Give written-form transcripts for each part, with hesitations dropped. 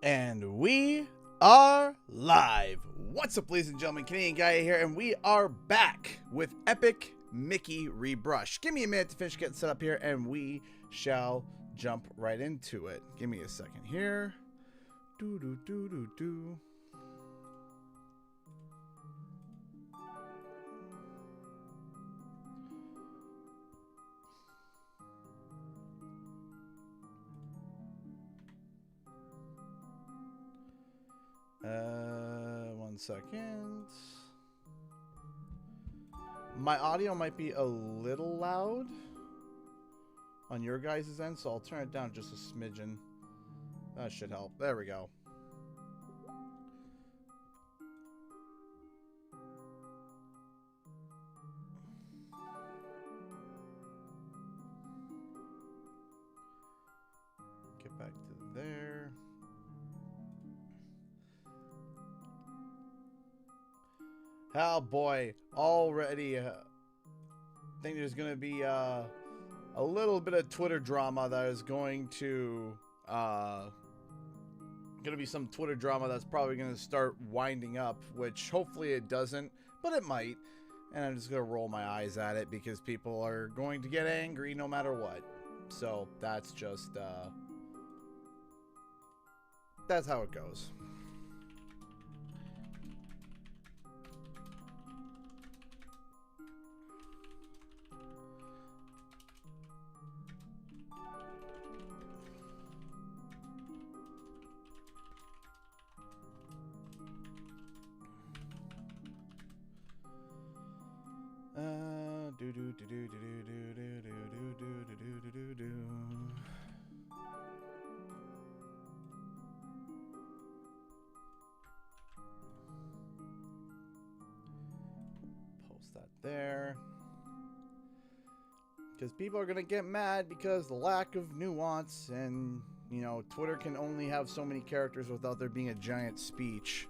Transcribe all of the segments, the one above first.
And we are live. What's up, ladies and gentlemen? Canadian Guy here, and we are back with Epic Mickey Rebrushed. Give me a minute to finish getting set up here, and we shall jump right into it. Give me a second here. Do. One second. My audio might be a little loud on your guys' end, so I'll turn it down just a smidgen. That should help. There we go. Get back to there. Oh boy, already I think there's going to be a little bit of Twitter drama that is going to be some Twitter drama that's probably going to start winding up, which hopefully it doesn't, but it might. And I'm just going to roll my eyes at it because people are going to get angry no matter what. So that's just that's how it goes. Post that there. Because people are going to get mad because the lack of nuance, and, you know, Twitter can only have so many characters without there being a giant speech.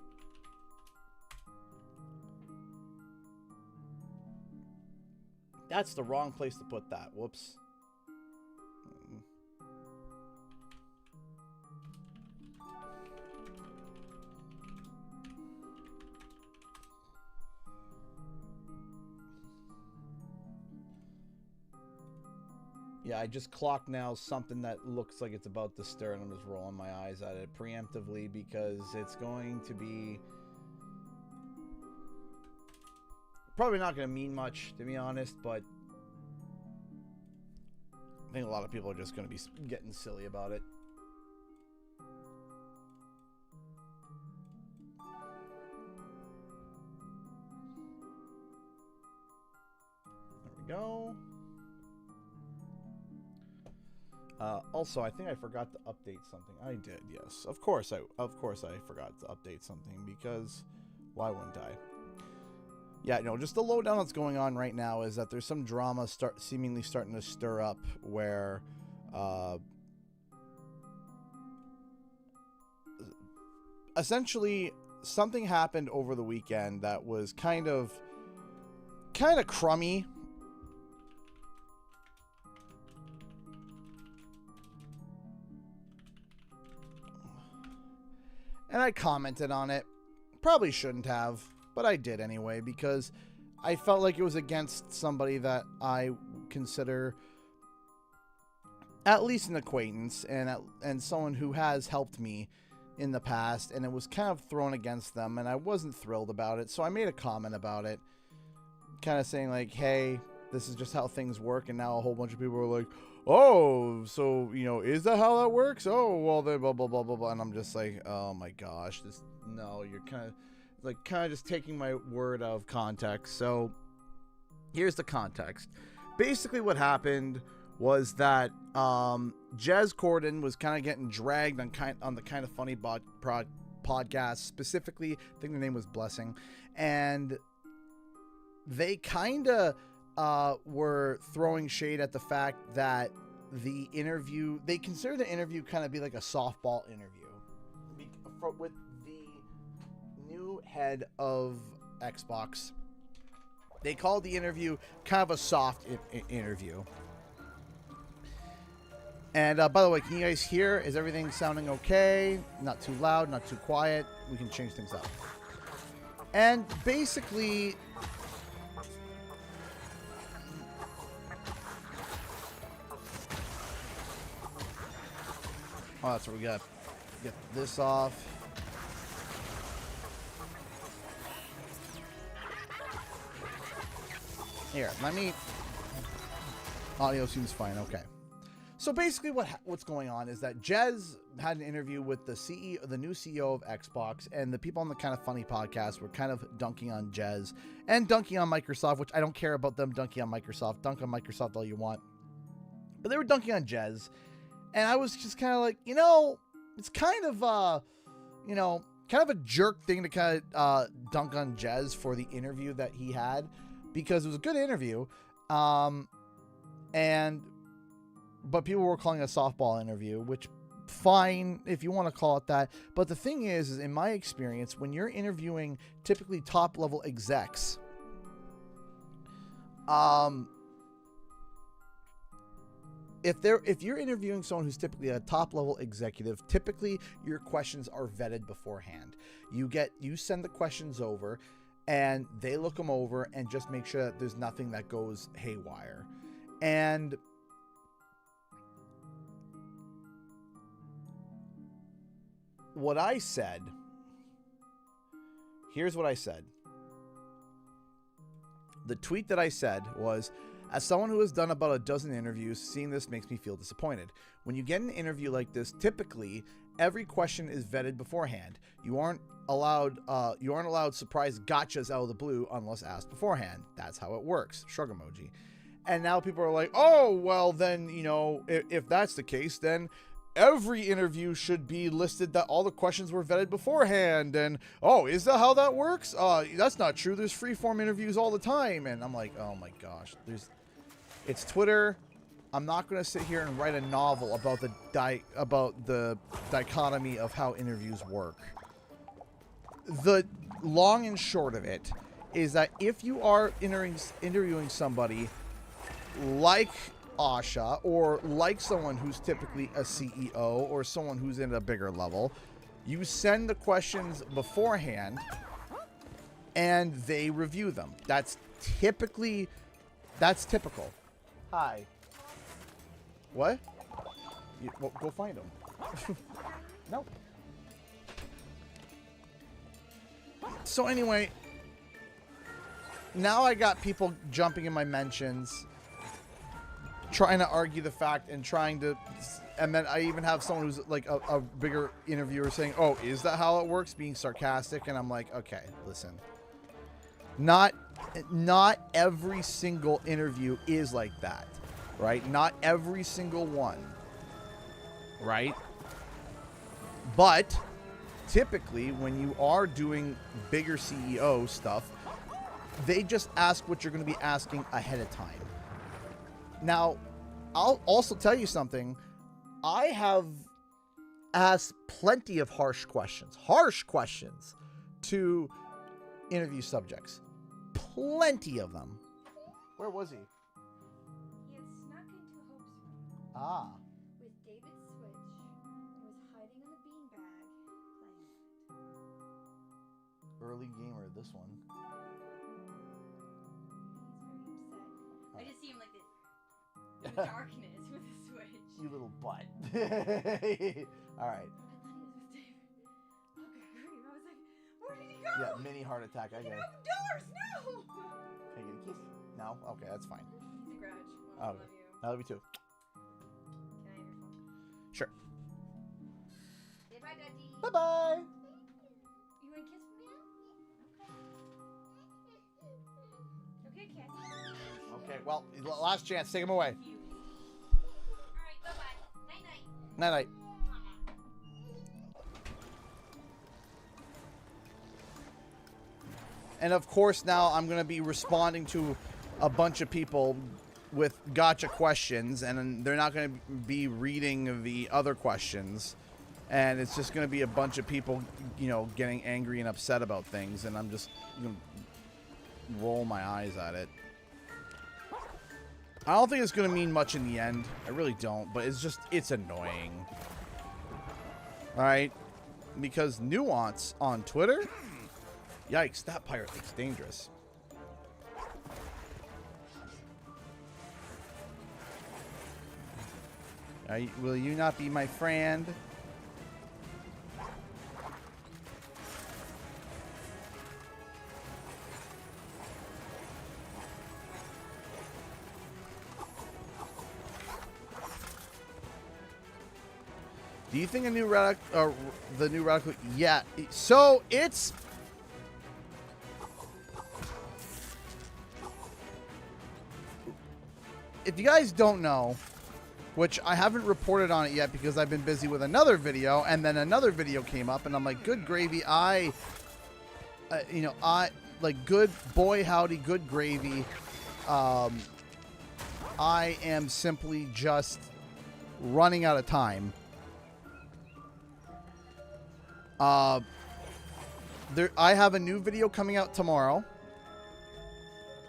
That's the wrong place to put that. Whoops. Yeah, I just clocked now something that looks like it's about to stir, and I'm just rolling my eyes at it preemptively because it's going to be probably not going to mean much, to be honest, but I think a lot of people are just going to be getting silly about it. There we go. Also, I think I forgot to update something. I did, yes. Of course I forgot to update something, because why wouldn't I? Yeah, no, just the lowdown that's going on right now is that there's some drama seemingly starting to stir up where essentially something happened over the weekend that was kind of crummy. And I commented on it. Probably shouldn't have, but I did anyway, because I felt like it was against somebody that I consider at least an acquaintance and someone who has helped me in the past, and it was kind of thrown against them, and I wasn't thrilled about it. So I made a comment about it, kind of saying like, hey, this is just how things work. And now a whole bunch of people are like, oh, so, you know, is that how that works? Oh, well, then blah, blah, blah, blah, blah. And I'm just like, oh my gosh, no, you're kind of just taking my word out of context. So here's the context. Basically what happened was that Jez Corden was kind of getting dragged on the Kind of Funny podcast. Specifically, I think the name was Blessing. And they kind of were throwing shade at the fact that the interview, they consider the interview kind of be like a softball interview with the new head of Xbox. They called the interview kind of a soft interview. And by the way, can you guys hear? Is everything sounding okay? Not too loud, not too quiet. We can change things up. And basically, oh, that's what we got. Get this off. Here, let me. Audio seems fine. Okay. So basically, what's going on is that Jez had an interview with the CEO, the new CEO of Xbox, and the people on the Kind of Funny podcast were kind of dunking on Jez and dunking on Microsoft, which I don't care about them dunking on Microsoft. Dunk on Microsoft all you want, but they were dunking on Jez, and I was just kind of like, you know, it's kind of you know, kind of a jerk thing to kind of dunk on Jez for the interview that he had, because it was a good interview, but people were calling it a softball interview, which fine if you want to call it that. But the thing is in my experience, when you're interviewing typically top level execs, if you're interviewing someone who's typically a top level executive, typically your questions are vetted beforehand. You send the questions over and they look them over and just make sure that there's nothing that goes haywire. And what I said, here's what I said. The tweet that I said was, as someone who has done about a dozen interviews, seeing this makes me feel disappointed. When you get an interview like this, typically every question is vetted beforehand. You aren't allowed surprise gotchas out of the blue unless asked beforehand. That's how it works. Shrug emoji. And now people are like, oh, well then, you know, if that's the case, then every interview should be listed that all the questions were vetted beforehand. And, oh, is that how that works? That's not true. There's freeform interviews all the time. And I'm like, oh my gosh, it's Twitter. I'm not going to sit here and write a novel about the dichotomy of how interviews work. The long and short of it is that if you are interviewing somebody like Asha, or like someone who's typically a CEO or someone who's in a bigger level, you send the questions beforehand and they review them. That's typical. Hi. What? Well, go find them. No. So anyway, now I got people jumping in my mentions, trying to argue the fact and and then I even have someone who's like a bigger interviewer saying, oh, is that how it works? Being sarcastic. And I'm like, okay, listen, not every single interview is like that, right? Not every single one, right? But typically when you are doing bigger CEO stuff, they just ask what you're going to be asking ahead of time. Now, I'll also tell you something. I have asked plenty of harsh questions to interview subjects. Plenty of them. Where was he? He had snuck into Hope's room. Ah. With David's Switch and was hiding in the beanbag playing it. Early gamer, this one. He's very upset. I just see him like this in the darkness with the Switch. You little butt. All right. I thought he was with David. Okay, I was like, where did he go? Yeah, mini heart attack. I get it. Open doors, no! Can I get a kiss? No? Okay, that's fine. He's a grudge. Oh, I love you. I love you too. Can I have your phone? Sure. Say bye, Daddy. Bye-bye. You want a kiss from me? Okay, kiss. Okay, well, last chance. Take him away. Cute. Alright, bye-bye. Night-night. Night-night. And of course, now I'm going to be responding to a bunch of people with gotcha questions, and they're not going to be reading the other questions. And it's just going to be a bunch of people, you know, getting angry and upset about things, and I'm just going to roll my eyes at it. I don't think it's going to mean much in the end. I really don't, but it's annoying. Alright? Because Nuance on Twitter? Yikes, that pirate looks dangerous. Will you not be my friend? Do you think the new radical? Yeah. So it's. If you guys don't know, which I haven't reported on it yet because I've been busy with another video, and then another video came up, and I'm like, good gravy. Good boy howdy, good gravy. I am simply just running out of time. I have a new video coming out tomorrow.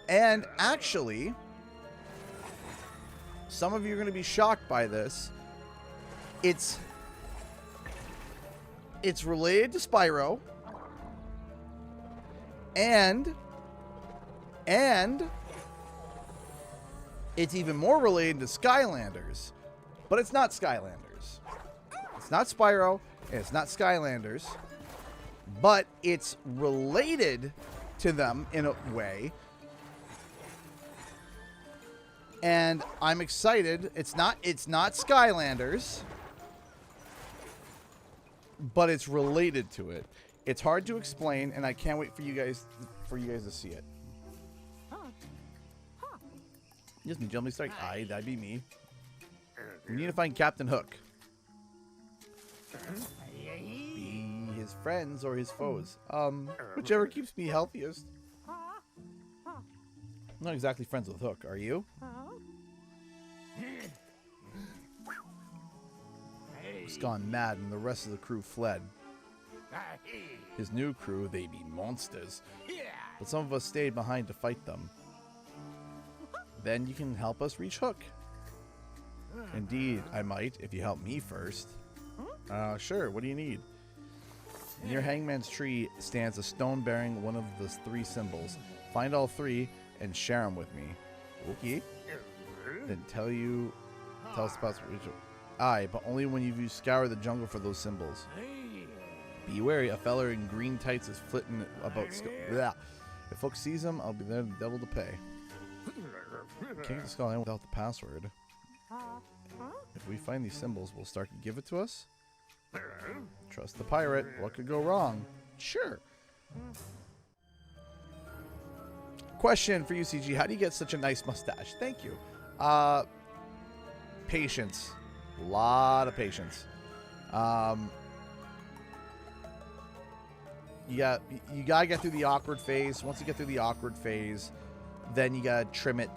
And actually, some of you are going to be shocked by this. It's related to Spyro. And it's even more related to Skylanders. But it's not Skylanders. It's not Spyro. And it's not Skylanders. But it's related to them in a way. And I'm excited. It's not Skylanders. But it's related to it. It's hard to explain, and I can't wait for you guys to see it. Just me, gentlemen, strike. Aye, that'd be me. We need to find Captain Hook. Be his friends or his foes. Whichever keeps me healthiest. I'm not exactly friends with Hook, are you? He's gone mad and the rest of the crew fled. His new crew, they be monsters. But some of us stayed behind to fight them. Then you can help us reach Hook. Indeed, I might, if you help me first. Sure, what do you need? Near Hangman's tree stands a stone bearing one of the 3 symbols. Find all 3 and share them with me. Okay. Then tell us about spiritual. Aye, but only when you scour the jungle for those symbols. Be wary, a feller in green tights is flitting about. If Hook sees him, I'll be there the devil to pay. Can't get the skull in without the password. If we find these symbols, will Starkey give it to us? Trust the pirate. What could go wrong? Sure. Question for you, CG. How do you get such a nice mustache? Thank you. Patience. A lot of patience. You gotta get through the awkward phase. Once you get through the awkward phase, then you gotta trim it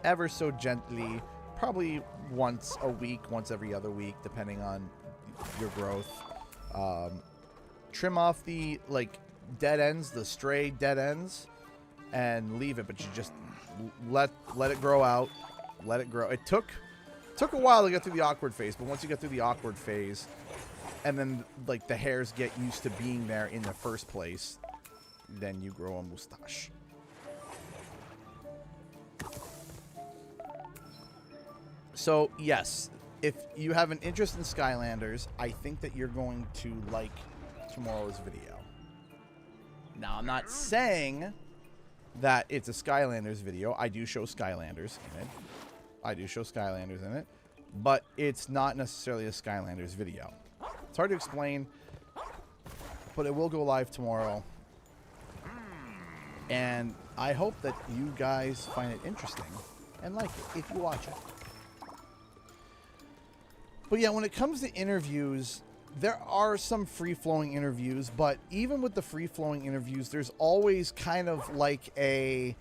ever so gently. Probably once a week, once every other week, depending on your growth. Trim off the dead ends, the stray dead ends, and leave it. But you just let it grow out. Let it grow. It took a while to get through the awkward phase, but once you get through the awkward phase, and then the hairs get used to being there in the first place, then you grow a mustache. So yes, if you have an interest in Skylanders, I think that you're going to like tomorrow's video. Now, I'm not saying that it's a Skylanders video. I do show Skylanders in it. But it's not necessarily a Skylanders video. It's hard to explain, but it will go live tomorrow. And I hope that you guys find it interesting and like it if you watch it. But yeah, when it comes to interviews, there are some free-flowing interviews, but even with the free-flowing interviews, there's always kind of like a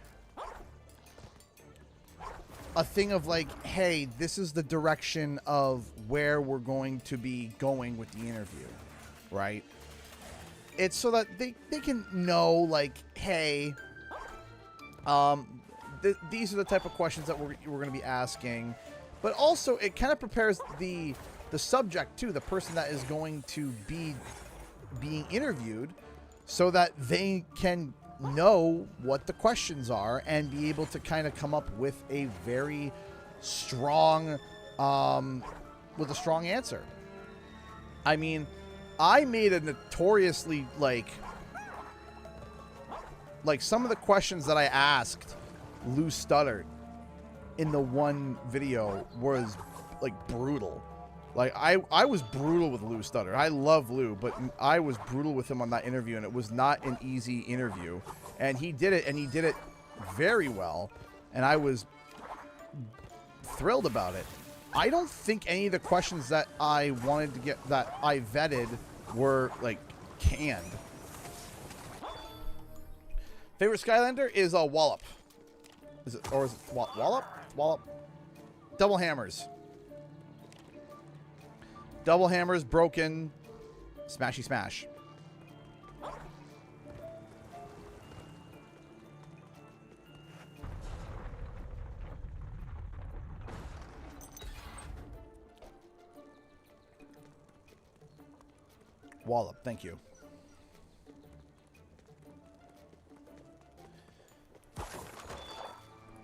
thing of hey, this is the direction of where we're going to be going with the interview, right? It's so that they can know, hey, these are the type of questions that we're going to be asking. But also, it kind of prepares the subject, too, the person that is going to be being interviewed, so that they can know what the questions are and be able to kind of come up with a very strong, with a strong answer. I mean, I made a notoriously, like some of the questions that I asked Lou stuttered in the one video was, like, brutal. Like, I was brutal with Lou Stutter. I love Lou, but I was brutal with him on that interview, and it was not an easy interview. And he did it, and he did it very well, and I was thrilled about it. I don't think any of the questions that I wanted to get, that I vetted, were, like, canned. Favorite Skylander is a Wallop. Is it, or is it Wallop? Wallop. Double hammers. Double hammers, broken, smashy smash. Wallop, thank you.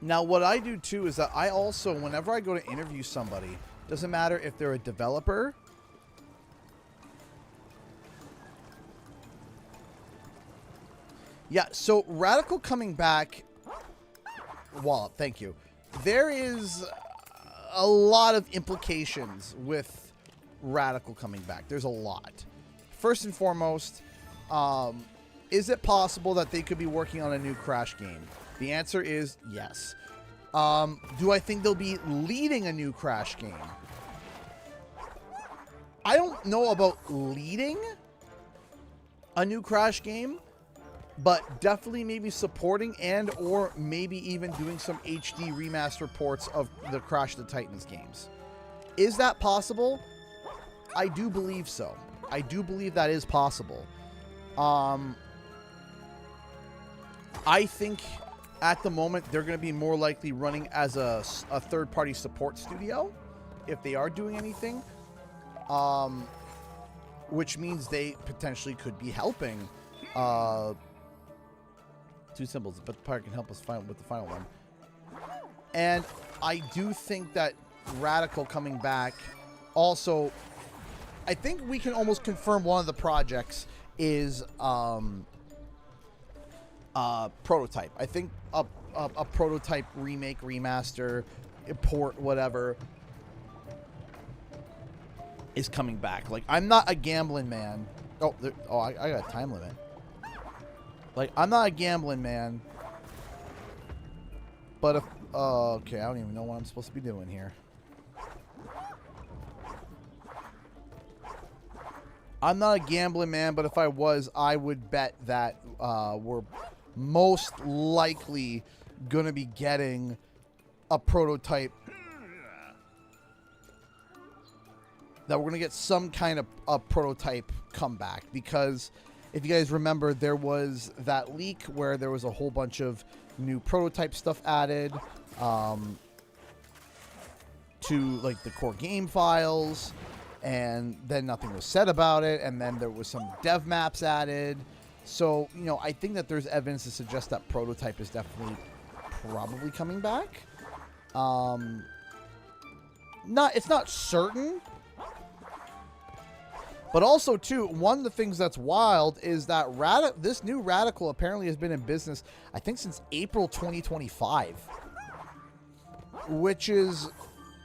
Now, what I do too is that I also, whenever I go to interview somebody, doesn't matter if they're a developer, yeah, so Radical coming back, Wallop, thank you. There is a lot of implications with Radical coming back. There's a lot. First and foremost, is it possible that they could be working on a new Crash game? The answer is yes. Do I think they'll be leading a new Crash game? I don't know about leading a new Crash game, but definitely maybe supporting and or maybe even doing some HD remaster ports of the Crash of the Titans games. Is that possible? I do believe so. I do believe that is possible. I think at the moment they're going to be more likely running as a third-party support studio if they are doing anything, which means they potentially could be helping. Two symbols, but the part can help us find with the final one. And I do think that Radical coming back also, I think we can almost confirm one of the projects is Prototype. I think a Prototype remake, remaster, port, whatever, is coming back. Like, I'm not a gambling man. Oh, I got a time limit. Like, I'm not a gambling man. But if... okay, I don't even know what I'm supposed to be doing here. I'm not a gambling man, but if I was, I would bet that we're most likely going to be getting a Prototype. That we're going to get some kind of a Prototype comeback. Because if you guys remember, there was that leak where there was a whole bunch of new Prototype stuff added to, like, the core game files. And then nothing was said about it. And then there was some dev maps added. So, you know, I think that there's evidence to suggest that Prototype is definitely probably coming back. It's not certain. But also, too, one of the things that's wild is that this new Radical apparently has been in business, I think, since April 2025. Which is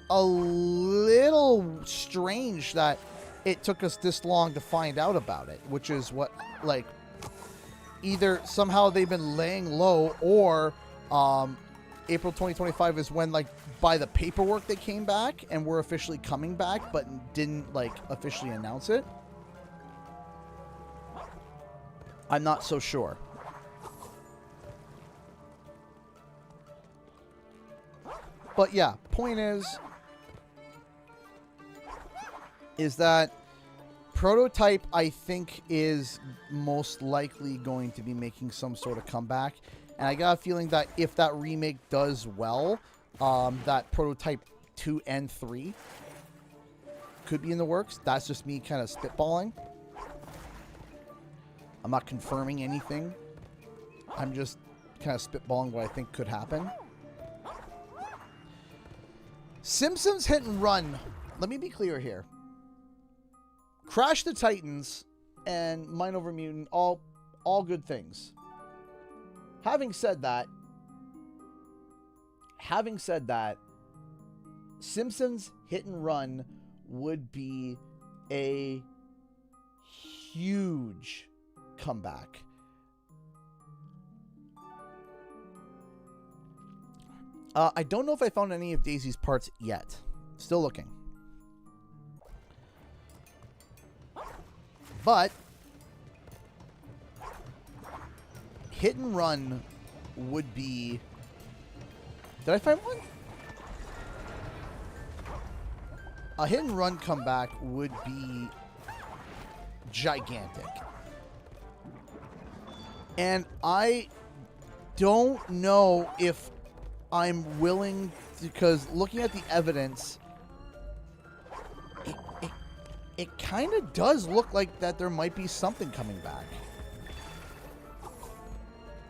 a little strange that it took us this long to find out about it. Which is what, like, either somehow they've been laying low, or April 2025 is when, like, by the paperwork they came back and were officially coming back, but didn't, like, officially announce it. I'm not so sure. But yeah, point is that Prototype, I think, is most likely going to be making some sort of comeback. And I got a feeling that if that remake does well, that prototype 2 and 3 could be in the works. That's just me kind of spitballing. I'm not confirming anything. I'm just kind of spitballing what I think could happen. Simpsons Hit and Run. Let me be clear here. Crash the Titans and Mind Over Mutant, all good things. Having said that, Simpsons Hit and Run would be a huge comeback. I don't know if I found any of Daisy's parts yet. Still looking. But Hit and Run would be... Did I find one? A Hit and Run comeback would be gigantic. And I don't know if I'm willing to, because looking at the evidence, it kind of does look like that there might be something coming back.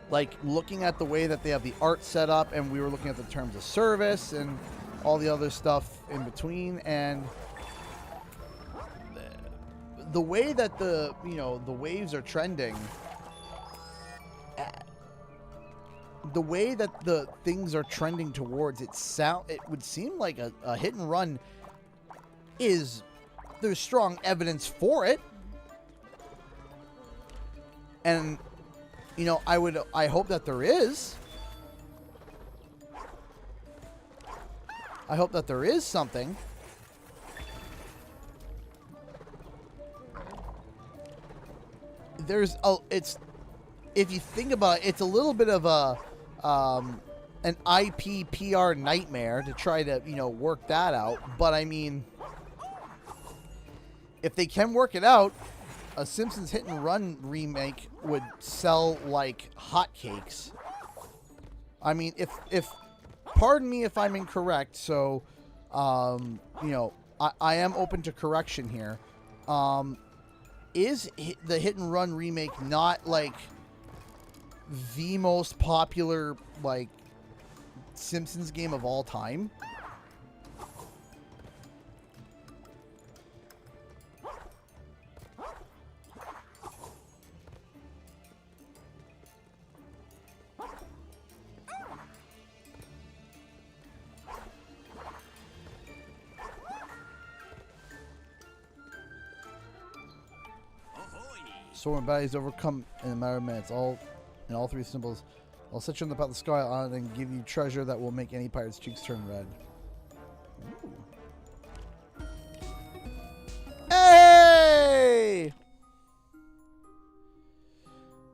Like, looking at the way that they have the art set up, and we were looking at the terms of service and all the other stuff in between, and the way that the waves are trending, the way that the things are trending towards, it would seem like a Hit and Run there's strong evidence for it. And I hope that there is. I hope that there is something. If you think about it, it's a little bit of an IP PR nightmare to try to, work that out. But I mean, if they can work it out, a Simpsons Hit and Run remake would sell like hotcakes. I mean, if pardon me if I'm incorrect, so I am open to correction here. Is the Hit and Run remake not like the most popular like Simpsons game of all time? Sword and baddies overcome in a matter of minutes. All three symbols. I'll set you on the path of the sky on and give you treasure that will make any pirate's cheeks turn red. Ooh. Hey!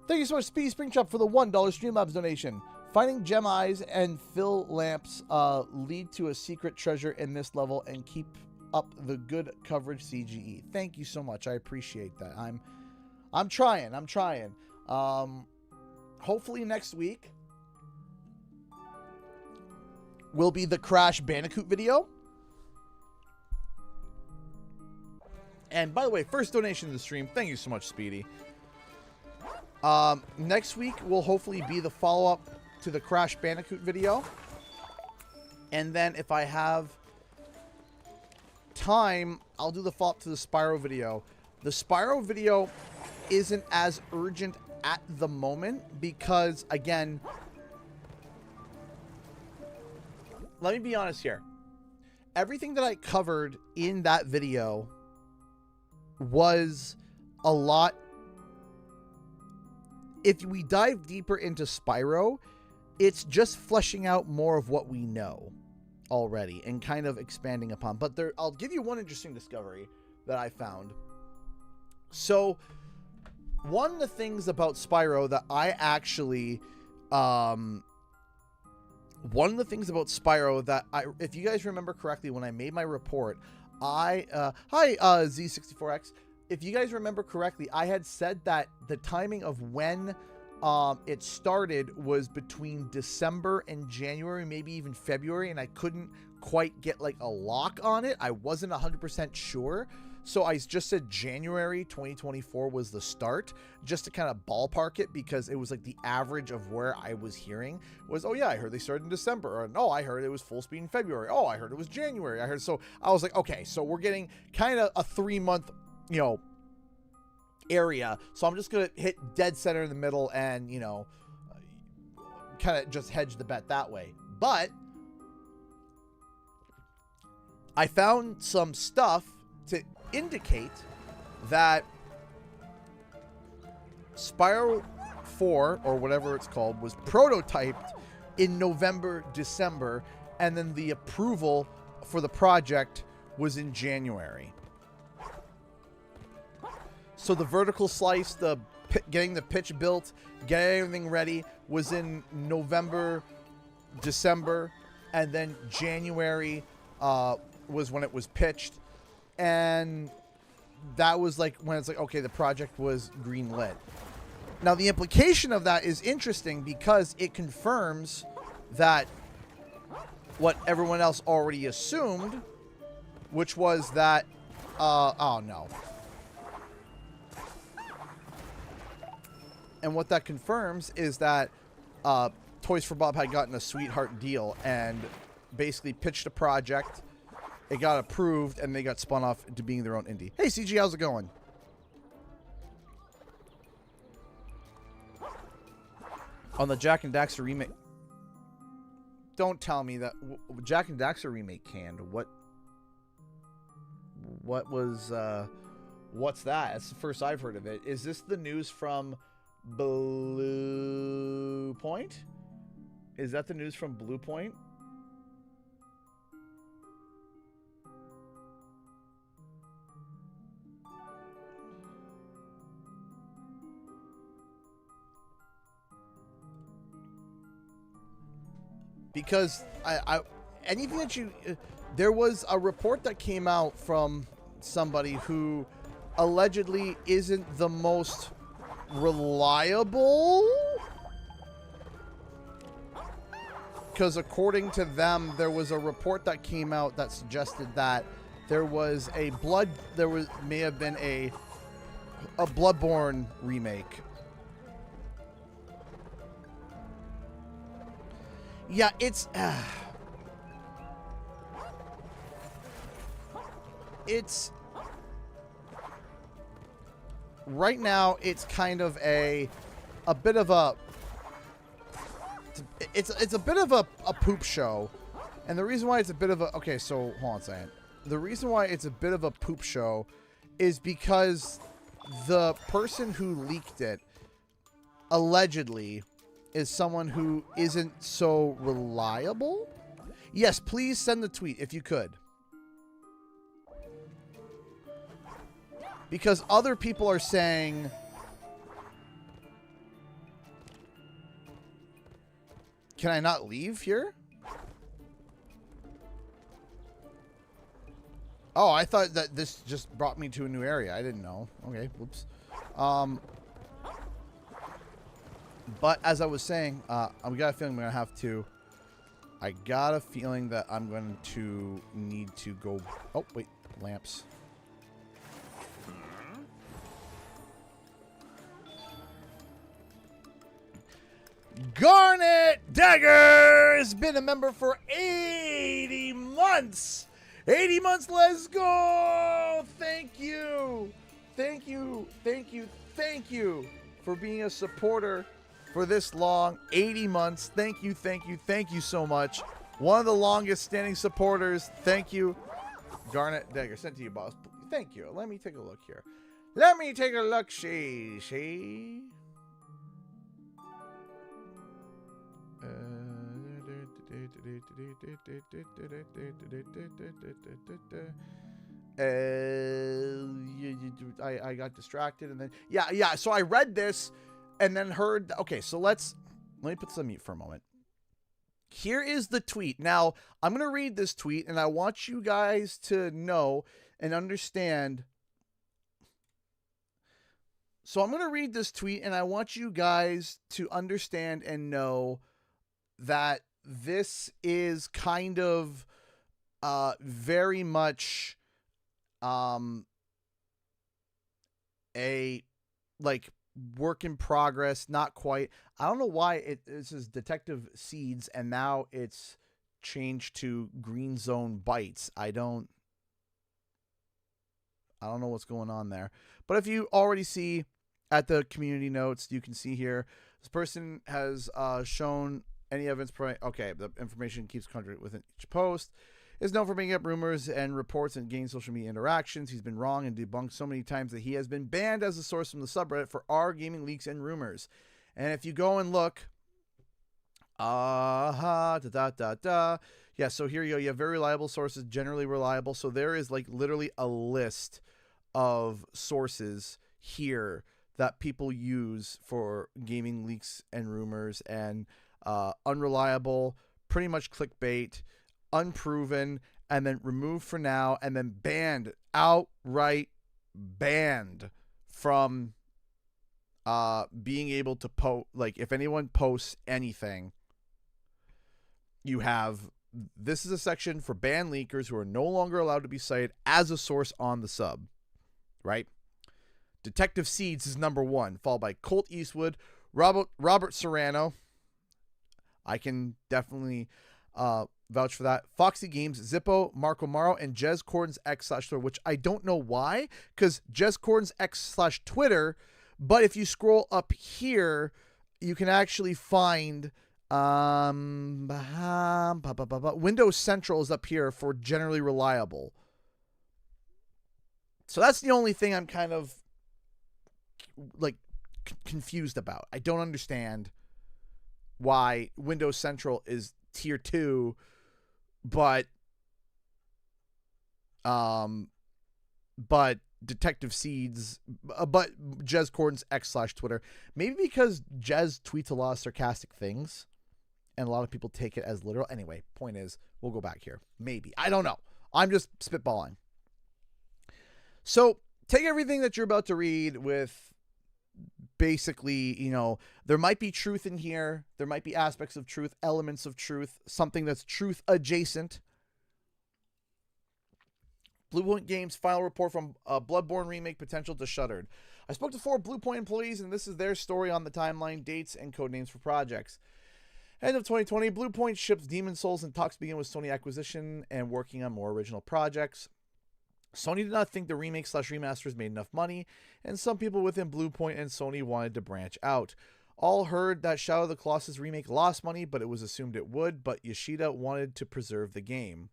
Thank you so much, Speedy Springtrap, for the $1 Streamlabs donation. Finding gem eyes and fill lamps lead to a secret treasure in this level, and keep up the good coverage, CGE. Thank you so much. I appreciate that. I'm trying. Hopefully next week will be the Crash Bandicoot video. And by the way, first donation to the stream. Thank you so much, Speedy. Next week will hopefully be the follow-up to the Crash Bandicoot video. And then if I have time, I'll do the follow-up to the Spyro video. The Spyro video isn't as urgent at the moment because, again, let me be honest here. Everything that I covered in that video was a lot. If we dive deeper into Spyro, it's just fleshing out more of what we know already and kind of expanding upon. But I'll give you one interesting discovery that I found. So, one of the things about Spyro that I actually, if you guys remember correctly, when I made my report, hi, Z64X. If you guys remember correctly, I had said that the timing of when it started was between December and January, maybe even February, and I couldn't quite get like a lock on it. I wasn't 100% sure. So I just said January 2024 was the start, just to kind of ballpark it, because it was like the average of where I was hearing was, oh yeah, I heard they started in December, or no, I heard it was full speed in February. Oh, I heard it was January. I heard, so I was like, okay, so we're getting kind of a 3-month, you know, area. So I'm just going to hit dead center in the middle and, you know, kind of just hedge the bet that way. But I found some stuff to indicate that Spyro 4, or whatever it's called, was prototyped in November, December, and then the approval for the project was in January. So the vertical slice, the getting the pitch built, getting everything ready was in November, December, and then January was when it was pitched. And that was like when it's like, okay, the project was green lit. Now the implication of that is interesting because it confirms that what everyone else already assumed, which was that, oh no. And what that confirms is that Toys for Bob had gotten a sweetheart deal and basically pitched a project. It got approved, and they got spun off to being their own indie. Hey, CG, how's it going? On the Jak and Daxter remake. Don't tell me that Jak and Daxter remake canned. What was, what's that? That's the first I've heard of it. Is this the news from Bluepoint? Is that the news from Bluepoint? Because anything that you, there was a report that came out from somebody who allegedly isn't the most reliable, because according to them, there was a report that came out that suggested that there was may have been a Bloodborne remake. Yeah, it's right now it's kind of a bit of a it's a bit of a poop show. And the reason why it's a bit of a, okay, so hold on a second. The reason why it's a bit of a poop show is because the person who leaked it allegedly is someone who isn't so reliable. Yes, please send the tweet if you could. Because other people are saying, can I not leave here? Oh, I thought that this just brought me to a new area. I didn't know. Okay, whoops. But as I was saying, I've got a feeling I'm going to have to... I got a feeling that I'm going to need to go... Oh, wait. Lamps. Garnet Dagger has been a member for 80 months. 80 months, let's go! Thank you. Thank you. Thank you. Thank you for being a supporter for this long. 80 months. Thank you. Thank you. Thank you so much. One of the longest standing supporters. Thank you. Garnet Dagger. Sent to you, boss. Thank you. Let me take a look here. Let me take a look. She. I got distracted and then yeah so I read this and then heard, okay, so let me put this on mute for a moment. Here is the tweet. Now I'm gonna read this tweet and I want you guys to know and understand. So I'm going to read this tweet, and I want you guys to understand and know that this is kind of very much a like work in progress, not quite. I don't know why this is Detective Seeds and now it's changed to Green Zone Bites. I don't know what's going on there. But if you already see at the community notes, you can see here this person has shown any evidence. Okay, the information keeps contradicting within each post. Is known for making up rumors and reports and gaining social media interactions. He's been wrong and debunked so many times that he has been banned as a source from the subreddit for our gaming leaks and rumors. And if you go and look, yeah, so here you go. You have very reliable sources, generally reliable. So there is like literally a list of sources here that people use for gaming leaks and rumors, and unreliable, pretty much clickbait, unproven, and then removed for now, and then banned, outright banned from being able to post. Like, if anyone posts anything, you have, this is a section for banned leakers who are no longer allowed to be cited as a source on the sub, right? Detective Seeds is number 1, followed by Colt Eastwood, Robert Serrano. I can definitely vouch for that. Foxy Games, Zippo, Marco Maro, and Jez Corden's X/Twitter, which I don't know why, because Jez Corden's X/Twitter, but if you scroll up here, you can actually find Windows Central is up here for generally reliable. So that's the only thing I'm kind of like confused about. I don't understand why Windows Central is tier 2, but Detective Seeds, but Jez Corden's X/Twitter. Maybe because Jez tweets a lot of sarcastic things and a lot of people take it as literal. Anyway, point is, we'll go back here. Maybe. I don't know. I'm just spitballing. So take everything that you're about to read with basically, you know, there might be truth in here. There might be aspects of truth, elements of truth, something that's truth adjacent. Bluepoint Games final report from Bloodborne remake potential to Shuttered. I spoke to 4 Bluepoint employees, and this is their story on the timeline, dates, and codenames for projects. End of 2020, Bluepoint ships Demon's Souls, and talks begin with Sony acquisition and working on more original projects. Sony did not think the remake/remasters made enough money, and some people within Bluepoint and Sony wanted to branch out. All heard that Shadow of the Colossus remake lost money, but it was assumed it would, but Yoshida wanted to preserve the game.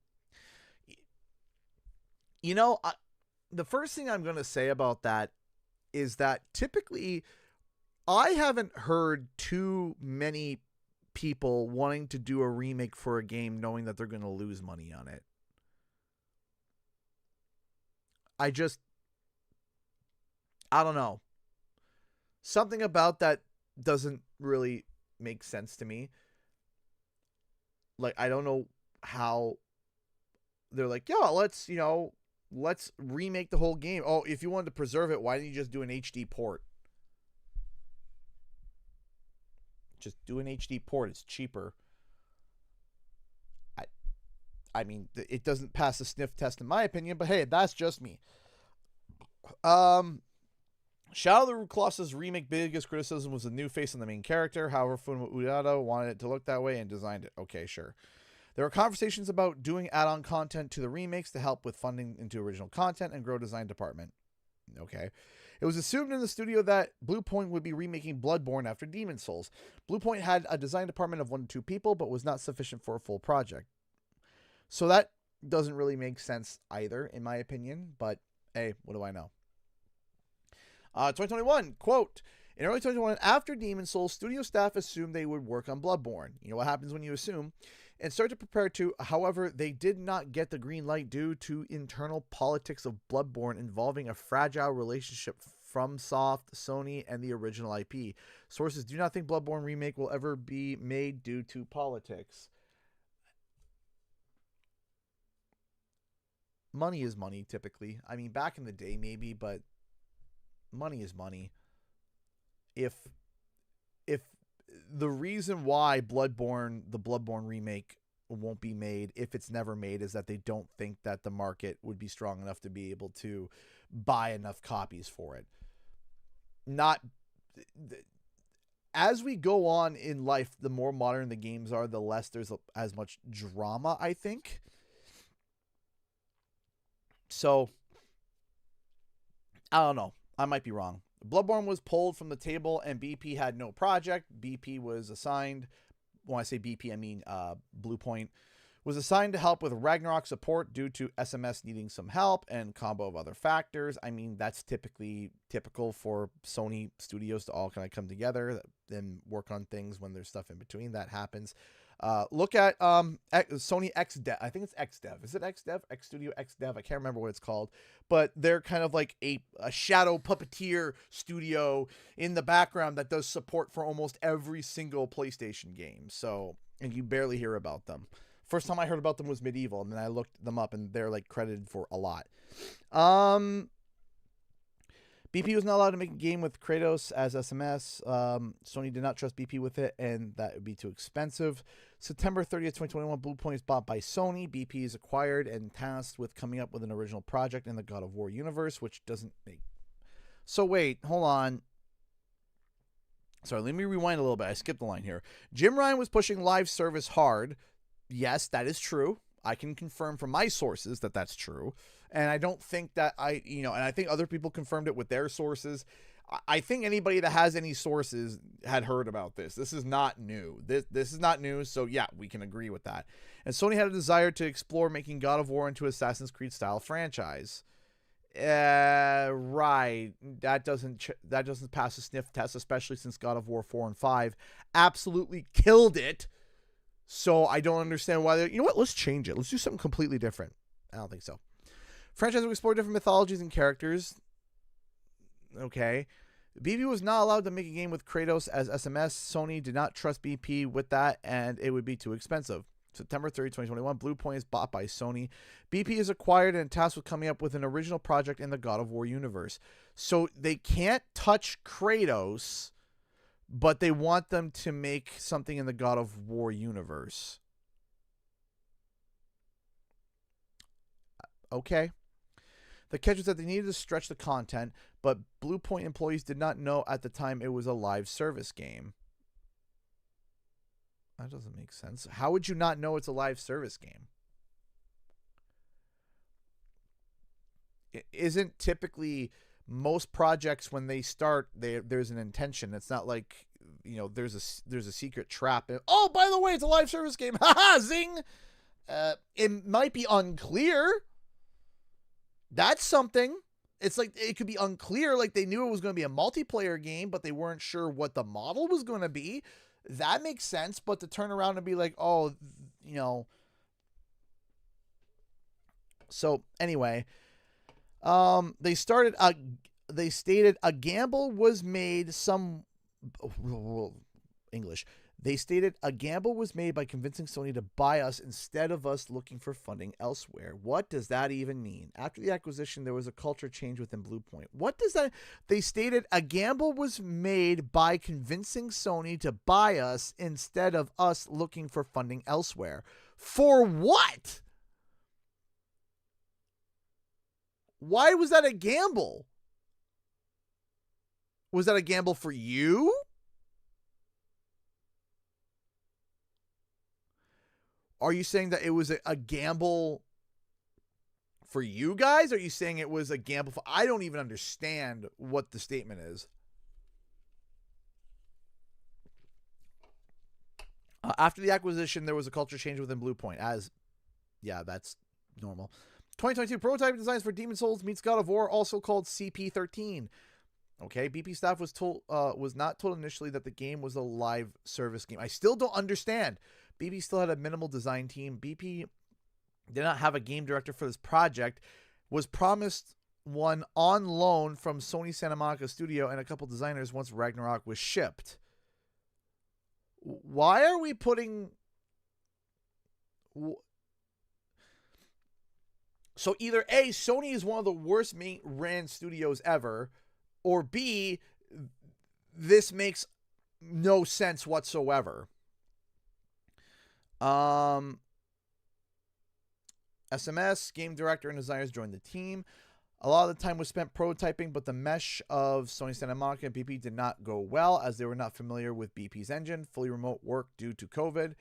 You know, the first thing I'm going to say about that is that typically I haven't heard too many people wanting to do a remake for a game knowing that they're going to lose money on it. I don't know. Something about that doesn't really make sense to me. Like, I don't know how they're like, yeah, let's remake the whole game. Oh, if you wanted to preserve it, why didn't you just do an HD port? Just do an HD port. It's cheaper. I mean, it doesn't pass the sniff test in my opinion, but hey, that's just me. Shadow of the Colossus remake biggest criticism was the new face on the main character. However, Funmo Ueda wanted it to look that way and designed it. Okay, sure. There were conversations about doing add-on content to the remakes to help with funding into original content and grow design department. Okay. It was assumed in the studio that Bluepoint would be remaking Bloodborne after Demon's Souls. Bluepoint had a design department of 1 to 2 people, but was not sufficient for a full project. So that doesn't really make sense either, in my opinion, but hey, what do I know? 2021, quote, in early 2021, after Demon's Souls, studio staff assumed they would work on Bloodborne. You know what happens when you assume? And start to prepare to. However, they did not get the green light due to internal politics of Bloodborne involving a fragile relationship from Soft, Sony, and the original IP. Sources do not think Bloodborne remake will ever be made due to politics. Money is money, typically. I mean, back in the day, maybe, but money is money. if the reason why the Bloodborne remake won't be made, if it's never made, is that they don't think that the market would be strong enough to be able to buy enough copies for it. Not as we go on in life, the more modern the games are, the less there's as much drama, I think. So I don't know. I might be wrong. Bloodborne was pulled from the table and BP had no project. BP was assigned, when I say BP, I mean Bluepoint, was assigned to help with Ragnarok support due to SMS needing some help and combo of other factors. I mean, that's typical for Sony studios to all kind of come together and work on things when there's stuff in between. That happens. Look at Sony XDev. I think it's XDev. Is it XDev? X Studio XDev. I can't remember what it's called. But they're kind of like a shadow puppeteer studio in the background that does support for almost every single PlayStation game. So, and you barely hear about them. First time I heard about them was Medieval, and then I looked them up, and they're like credited for a lot. BP was not allowed to make a game with Kratos as SMS. Sony did not trust BP with it, and that would be too expensive. September 30th, 2021, Bluepoint is bought by Sony. BP is acquired and tasked with coming up with an original project in the God of War universe, which doesn't make... So wait, hold on. Sorry, let me rewind a little bit. I skipped the line here. Jim Ryan was pushing live service hard. Yes, that is true. I can confirm from my sources that that's true. And I don't think that and I think other people confirmed it with their sources. I think anybody that has any sources had heard about this. This is not new. This is not new. So yeah, we can agree with that. And Sony had a desire to explore making God of War into Assassin's Creed style franchise. Right. That doesn't pass a sniff test, especially since God of War 4 and 5 absolutely killed it. So I don't understand why you know what? Let's change it. Let's do something completely different. I don't think so. Franchise will explore different mythologies and characters. Okay. BP was not allowed to make a game with Kratos as SMS. Sony did not trust BP with that, and it would be too expensive. September 30, 2021, Bluepoint is bought by Sony. BP is acquired and tasked with coming up with an original project in the God of War universe. So they can't touch Kratos, but they want them to make something in the God of War universe. Okay. The catch was that they needed to stretch the content, but Bluepoint employees did not know at the time it was a live service game. That doesn't make sense. How would you not know it's a live service game? Isn't typically most projects when they start, there's an intention. It's not like, there's a secret trap. Oh, by the way, it's a live service game. Haha, zing. It might be unclear. That's something. It's like it could be unclear. Like they knew it was going to be a multiplayer game, but they weren't sure what the model was going to be. That makes sense. But to turn around and be like, oh, So anyway, they stated a gamble was made They stated a gamble was made by convincing Sony to buy us instead of us looking for funding elsewhere. What does that even mean? After the acquisition, there was a culture change within Bluepoint. What does that... They stated a gamble was made by convincing Sony to buy us instead of us looking for funding elsewhere. For what? Why was that a gamble? Was that a gamble for you? Are you saying that it was a gamble for you guys? Or are you saying it was a gamble for... I don't even understand what the statement is. After the acquisition, there was a culture change within Bluepoint. Yeah, that's normal. 2022 prototype designs for Demon's Souls meets God of War, also called CP13. Okay, BP staff was not told initially that the game was a live service game. I still don't understand. BP still had a minimal design team. BP did not have a game director for this project. Was promised one on loan from Sony Santa Monica Studio and a couple designers once Ragnarok was shipped. Why are we putting... So either A, Sony is one of the worst ran studios ever, or B, this makes no sense whatsoever. SMS, game director, and designers joined the team. A lot of the time was spent prototyping, but the mesh of Sony Santa Monica and BP did not go well as they were not familiar with BP's engine, fully remote work due to COVID,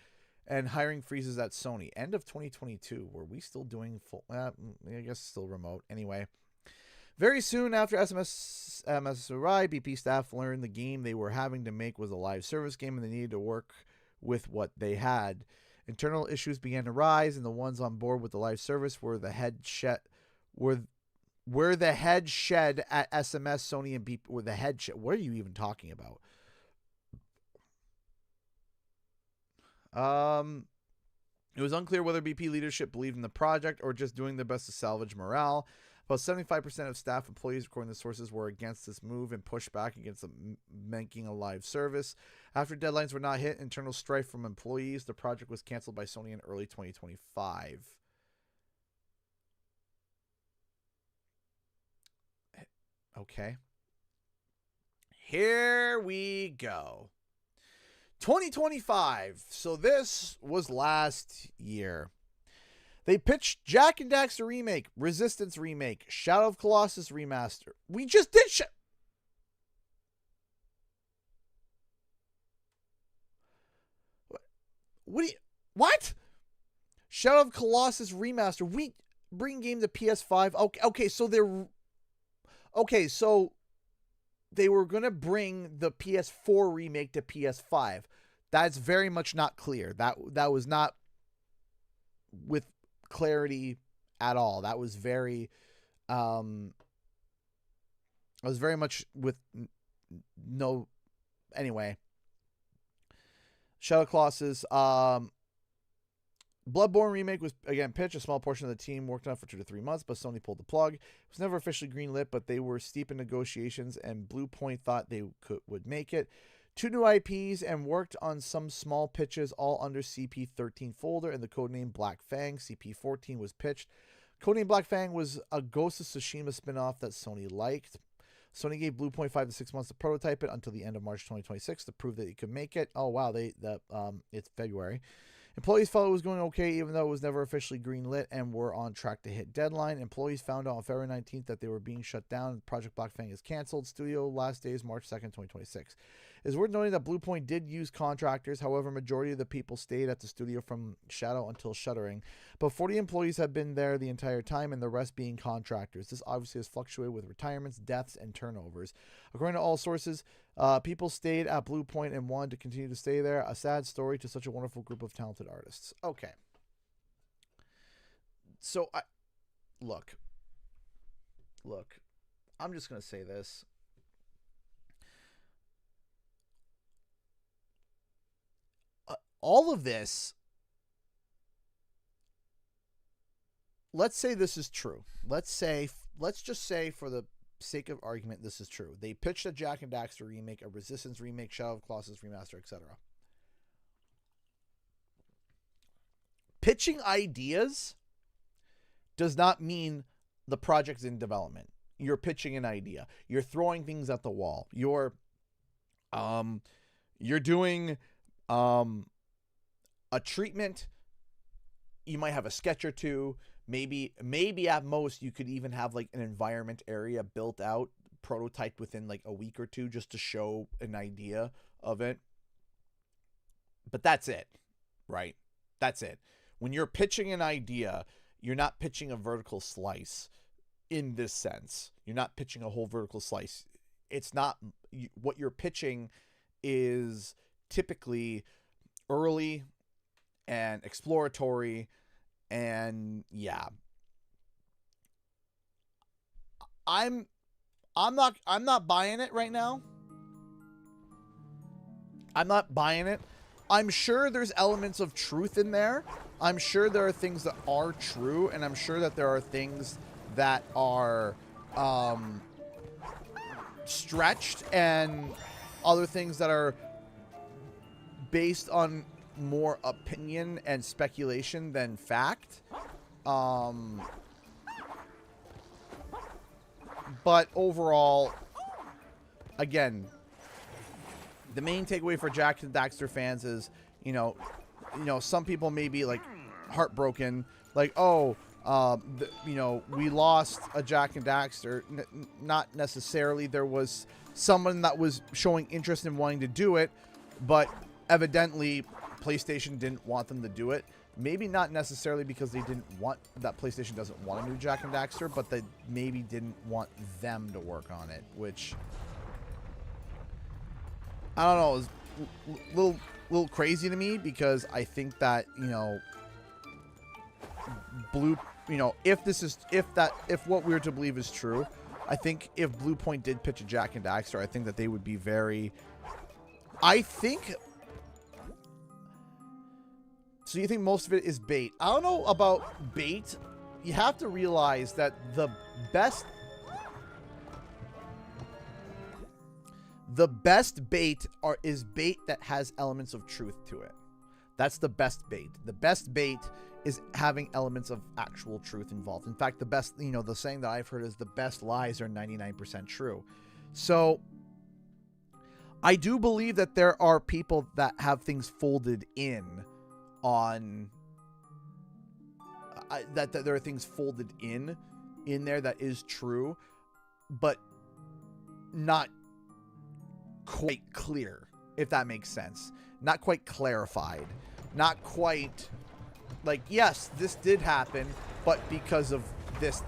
and hiring freezes at Sony. End of 2022. Were we still doing full? I guess still remote. Anyway, very soon after SMS arrived, BP staff learned the game they were having to make was a live service game and they needed to work with what they had. Internal issues began to rise, and the ones on board with the live service were the head shed at SMS, Sony, and BP. Were the head shed? What are you even talking about? It was unclear whether BP leadership believed in the project or just doing their best to salvage morale. About 75% of staff employees, according to sources, were against this move and pushed back against making a live service. After deadlines were not hit, internal strife from employees, the project was canceled by Sony in early 2025. Okay. Here we go. 2025. So this was last year. They pitched Jak and Daxter remake, Resistance remake, Shadow of Colossus remaster. We just did what? Shadow of Colossus remaster. We bring game to PS5. Okay, so they were going to bring the PS4 remake to PS5. That's very much not clear. That was not with clarity at all. That was very much with no. Anyway, Shadow Colossus Bloodborne remake was again pitched. A small portion of the team worked on it for 2 to 3 months, but Sony pulled the plug. It was never officially greenlit, but they were steep in negotiations, and Bluepoint thought they would make it. 2 new IPs and worked on some small pitches, all under CP13 folder and the codename Black Fang. CP14 was pitched. Codename Black Fang was a Ghost of Tsushima spinoff that Sony liked. Sony gave Bluepoint 5 to 6 months to prototype it until the end of March 2026 to prove that it could make it. Oh wow, it's February. Employees felt it was going okay, even though it was never officially greenlit, and were on track to hit deadline. Employees found out on February 19th that they were being shut down. Project Black Fang is canceled. Studio last day is March 2nd, 2026. It's worth noting that Bluepoint did use contractors. However, majority of the people stayed at the studio from Shadow until shuttering. But 40 employees have been there the entire time, and the rest being contractors. This obviously has fluctuated with retirements, deaths, and turnovers. According to all sources, people stayed at Bluepoint and wanted to continue to stay there. A sad story to such a wonderful group of talented artists. Okay. So, look. I'm just going to say this. All of this, let's say this is true. Let's just say for the sake of argument, this is true. They pitched a Jak and Daxter remake, a Resistance remake, Shadow of Colossus remaster, etc. Pitching ideas does not mean the project's in development. You're pitching an idea. You're throwing things at the wall. You're doing a treatment. You might have a sketch or two. Maybe at most you could even have like an environment area built out, prototyped within like a week or two, just to show an idea of it. But that's it, right? That's it. When you're pitching an idea, you're not pitching a vertical slice in this sense. You're not pitching a whole vertical slice. It's not what you're pitching is typically early and exploratory, and yeah, I'm not buying it right now. I'm not buying it. I'm sure there's elements of truth in there. I'm sure there are things that are true, and I'm sure that there are things that are stretched, and other things that are based on more opinion and speculation than fact. But overall, again, the main takeaway for Jack and Daxter fans is, some people may be like heartbroken, like, oh, we lost a Jack and Daxter. Not necessarily. There was someone that was showing interest in wanting to do it, but evidently PlayStation didn't want them to do it. Maybe not necessarily because they didn't want, that PlayStation doesn't want a new Jack and Daxter, but they maybe didn't want them to work on it, which, I don't know, is a little crazy to me, because I think that, if what we're to believe is true, I think if Bluepoint did pitch a Jack and Daxter, I think that they would be very, so you think most of it is bait? I don't know about bait. You have to realize that the best bait is bait that has elements of truth to it. That's the best bait. The best bait is having elements of actual truth involved. In fact, the best, the saying that I've heard is the best lies are 99% true. So I do believe that there are people that have things folded in on that there are things folded in there that is true, but not quite clear, if that makes sense. Not quite clarified. Not quite like, yes, this did happen, but because of this,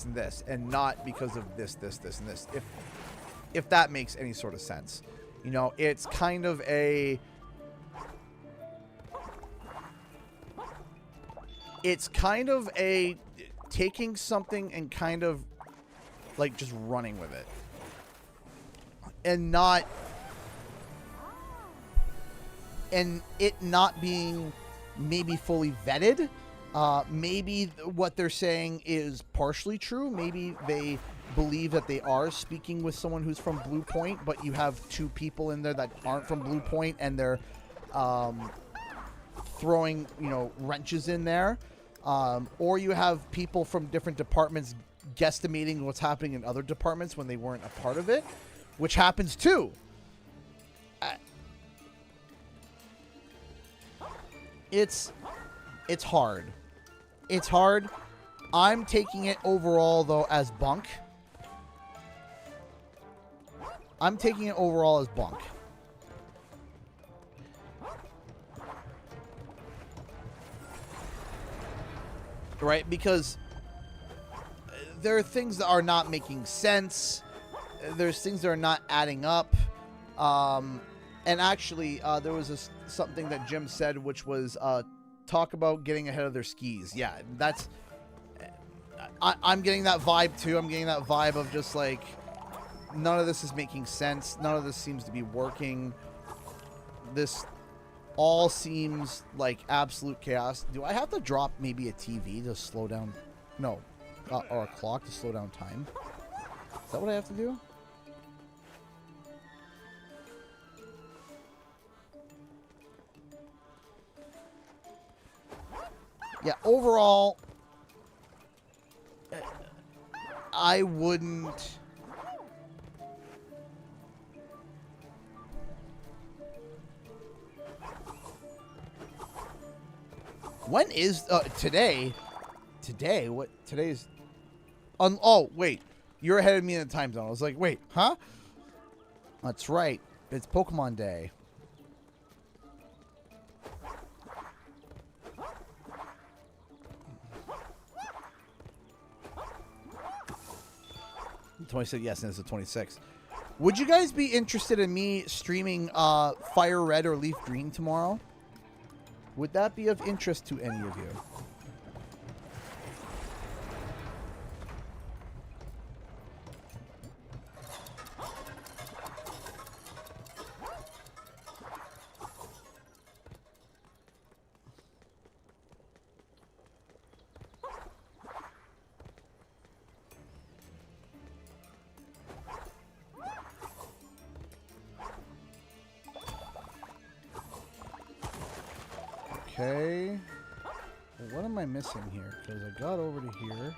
and this, and not because of this, and this. If that makes any sort of sense. It's kind of a... It's kind of a taking something and kind of like just running with it. And it not being maybe fully vetted. Maybe what they're saying is partially true. Maybe they believe that they are speaking with someone who's from Bluepoint, but you have two people in there that aren't from Bluepoint, and they're throwing, wrenches in there. Or you have people from different departments guesstimating what's happening in other departments when they weren't a part of it, which happens too. It's hard. It's hard. I'm taking it overall, though, as bunk. Right? Because there are things that are not making sense. There's things that are not adding up. And actually, there was something that Jim said, which was talk about getting ahead of their skis. Yeah, that's... I'm getting that vibe, too. I'm getting that vibe of just, like, none of this is making sense. None of this seems to be working. This all seems like absolute chaos. Do I have to drop maybe a TV to slow down? No. Or a clock to slow down time? Is that what I have to do? Yeah, overall, I wouldn't... When is... today? Today? What? Today's... oh, wait. You're ahead of me in the time zone. I was like, wait, huh? That's right. It's Pokemon Day. The 26th, yes, and it's the 26th. Would you guys be interested in me streaming Fire Red or Leaf Green tomorrow? Would that be of interest to any of you? Okay. Well, what am I missing here? Because I got over to here.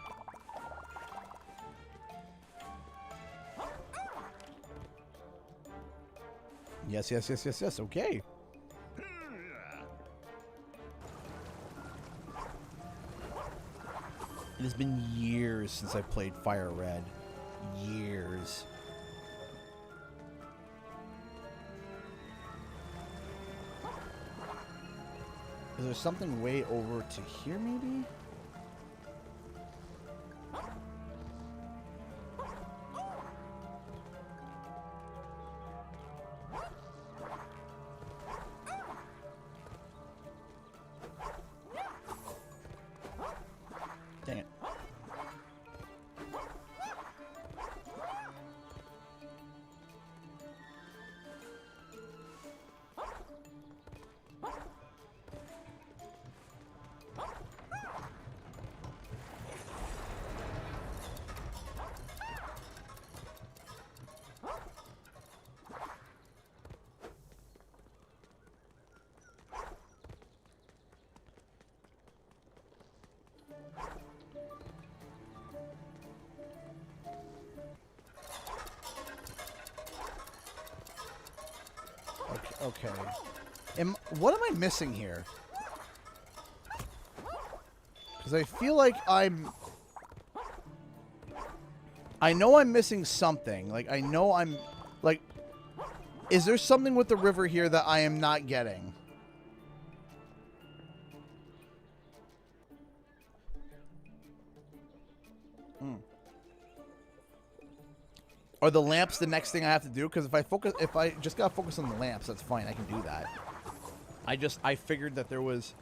Yes, yes, yes, yes, yes. Okay. It has been years since I played Fire Red. Years. Is there something way over to here, maybe? Dang it. Okay. What am I missing here? Because I feel like I know I'm missing something. Like, I know I'm... Like, is there something with the river here that I am not getting? Are the lamps the next thing I have to do? Because if I just gotta focus on the lamps, that's fine. I can do that. I figured that there was...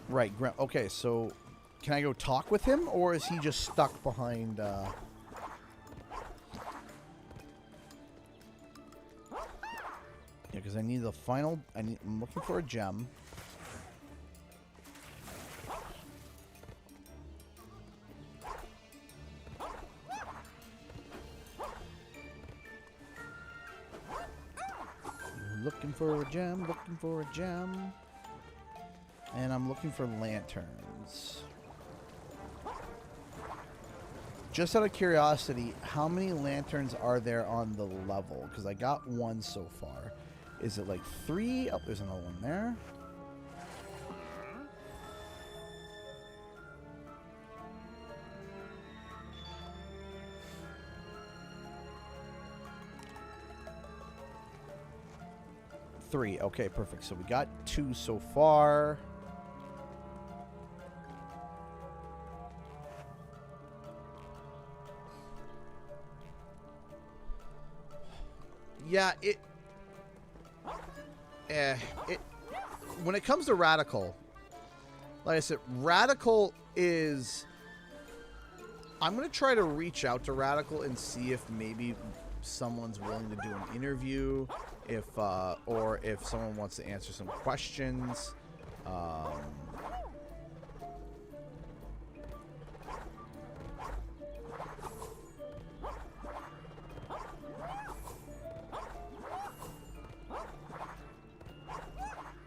Right. Okay, so can I go talk with him, or is he just stuck behind? Yeah, because I need the final. I'm looking for a gem. Looking for a gem, looking for a gem. And I'm looking for lanterns. Just out of curiosity, how many lanterns are there on the level? Because I got one so far. Is it like 3? Oh, there's another one there. Three. Okay, perfect. So we got 2 so far. Yeah, when it comes to Radical, like I said, Radical is... I'm going to try to reach out to Radical and see if maybe someone's willing to do an interview, or if someone wants to answer some questions.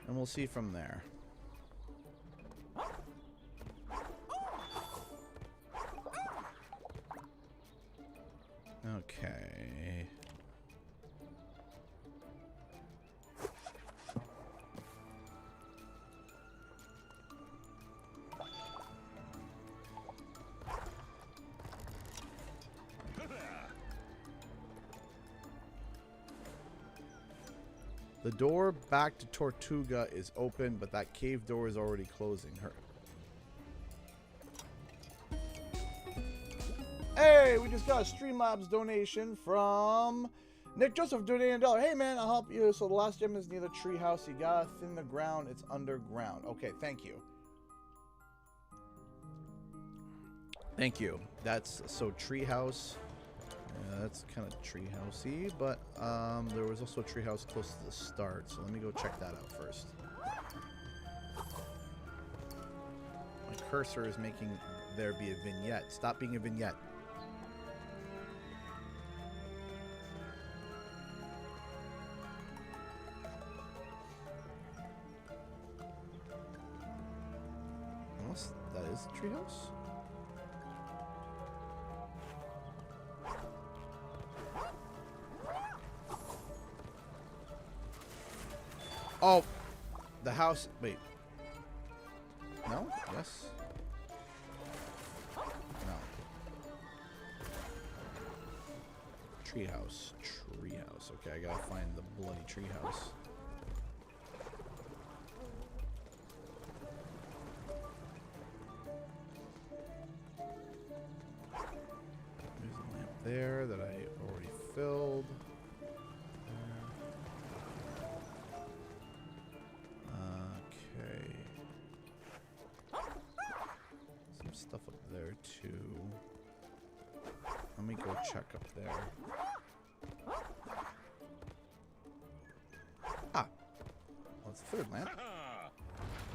And we'll see from there. Okay. The door back to Tortuga is open, but that cave door is already closing. Hey, we just got a Streamlabs donation from Nick Joseph donating $1. Hey man, I'll help you. So the last gem is near the treehouse. You gotta thin the ground. It's underground. Okay, thank you. Thank you. That's so treehouse. That's kind of treehousey, but there was also a treehouse close to the start. So let me go check that out first. My cursor is making there be a vignette. Stop being a vignette. Unless that is the treehouse. Oh, the house. Wait. No? Yes? No. Treehouse. Treehouse. Okay, I gotta find the bloody treehouse. There's a lamp there that I already filled. Okay. Some stuff up there too. Let me go check up there. Ah. Well, it's the third lamp.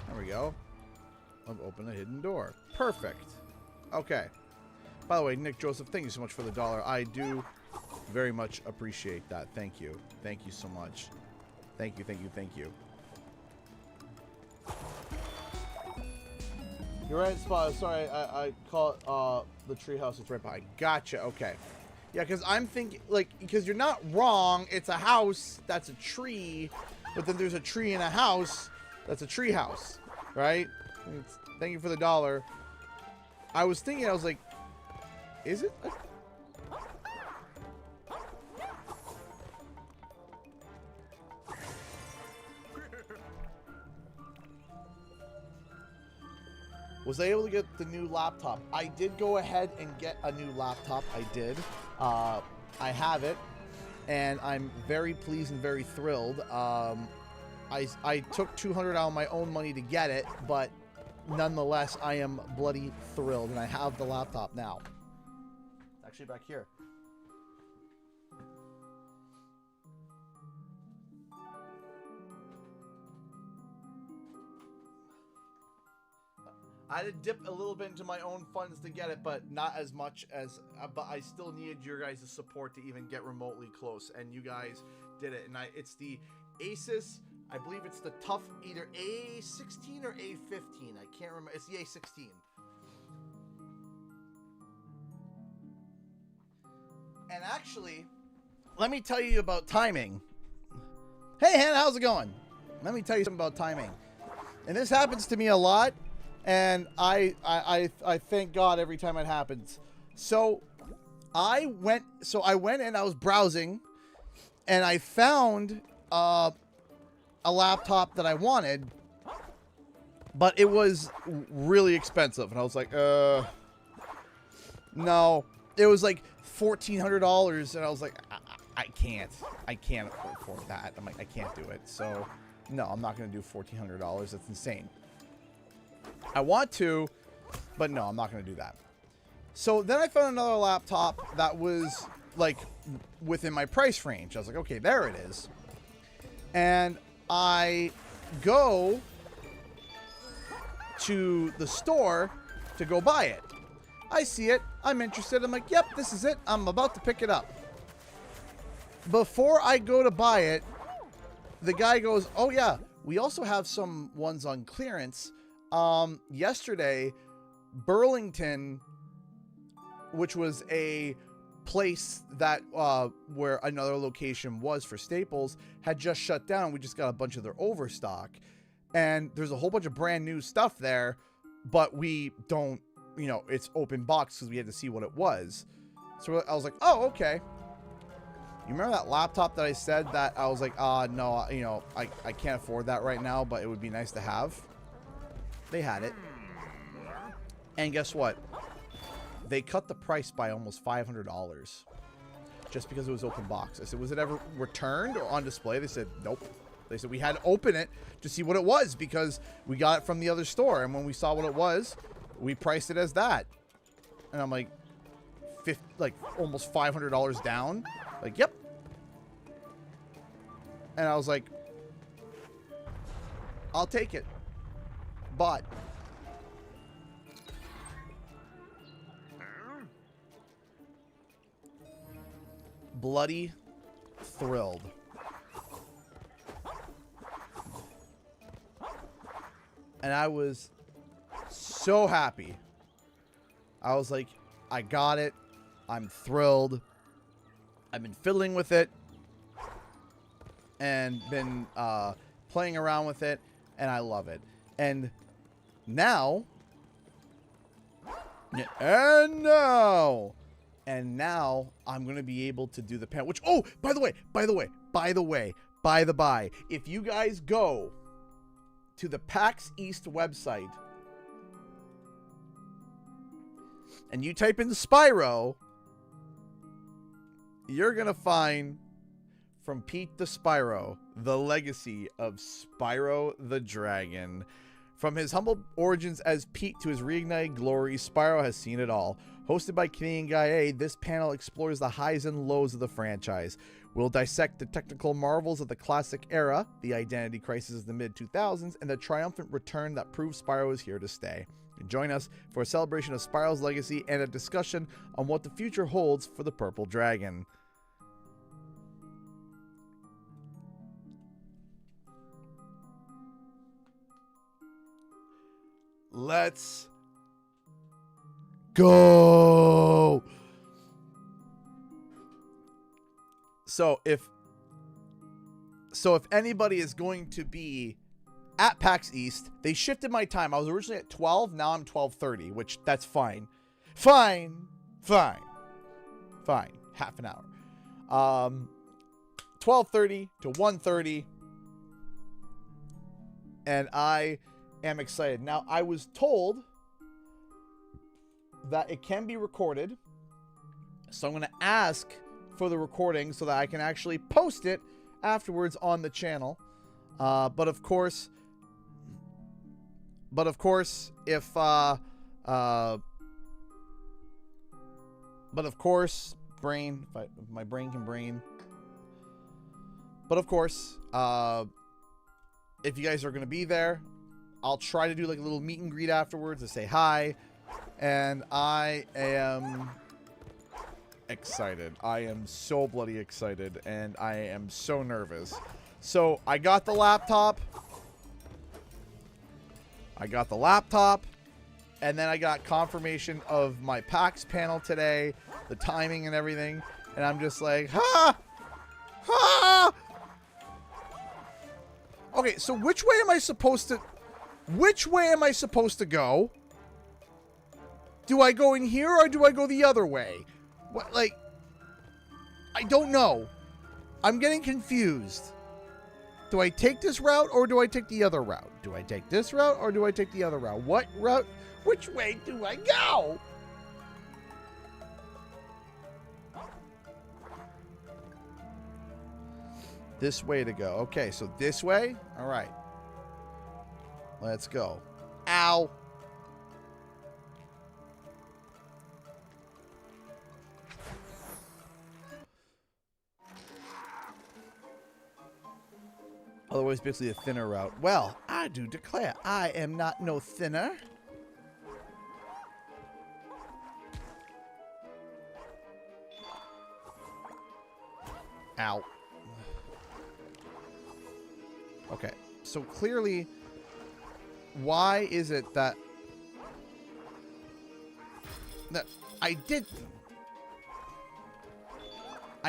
There we go. I've opened a hidden door. Perfect. Okay. By the way, Nick Joseph, thank you so much for the $1. I do very much appreciate that. Thank you. Thank you so much. Thank you, thank you, thank you. You're right, Spot. Sorry, I call it the treehouse. It's right behind. Gotcha. Okay. Yeah, because I'm thinking, like, because you're not wrong. It's a house that's a tree, but then there's a tree in a house that's a tree house, right? Thank you for the $1. I was thinking, I was like, is it? Was I able to get the new laptop? I did go ahead and get a new laptop. I did. I have it, and I'm very pleased and very thrilled. I took $200 out of my own money to get it, but nonetheless, I am bloody thrilled, and I have the laptop now. It's actually back here. I had to dip a little bit into my own funds to get it, but not as much as, but I still needed your guys' support to even get remotely close, and you guys did it. And it's the Asus, I believe it's the tough, either A16 or A15. I can't remember. It's the A16. And actually, let me tell you about timing. Hey, Hannah, how's it going? Let me tell you something about timing. And this happens to me a lot. And I thank God every time it happens. So I went and I was browsing, and I found a laptop that I wanted, but it was really expensive, and I was like, no, it was like $1,400, and I was like, I can't afford that. I'm like, I can't do it. So no, I'm not gonna do $1,400. That's insane. I want to, but no, I'm not going to do that. So then I found another laptop that was like within my price range. I was like, okay, there it is. And I go to the store to go buy it. I see it. I'm interested. I'm like, yep, this is it. I'm about to pick it up. Before I go to buy it, the guy goes, oh yeah, we also have some ones on clearance. Yesterday, Burlington, which was a place that, where another location was for Staples, had just shut down. We just got a bunch of their overstock, and there's a whole bunch of brand new stuff there, but we don't, you know, it's open box because we had to see what it was. So I was like, oh, okay. You remember that laptop that I said that I was like, no, you know, I can't afford that right now, but it would be nice to have? They had it. And guess what? They cut the price by almost $500 just because it was open box. I said, was it ever returned or on display? They said, nope. They said we had to open it to see what it was because we got it from the other store. And when we saw what it was, we priced it as that. And I'm like, almost $500 down. Like, yep. And I was like, I'll take it. But bloody thrilled. And I was so happy. I was like, I got it. I'm thrilled. I've been fiddling with it and been playing around with it, and I love it. And now, I'm going to be able to do the panel, which, oh, by the by, if you guys go to the PAX East website and you type in Spyro, you're going to find From Pete to Spyro, the legacy of Spyro the Dragon. From his humble origins as Pete to his reignited glory, Spyro has seen it all. Hosted by Canadian Guy A, this panel explores the highs and lows of the franchise. We'll dissect the technical marvels of the classic era, the identity crisis of the mid-2000s, and the triumphant return that proves Spyro is here to stay. Join us for a celebration of Spyro's legacy and a discussion on what the future holds for the Purple Dragon. Let's go. So if anybody is going to be at PAX East, they shifted my time. I was originally at 12, now I'm 12:30, which that's fine. Fine. Half an hour. 12:30 to 1:30. And I am excited. Now, I was told that it can be recorded, so I'm going to ask for the recording so that I can actually post it afterwards on the channel. But of course, if my brain can brain. But of course, if you guys are going to be there, I'll try to do like a little meet and greet afterwards to say hi. And I am excited. I am so bloody excited. And I am so nervous. So I got the laptop. And then I got confirmation of my PAX panel today. The timing and everything. And I'm just like, ha! Ha! Okay, so which way am I supposed to go? Do I go in here or do I go the other way? What, like, I don't know. I'm getting confused. Do I take this route or do I take the other route? Do I take this route or do I take the other route? What route? Which way do I go? This way to go. Okay, so this way? All right. Let's go. Ow. Otherwise, basically a thinner route. Well, I do declare, I am not no thinner. Ow. Okay, so clearly, why is it that I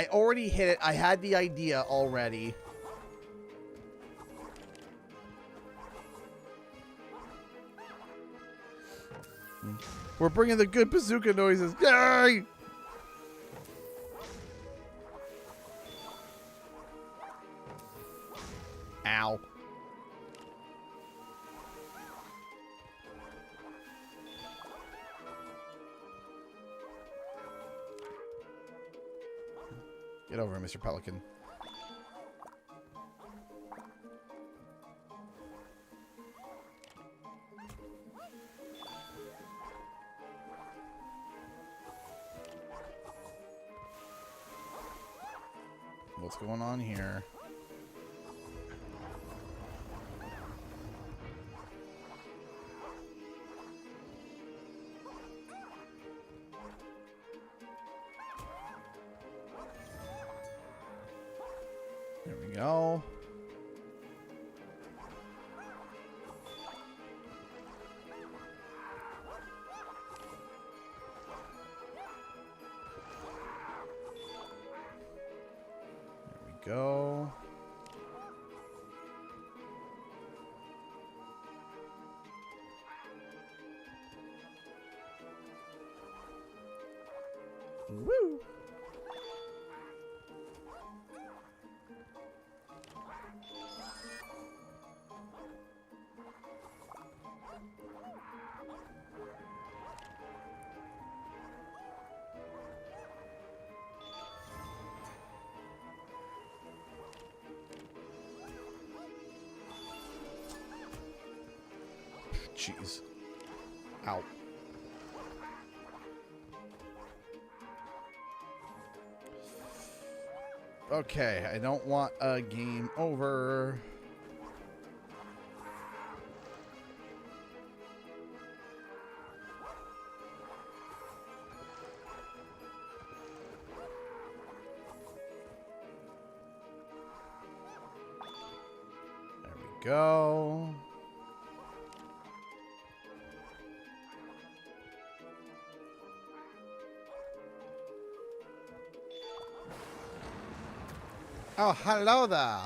already hit it. I had the idea already. We're bringing the good bazooka noises. Yay! Ow. Get over it, Mr. Pelican. What's going on here? There we go. There we go. Woo! Jeez. Ow. Okay, I don't want a game over. There we go. Oh, hello there.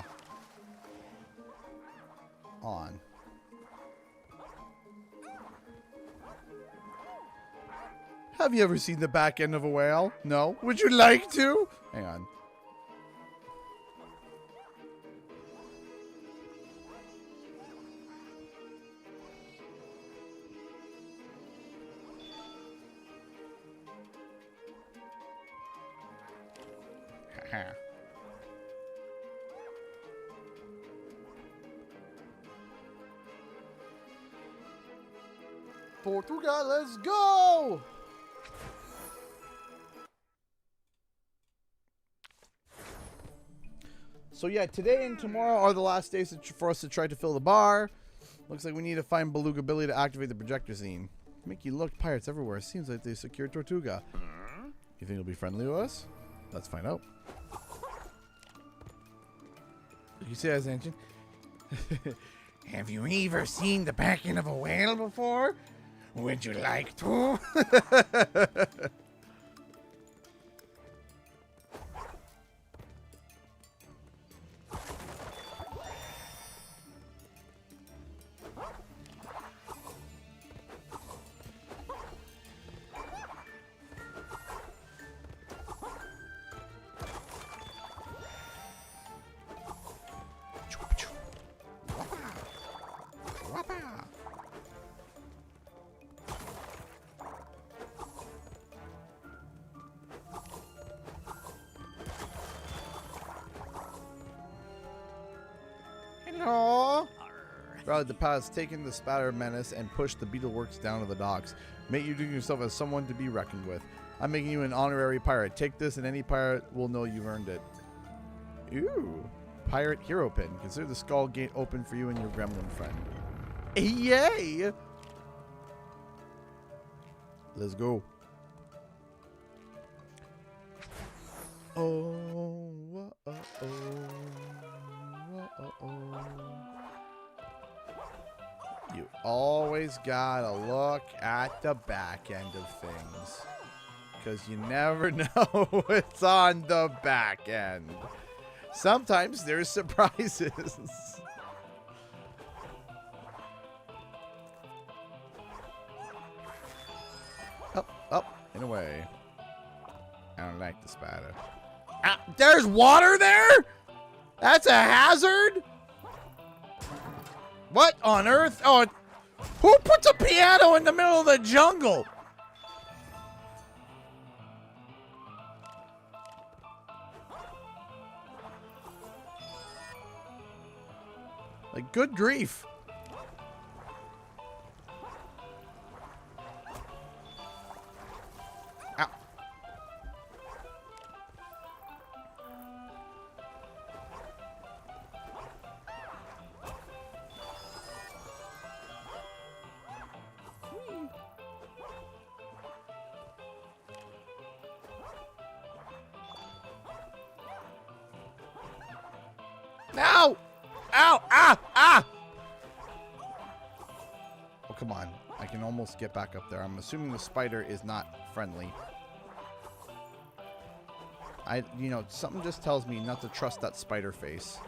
On. Have you ever seen the back end of a whale? No? Would you like to? Hang on. Haha. Portugal, let's go! So yeah, today and tomorrow are the last days for us to try to fill the bar. Looks like we need to find Beluga Billy to activate the projector scene. Mickey, look, pirates everywhere. Seems like they secured Tortuga. You think he'll be friendly to us? Let's find out. You see that, ancient? Have you ever seen the back end of a whale before? Would you like to? Hello. Rallied the past, taken the spatter menace, and pushed the Beetleworks down to the docks. Make you do yourself as someone to be reckoned with. I'm making you an honorary pirate. Take this, and any pirate will know you've earned it. Ooh. Pirate Hero Pin. Consider the skull gate open for you and your gremlin friend. Yay! Let's go. Oh, You always gotta look at the back end of things, because you never know what's on the back end. Sometimes there's surprises. Up, and away. I don't like the spatter. Ah, there's water there? That's a hazard? What on earth? Oh, who puts a piano in the middle of the jungle? Like, good grief. Ow. No! Ow! Ah! Ah! Oh, come on. I can almost get back up there. I'm assuming the spider is not friendly. You know, something just tells me not to trust that spider face.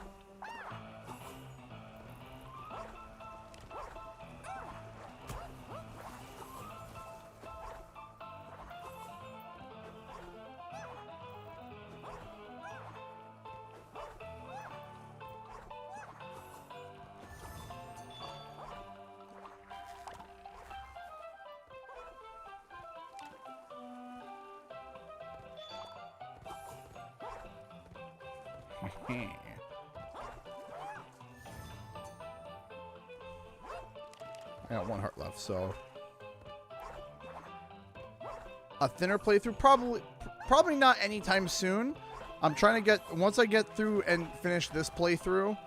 I got 1 heart left, so a thinner playthrough, probably not anytime soon. I'm trying to get, once I get through and finish this playthrough,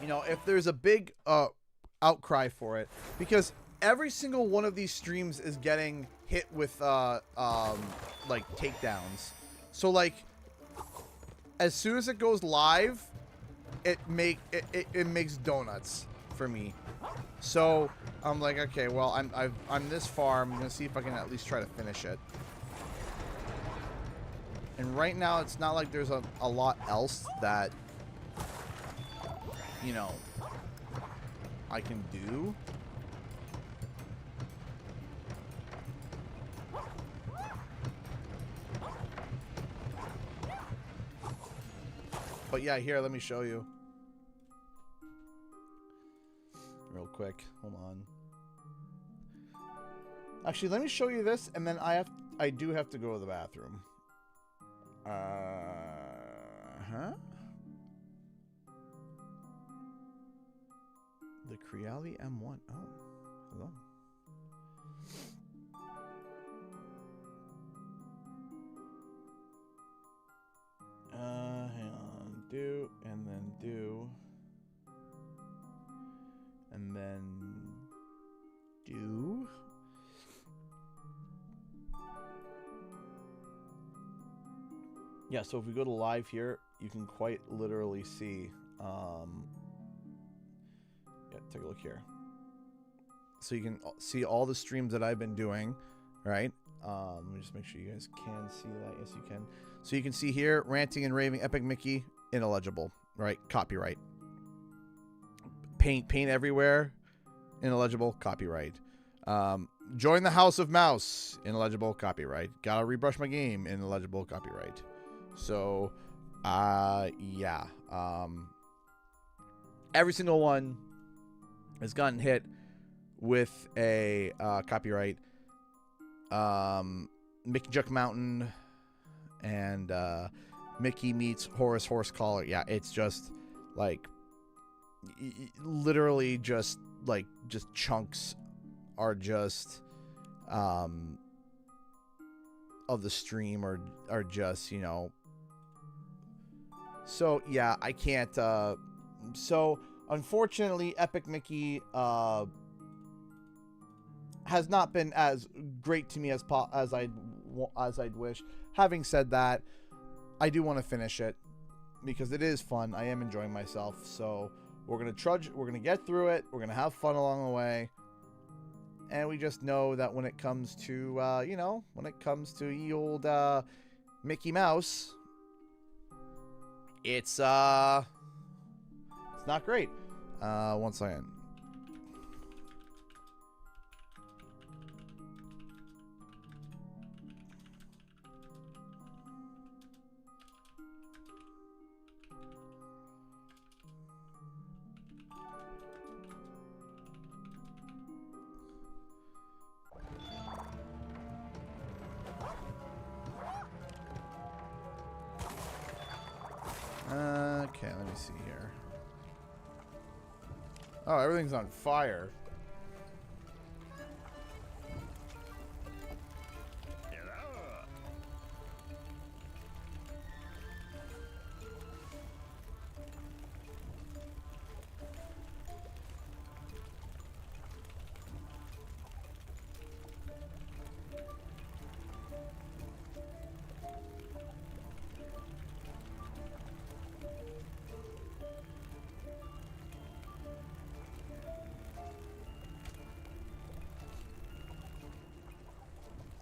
you know, if there's a big outcry for it, because every single one of these streams is getting hit with like takedowns. So like as soon as it goes live, it makes donuts for me. So I'm like, okay, well, I'm this far. I'm gonna see if I can at least try to finish it. And right now, it's not like there's a lot else that, you know, I can do. But yeah, here, let me show you. Real quick. Hold on. Actually, let me show you this, and then I do have to go to the bathroom. The Creali M1. Oh, hello. Hang on. Do, and then do. And then do. Yeah, so if we go to live here, you can quite literally see, yeah, take a look here. So you can see all the streams that I've been doing, right? Let me just make sure you guys can see that. Yes, you can. So you can see here, ranting and raving, Epic Micky, ineligible, right? Copyright. Paint everywhere, ineligible, copyright. Join the House of Mouse, ineligible, copyright. Gotta rebrush my game, ineligible, copyright. So, yeah. Every single one has gotten hit with a copyright. Mickey Juck Mountain and Mickey meets Horace Horse Collar. Yeah, it's just like literally just chunks are just of the stream are just, you know. So yeah, I can't so unfortunately Epic Mickey has not been as great to me as I'd wish. Having said that, I do want to finish it because it is fun. I am enjoying myself. So we're going to trudge. We're going to get through it. We're going to have fun along the way. And we just know that when it comes to, you know, when it comes to ye old Mickey Mouse, it's not great. One second. Okay, let me see here. Oh, everything's on fire.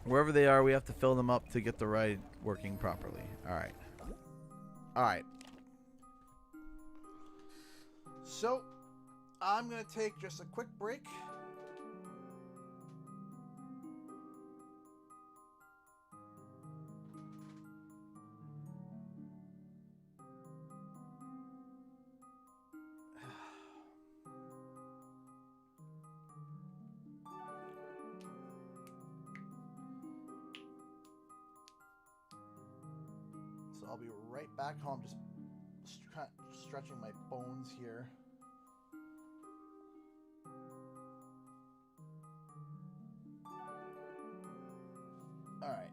Wherever they are, we have to fill them up to get the ride working properly. All right. All right. So, I'm going to take just a quick break. I'll be right back home. Just stretching my bones here. All right.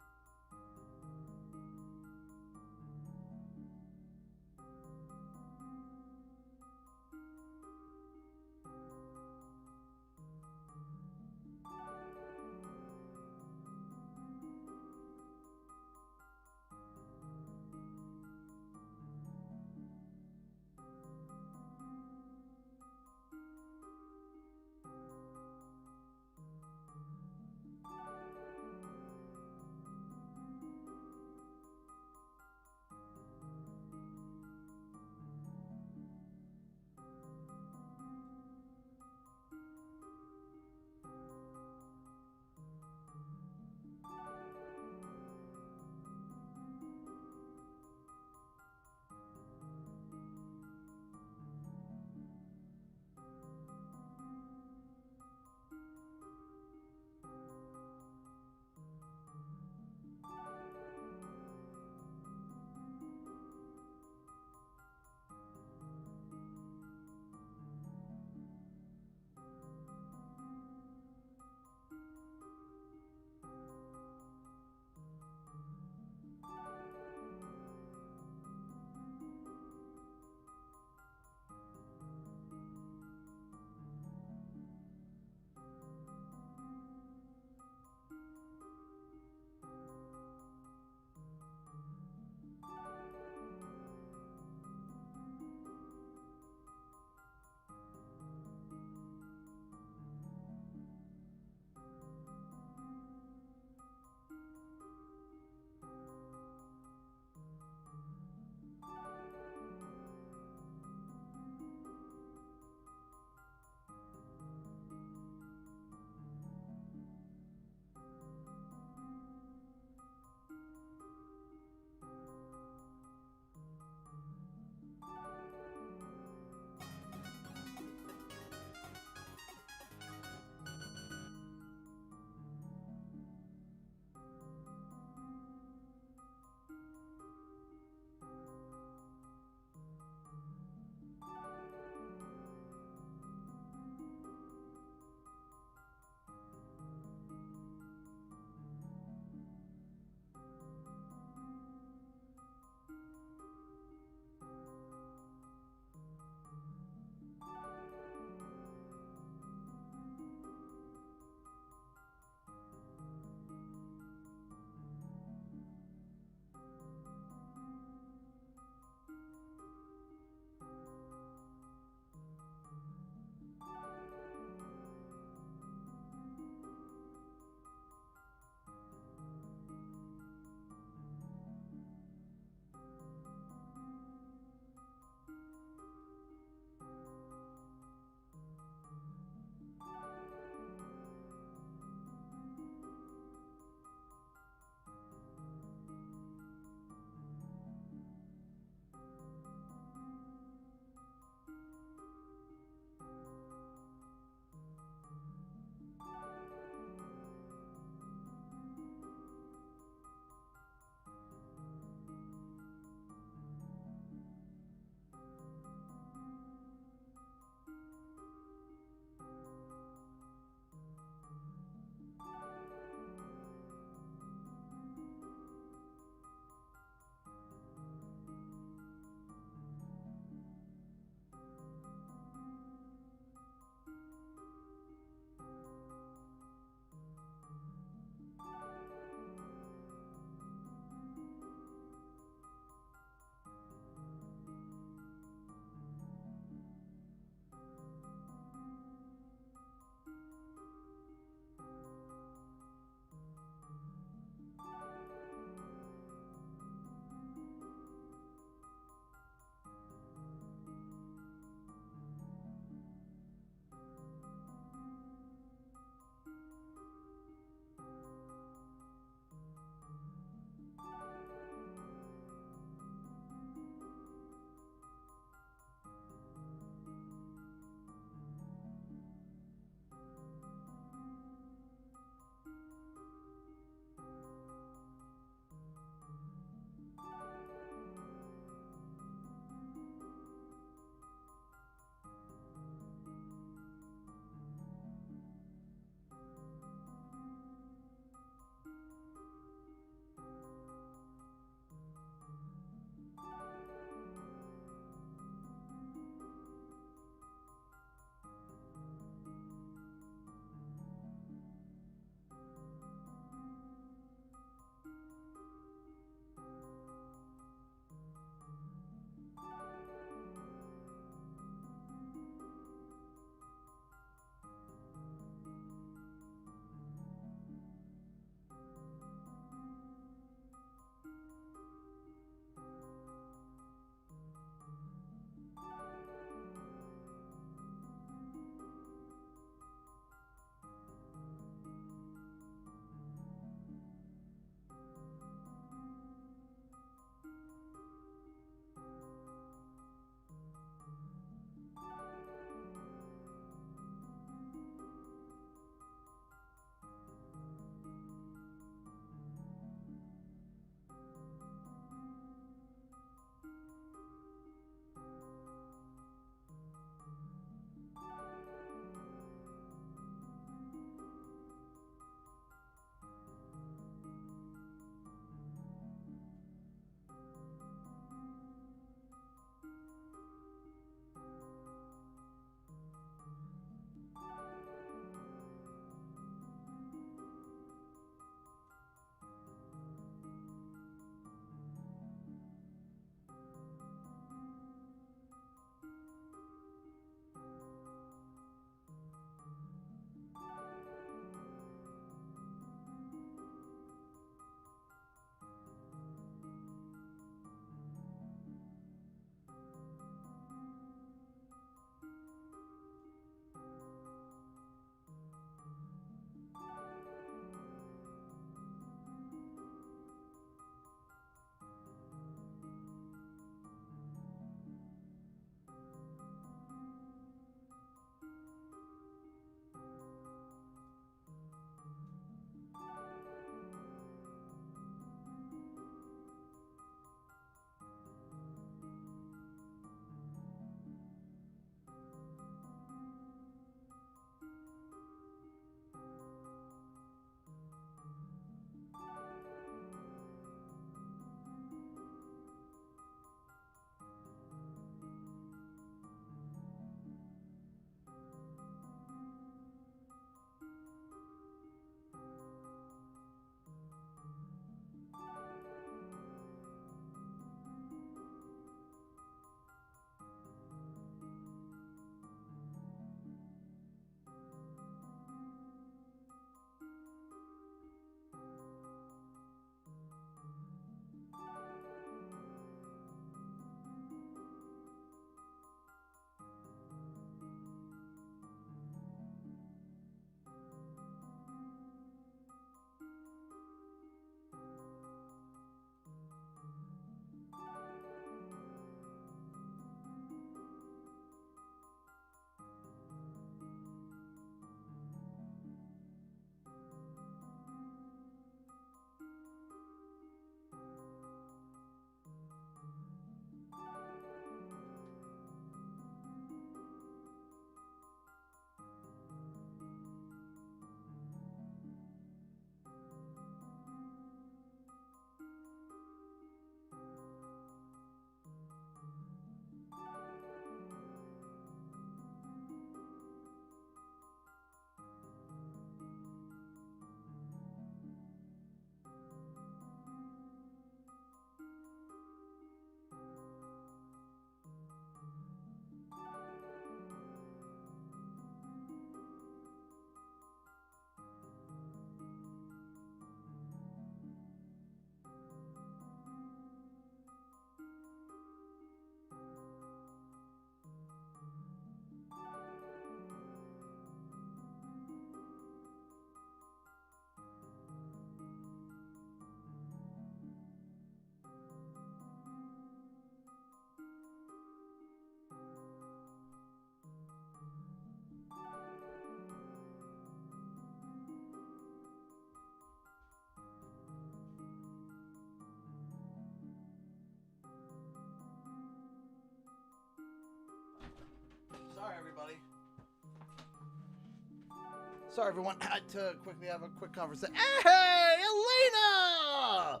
Sorry, everyone. I had to quickly have a quick conversation. Hey, Elena!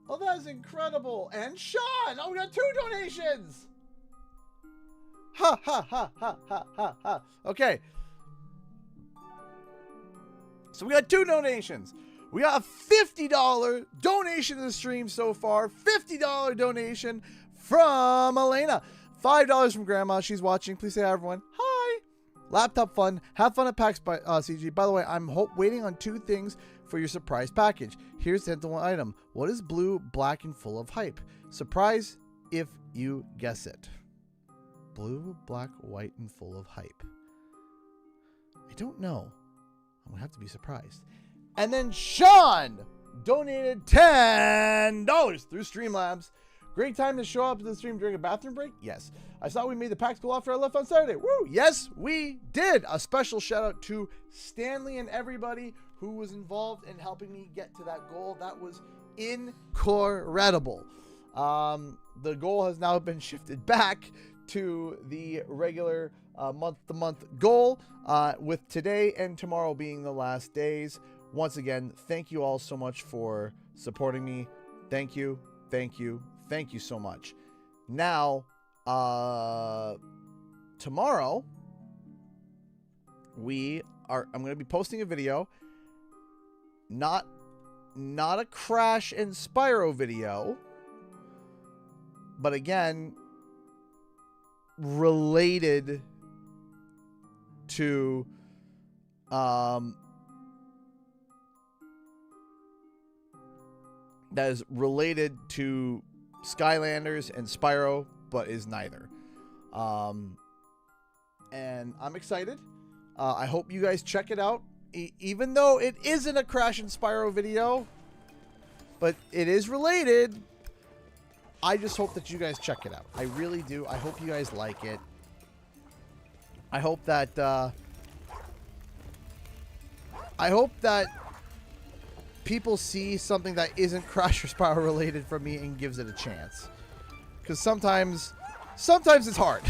Oh, that is incredible. And Sean! Oh, we got 2 donations! Ha, ha, ha, ha, ha, ha, ha. Okay. So we got 2 donations. We got a $50 donation to the stream so far. $50 donation from Elena. $5 from Grandma. She's watching. Please say hi, everyone. Hi. Laptop fun. Have fun at PAX CG. By the way, I'm waiting on 2 things for your surprise package. Here's the dental item. What is blue, black, and full of hype? Surprise if you guess it. Blue, black, white, and full of hype. I don't know. I'm going to have to be surprised. And then Sean donated $10 through Streamlabs. Great time to show up to the stream during a bathroom break? Yes. I saw we made the PAX goal after I left on Saturday. Woo! Yes, we did. A special shout out to Stanley and everybody who was involved in helping me get to that goal. That was incredible. The goal has now been shifted back to the regular month-to-month goal, with today and tomorrow being the last days. Once again, thank you all so much for supporting me. Thank you, thank you, thank you so much. Now, tomorrow, I'm going to be posting a video, not a Crash and Spyro video, but again, related to that is related to Skylanders and Spyro, but is neither. And I'm excited. I hope you guys check it out. Even though it isn't a Crash and Spyro video, but it is related, I just hope that you guys check it out. I really do. I hope you guys like it. I hope that people see something that isn't Crash or Spyro related from me and gives it a chance. Because sometimes it's hard.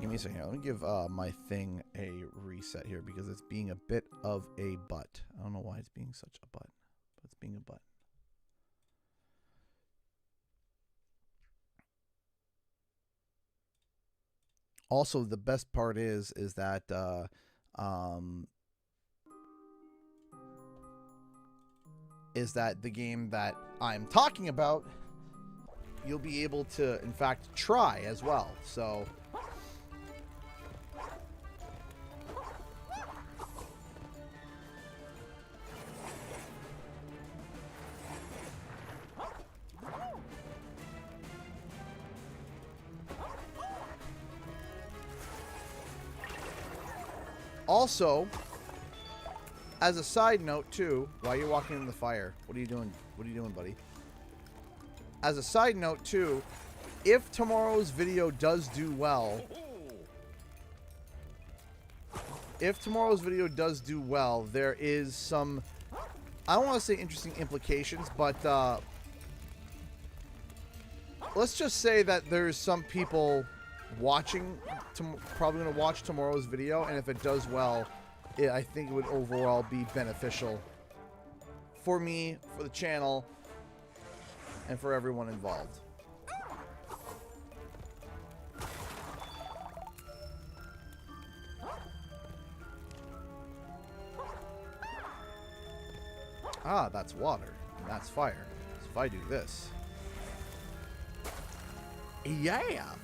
Give me a second here. Let me give my thing a reset here because it's being a bit of a butt. I don't know why it's being such a butt, but it's being a butt. Also, the best part is that the game that I'm talking about, you'll be able to, in fact, try as well. So. Also, as a side note too, while you're walking in the fire, what are you doing? What are you doing, buddy? As a side note too, if tomorrow's video does do well, there is some, I don't want to say interesting implications, but let's just say that there's some people watching, probably going to watch tomorrow's video, and if it does well, I think it would overall be beneficial for me, for the channel, and for everyone involved. Ah, that's water, and that's fire. So if I do this, yeah.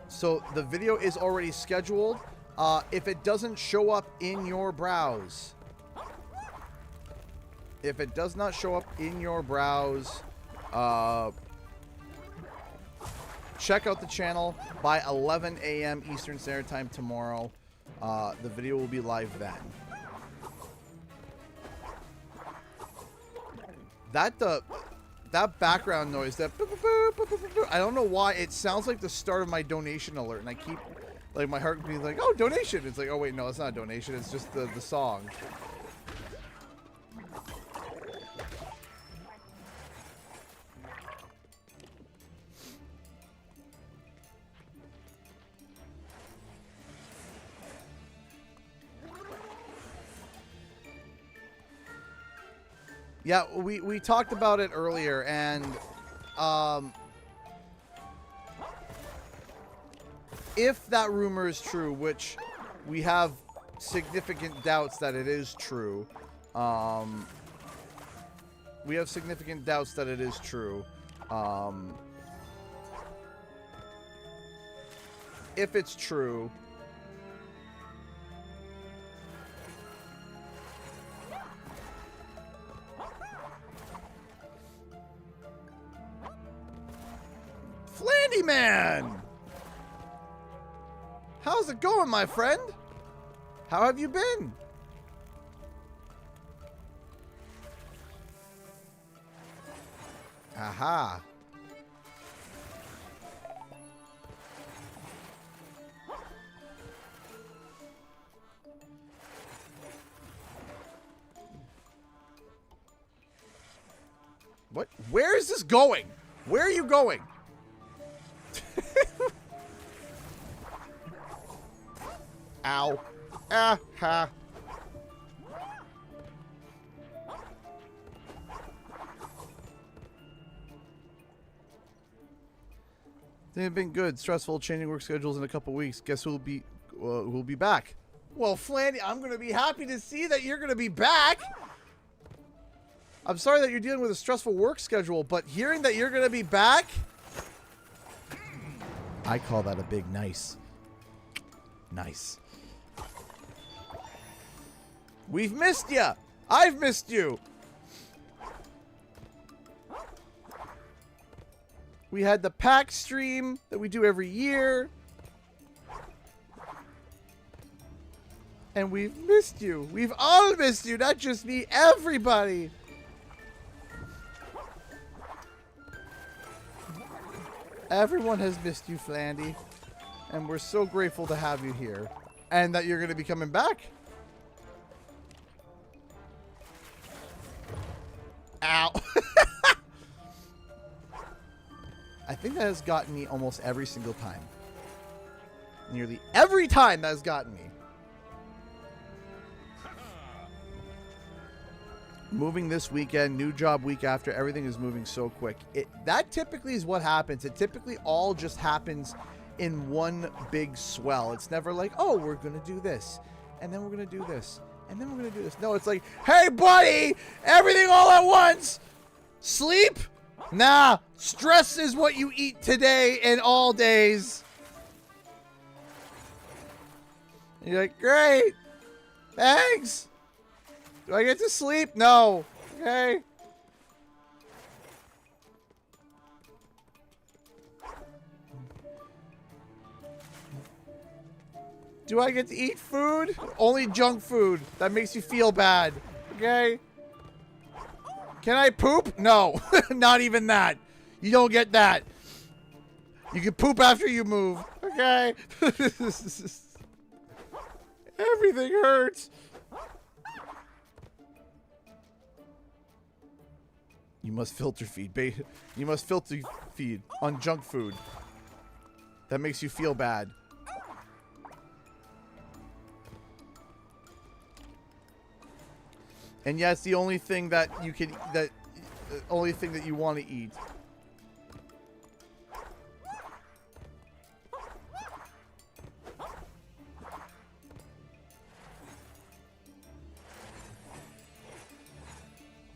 So the video is already scheduled. If it doesn't show up in your browse, if it does not show up in your browse, check out the channel by 11 a.m. Eastern Standard Time tomorrow. The video will be live then. that background noise, that boop, boop, boop, boop, boop, boop, I don't know why it sounds like the start of my donation alert, and I keep like my heart being like, oh, donation. It's like, oh wait, no, it's not a donation. It's just the song. Yeah, we talked about it earlier, and if that rumor is true, which we have significant doubts that it is true, if it's true, Flandy Man! How's it going, my friend? How have you been? Aha. What? Where is this going? Where are you going? Ow. Ah, ha. They've been good. Stressful, changing work schedules in a couple weeks. Guess who'll be back? Well, Flandy, I'm going to be happy to see that you're going to be back. I'm sorry that you're dealing with a stressful work schedule, but hearing that you're going to be back, I call that a big nice. Nice. We've missed you. I've missed you. We had the PAX stream that we do every year. And we've missed you. We've all missed you, not just me, everybody. Everyone has missed you, Flandy. And we're so grateful to have you here. And that you're going to be coming back. Ow. I think that has gotten me almost every single time. Nearly every time that has gotten me. Moving this weekend, new job week after, everything is moving so quick. That typically is what happens. It typically all just happens in one big swell. It's never like, oh, we're going to do this, and then we're going to do this, and then we're going to do this. No, it's like, hey, buddy, everything all at once. Sleep? Nah, stress is what you eat today and all days. And you're like, great, thanks. Do I get to sleep? No. Okay. Do I get to eat food? Only junk food. That makes you feel bad. Okay? Can I poop? No. Not even that. You don't get that. You can poop after you move. Okay? Everything hurts. You must filter feed. You must filter feed on junk food. That makes you feel bad. And yeah, it's the only thing that you can, the only thing that you want to eat.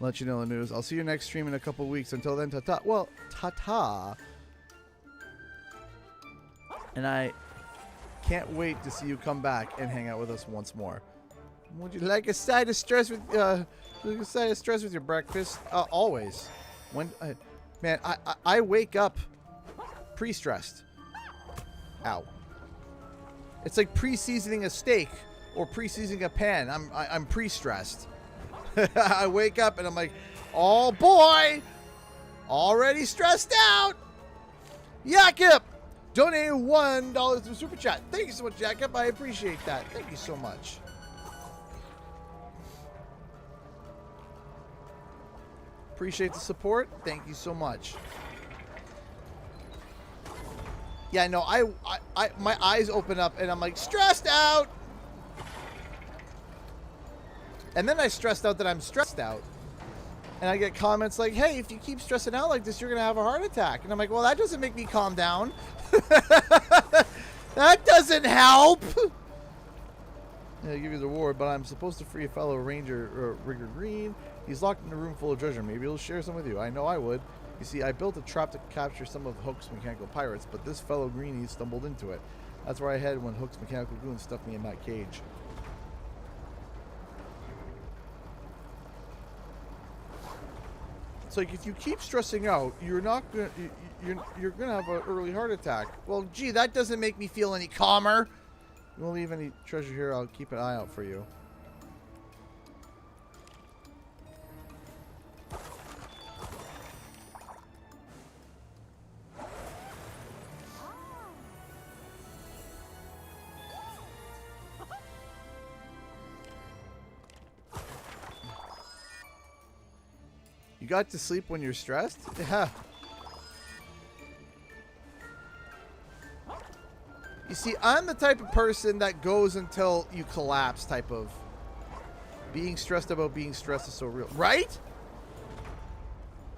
Let you know the news. I'll see you next stream in a couple weeks. Until then, ta-ta. Well, ta-ta. And I can't wait to see you come back and hang out with us once more. Would you like a side of stress with your breakfast? Always. When man, I wake up pre-stressed. Ow. It's like pre-seasoning a steak or pre-seasoning a pan. I'm pre-stressed. I wake up and I'm like, oh boy, Already stressed out. Jakob donated $1 to Super Chat. Thank you so much, Jakob. I appreciate that. Thank you so much. Appreciate the support. Thank you so much. Yeah, no, my eyes open up and I'm like, stressed out. And then I stressed out that I'm stressed out. And I get comments like, hey, if you keep stressing out like this, you're going to have a heart attack. And I'm like, well, that doesn't make me calm down. That doesn't help. Yeah, give you the reward, but I'm supposed to free a fellow ranger, Rigger Green. He's locked in a room full of treasure. Maybe he'll share some with you. I know I would. You see, I built a trap to capture some of Hook's mechanical pirates, but this fellow Greenie stumbled into it. That's where I headed when Hook's mechanical goons stuffed me in that cage. It's like if you keep stressing out, you're gonna have an early heart attack. Well, gee, that doesn't make me feel any calmer. You won't leave any treasure here. I'll keep an eye out for you. You got to sleep when you're stressed? Yeah. You see, I'm the type of person that goes until you collapse type of. Being stressed about being stressed is so real. Right?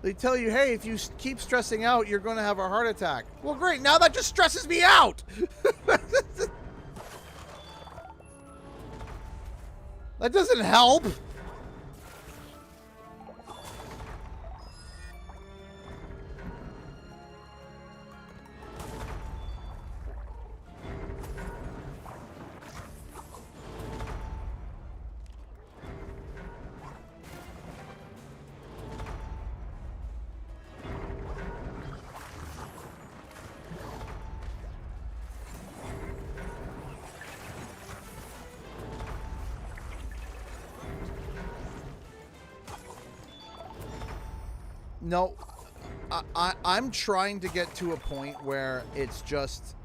They tell you, hey, if you keep stressing out, you're going to have a heart attack. Well, great. Now that just stresses me out. That doesn't help. No, I'm trying to get to a point where it's just,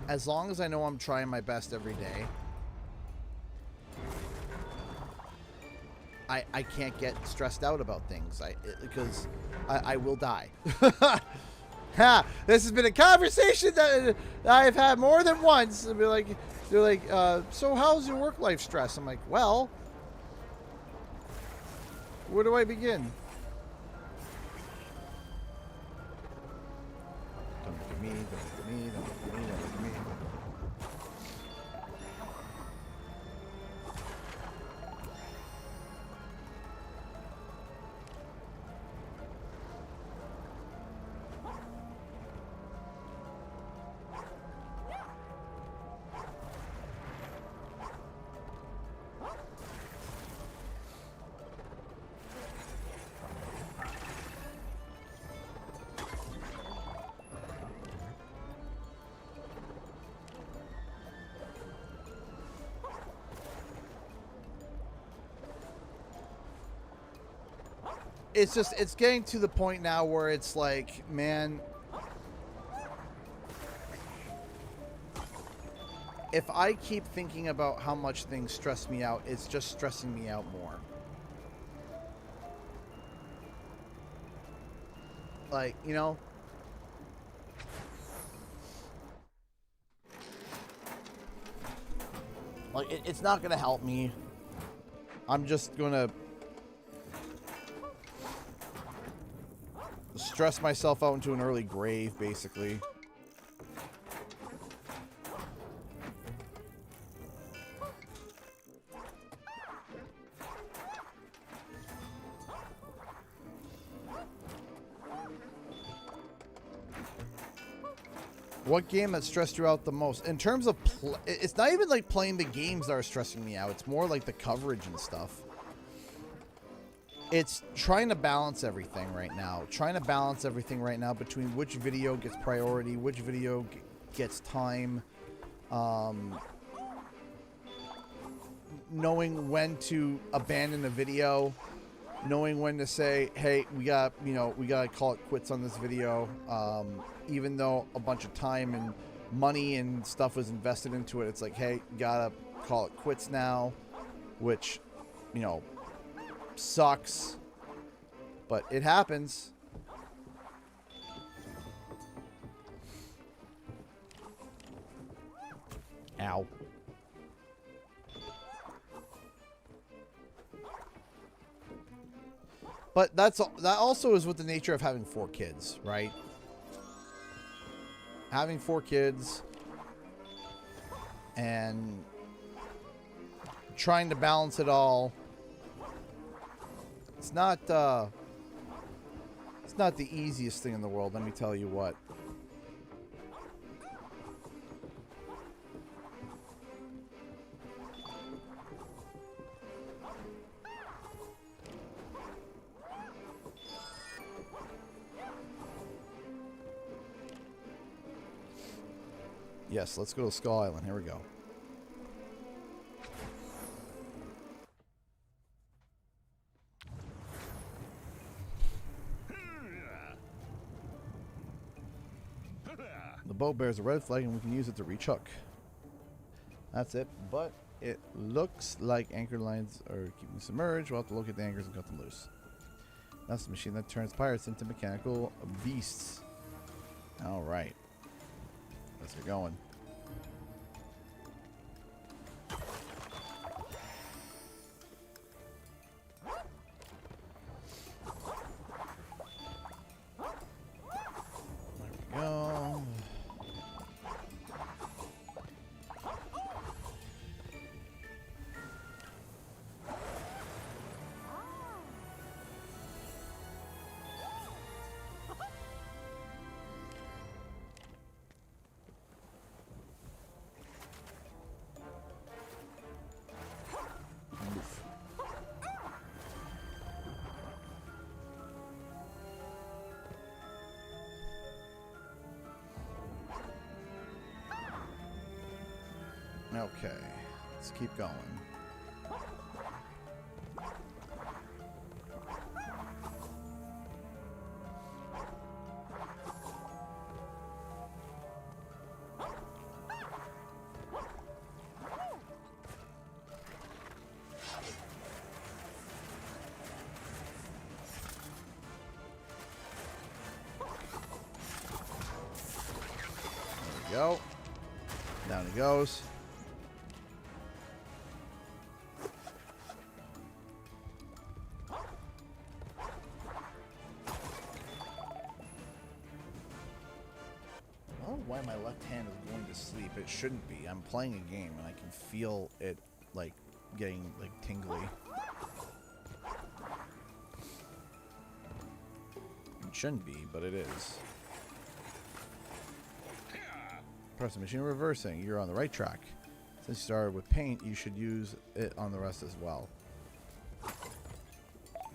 as long as I know I'm trying my best every day, I can't get stressed out about things because I will die. Ha! This has been a conversation that I've had more than once. They're like, so how's your work life stress? I'm like, well, where do I begin? Don't look at me, don't look at me, don't look at me, don't look at me. It's getting to the point now where it's like, man, if I keep thinking about how much things stress me out, it's just stressing me out more. Like, you know, like it's not gonna help me. I'm just gonna stress myself out into an early grave, basically. What game that stressed you out the most? In terms of it's not even like playing the games that are stressing me out. It's more like the coverage and stuff. It's trying to balance everything right now. Between which video gets priority, which video gets time. Knowing when to abandon a video knowing when to say, hey, we got to call it quits on this video. Even though a bunch of time and money and stuff was invested into it, it's like, hey, you gotta call it quits now, which, you know, sucks, but it happens. Ow. But that also is with the nature of having 4 kids, right? Having 4 kids and trying to balance it all. It's not the easiest thing in the world, let me tell you what. Yes, let's go to Skull Island. Here we go. The boat bears a red flag and we can use it to reach hook. That's it, but it looks like anchor lines are keeping submerged. We'll have to look at the anchors and cut them loose. That's the machine that turns pirates into mechanical beasts. Alright. Let's get going. Okay, let's keep going. There we go. Down he goes. Why my left hand is going to sleep. It shouldn't be. I'm playing a game and I can feel it like getting like tingly. It shouldn't be, but it is. Press the machine reversing. You're on the right track. Since you started with paint, you should use it on the rest as well.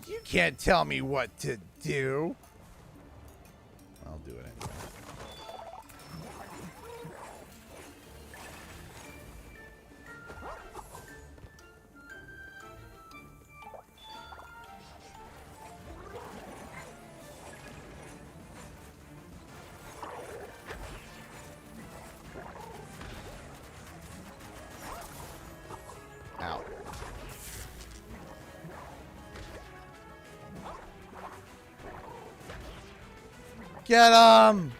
You can't tell me what to do. I'll do it anyway. Get him!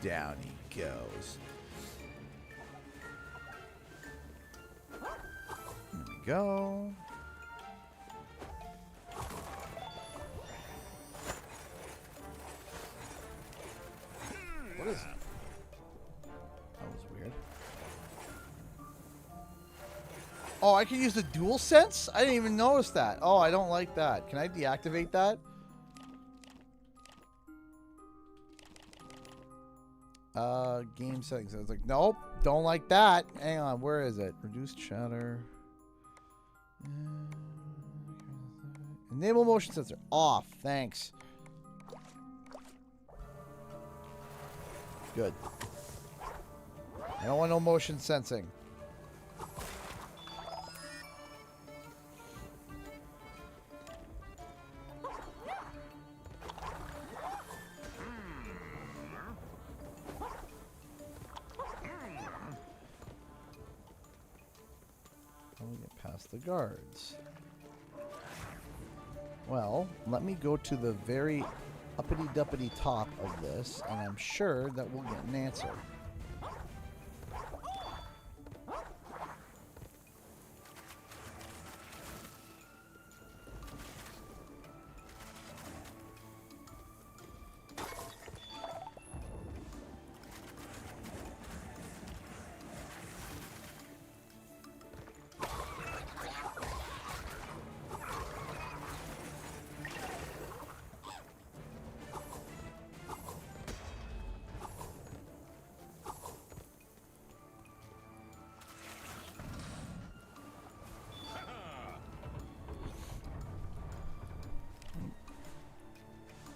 Down he goes. There we go. What is that? That was weird. Oh, I can use the dual sense? I didn't even notice that. Oh, I don't like that. Can I deactivate that? Game settings. I was like, nope, don't like that. Hang on, where is it? Reduced shatter. Enable motion sensor. Off. Thanks. Good. I don't want no motion sensing. How do we get past the guards? Well, let me go to the very uppity-duppity top of this, and I'm sure that we'll get an answer.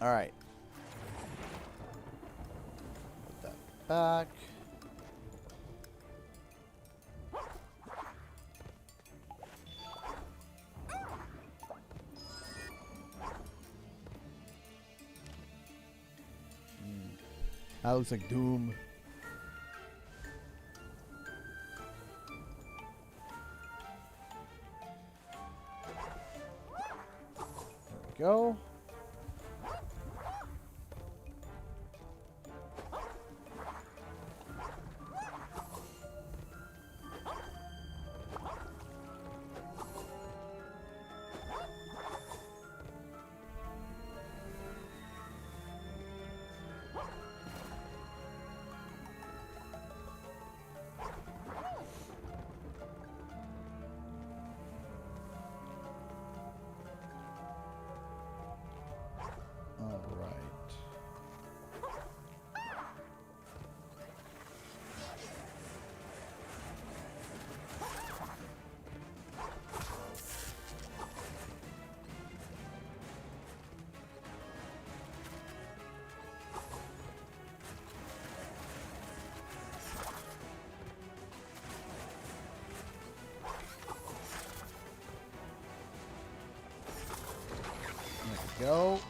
All right. Put that back. That looks like Doom. There we go. Go.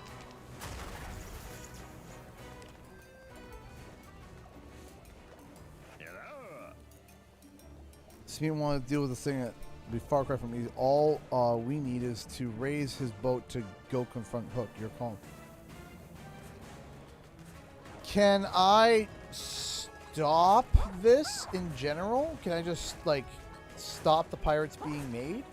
So you want to deal with this thing that be far cry from easy. All we need is to raise his boat to go confront Hook. You're calm. Can I stop this in general? Can I just like stop the pirates being made?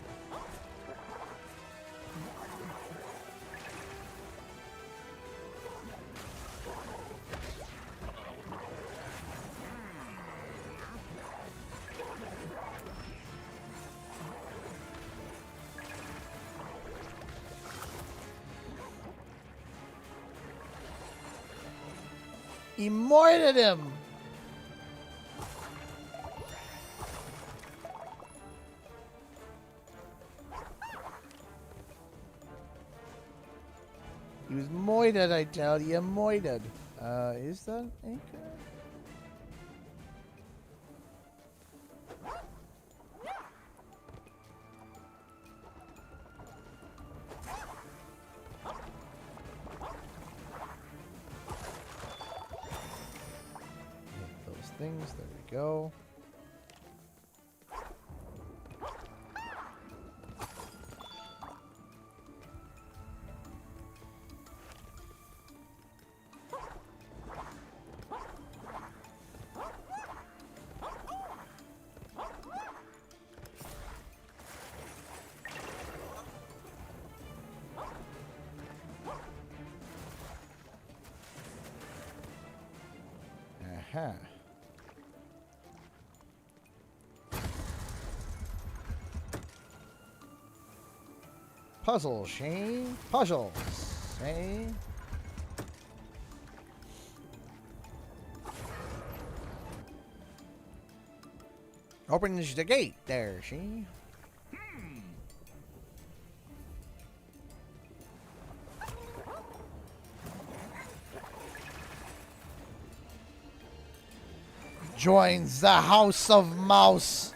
Immorted him! He was moited, I tell you, moited. Is that anchor? Things. There we go. Aha. Puzzle, Shane. Puzzles, Shane. Opens the gate there, Shane. joins the House of Mouse.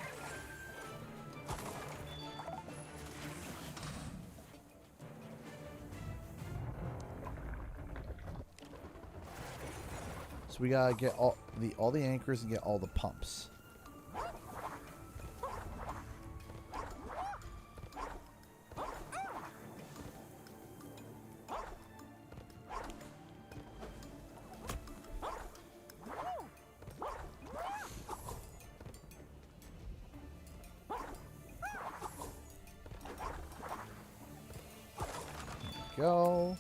So we gotta get all the anchors and get all the pumps. Go.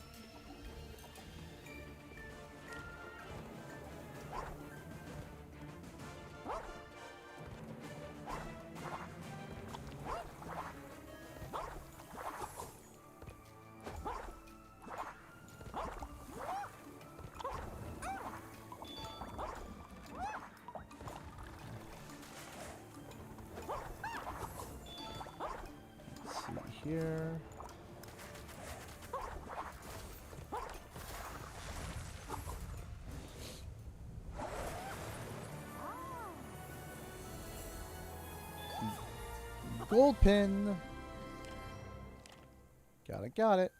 Let's see here. Gold pin. Got it.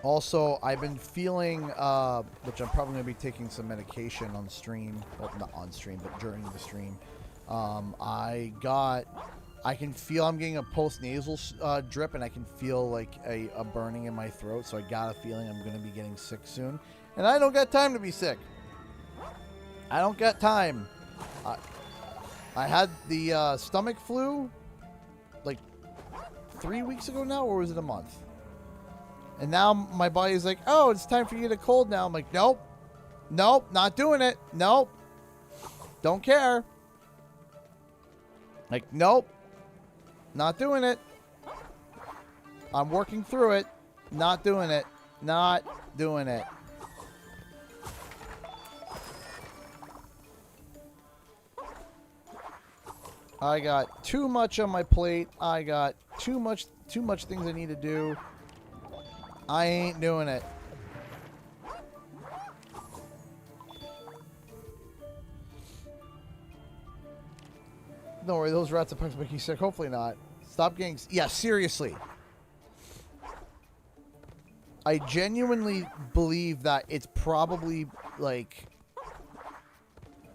Also, I've been feeling, which I'm probably going to be taking some medication on stream. Well, not on stream, but during the stream. I can feel I'm getting a post-nasal drip, and I can feel like a burning in my throat, so I got a feeling I'm going to be getting sick soon. And I don't got time to be sick. I don't got time. I had the stomach flu like 3 weeks ago now, or was it a month? And now my body's like, oh, it's time for you to get a cold now. I'm like, nope. Nope, not doing it. Nope. Don't care. Like, nope. Not doing it. I'm working through it. Not doing it. Not doing it. I got too much on my plate. I got too much things I need to do. I ain't doing it. Don't worry, those rats are punks make you sick. Hopefully not. Stop getting... Yeah, seriously. I genuinely believe that it's probably, like...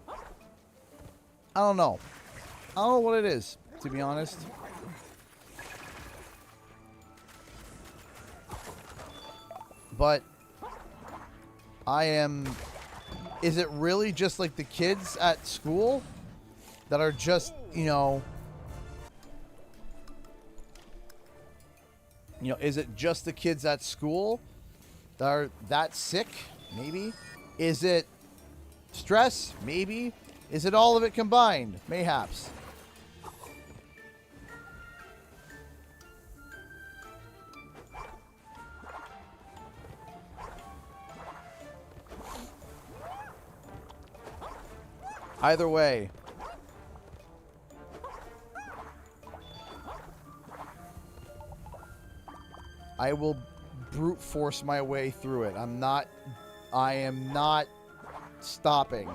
I don't know. I don't know what it is, to be honest. But I am... Is it really just like the kids at school that are just, you know, is it just the kids at school that are that sick? Maybe. Is it stress? Maybe. Is it all of it combined? Mayhaps. Either way, I will brute force my way through it. I am not stopping.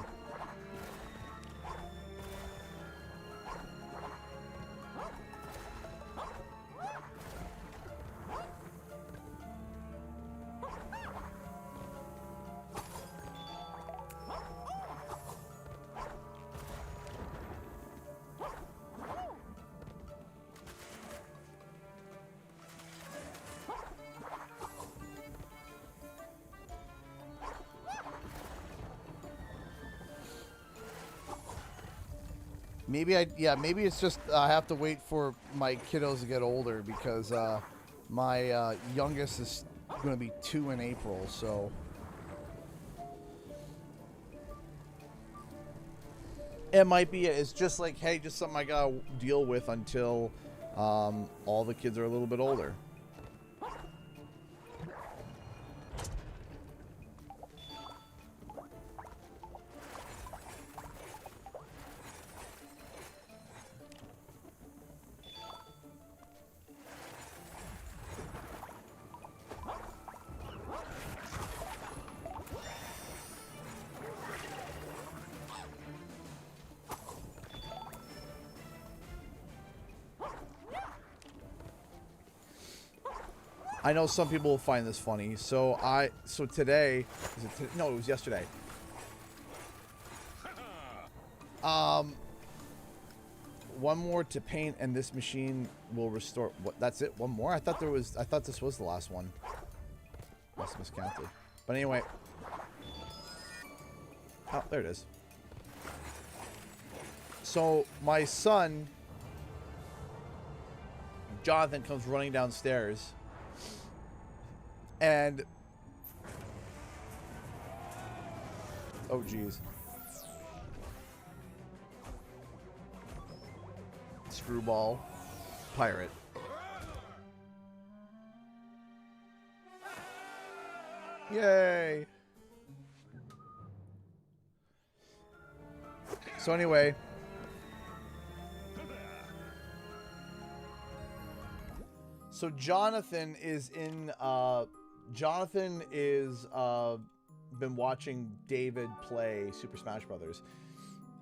Maybe it's just I have to wait for my kiddos to get older because my youngest is going to be 2 in April, so it might be. It's just like, hey, just something I gotta deal with until all the kids are a little bit older. I know some people will find this funny. So today, no, it was yesterday. One more to paint, and this machine will restore. What? That's it. One more. I thought this was the last one. Must have miscounted. But anyway. Oh, there it is. So my son, Jonathan, comes running downstairs, and oh geez. Screwball pirate. Yay. So anyway, so Jonathan is been watching David play Super Smash Brothers,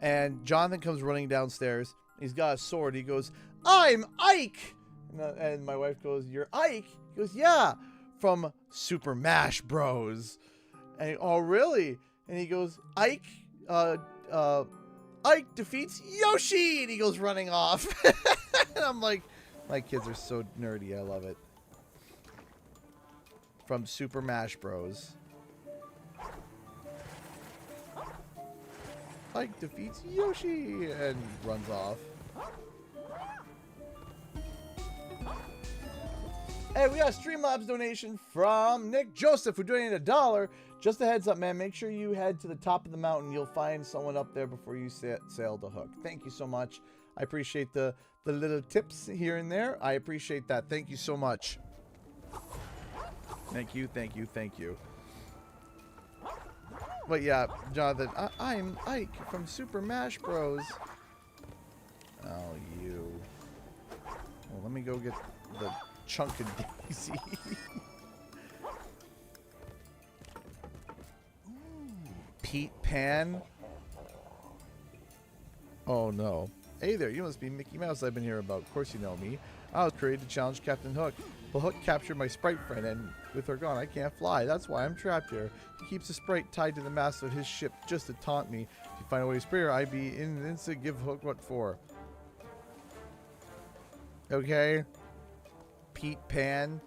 and Jonathan comes running downstairs. He's got a sword. He goes, "I'm Ike!" And my wife goes, "You're Ike?" He goes, "Yeah, from Super Mash Bros." And oh, really? And he goes, "Ike defeats Yoshi!" And he goes running off. And I'm like, my kids are so nerdy. I love it. From Super Mash Bros. Ike defeats Yoshi and runs off. Hey, we got a Streamlabs donation from Nick Joseph, who donated $1. Just a heads up, man. Make sure you head to the top of the mountain. You'll find someone up there before you sail to Hook. Thank you so much. I appreciate the little tips here and there. I appreciate that. Thank you so much. Thank you, thank you, thank you. But yeah, Jonathan, I'm Ike from Super Mash Bros. Oh, you. Well, let me go get the chunk of Daisy. Pete Pan. Oh no. Hey there, you must be Mickey Mouse I've been hearing about. Of course you know me. I was created to challenge Captain Hook. But Hook captured my sprite friend, and with her gone, I can't fly. That's why I'm trapped here. He keeps the sprite tied to the mast of his ship just to taunt me. If you find a way to spare her, I'd be in an instant. Give Hook what for. Okay. Pete Pan.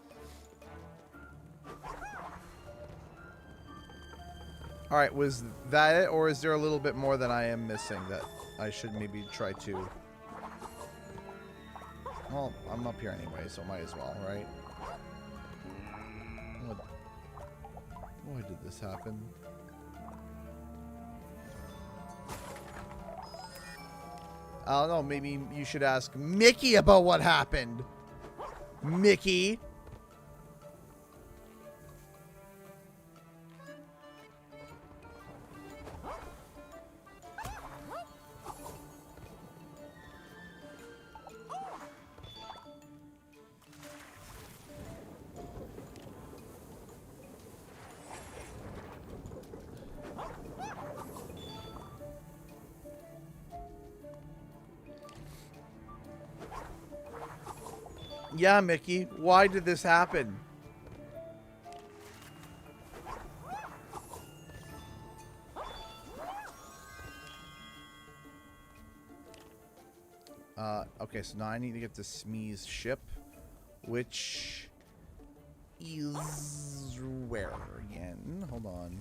Alright, was that it? Or is there a little bit more that I am missing that I should maybe try to... Well, I'm up here anyway, so might as well, right? Why did this happen? I don't know, maybe you should ask Mickey about what happened. Mickey. Yeah, Mickey, why did this happen? Okay, so now I need to get to Smee's ship, which is where again? Hold on.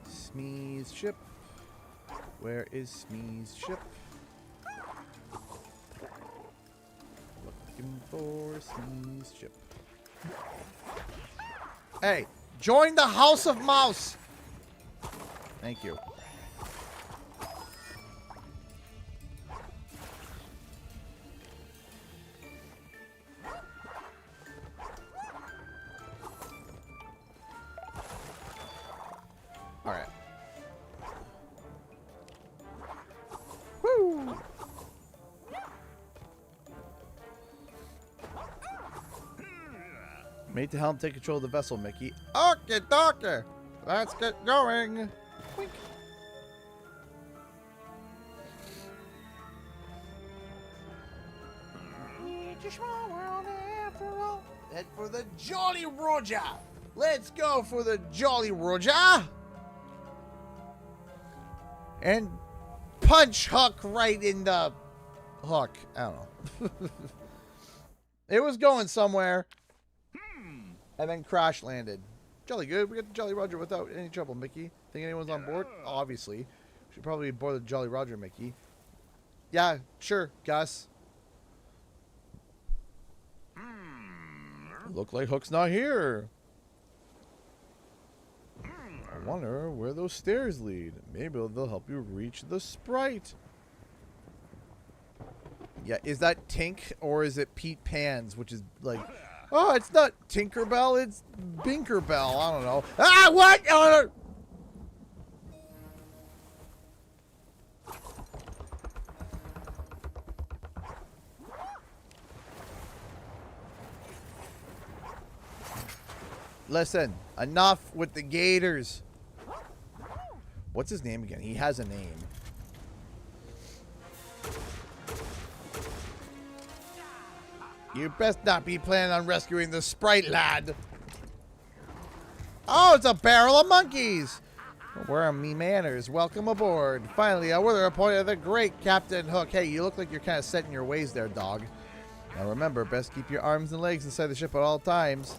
Smee's ship. Where is Smee's ship? Looking for Smee's ship. Hey, join the House of Mouse! Thank you. Alright. Woo! Made to helm take control of the vessel, Mickey. Okay, doctor. Let's get going. Wink. a small world after all. Head for the Jolly Roger. Let's go for the Jolly Roger. And punch Hook right in the hook. I don't know. It was going somewhere. And then crash landed. Jolly good. We got the Jolly Roger without any trouble, Mickey. Think anyone's on board? Obviously. Should probably board the Jolly Roger, Mickey. Yeah, sure, Gus. Look like Hook's not here. I wonder where those stairs lead. Maybe they'll help you reach the sprite. Yeah, is that Tink or is it Pete Pans, which is like, oh, it's not Tinkerbell, it's Binkerbell. I don't know. Ah, what? Oh, listen, enough with the gators. What's his name again? He has a name. You best not be planning on rescuing the sprite, lad. Oh, it's a barrel of monkeys. Where are me manners? Welcome aboard. Finally, a weather appointed the great Captain Hook. Hey, you look like you're kind of set in your ways there, dog. Now remember, best keep your arms and legs inside the ship at all times.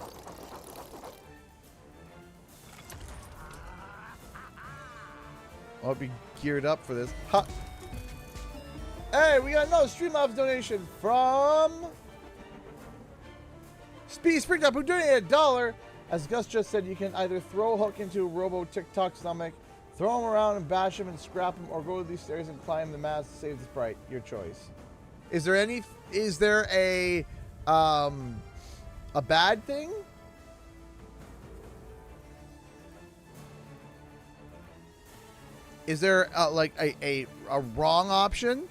I'll be geared up for this. Ha! Hey, we got another Streamlabs donation from Springtop, who donated $1. As Gus just said, you can either throw Hook into a Robo TikTok stomach, throw him around and bash him and scrap him, or go to these stairs and climb the mast to save the sprite. Your choice. Is there a bad thing? Is there like a wrong option?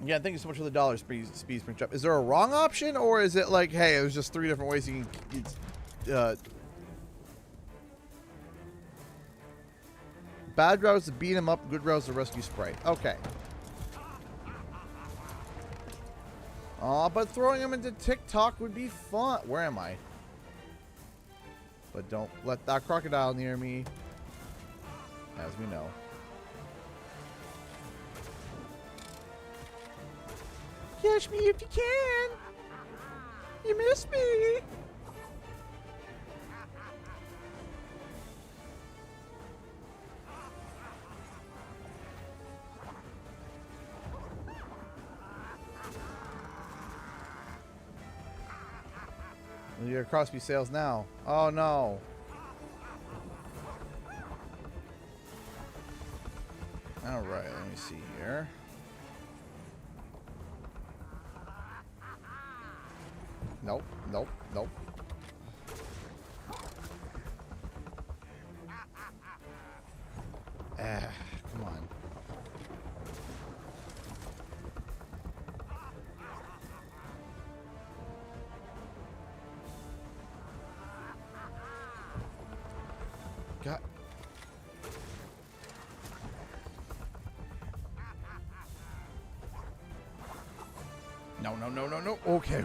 Yeah, thank you so much for the $1, Speed Spring Trap. Is there a wrong option, or is it like, hey, there's just 3 different ways you can... bad route is to beat him up, good route is to rescue Sprite. Okay. Aw, but throwing him into TikTok would be fun. Where am I? But don't let that crocodile near me. As we know. Catch me if you can. You missed me. Your Crosby sales now. Oh no. All right, let me see here. Nope, nope, nope. Come on. God. No, no, no, no, no. Okay.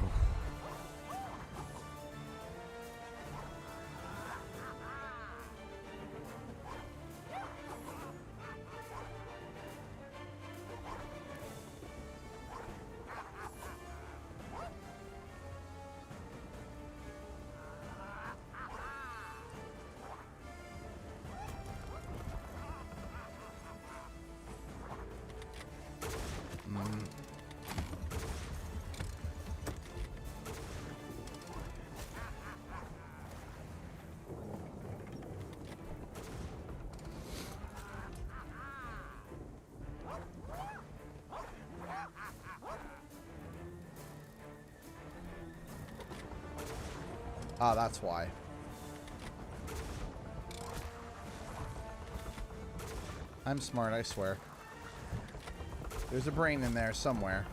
Ah, that's why. I'm smart, I swear. There's a brain in there somewhere.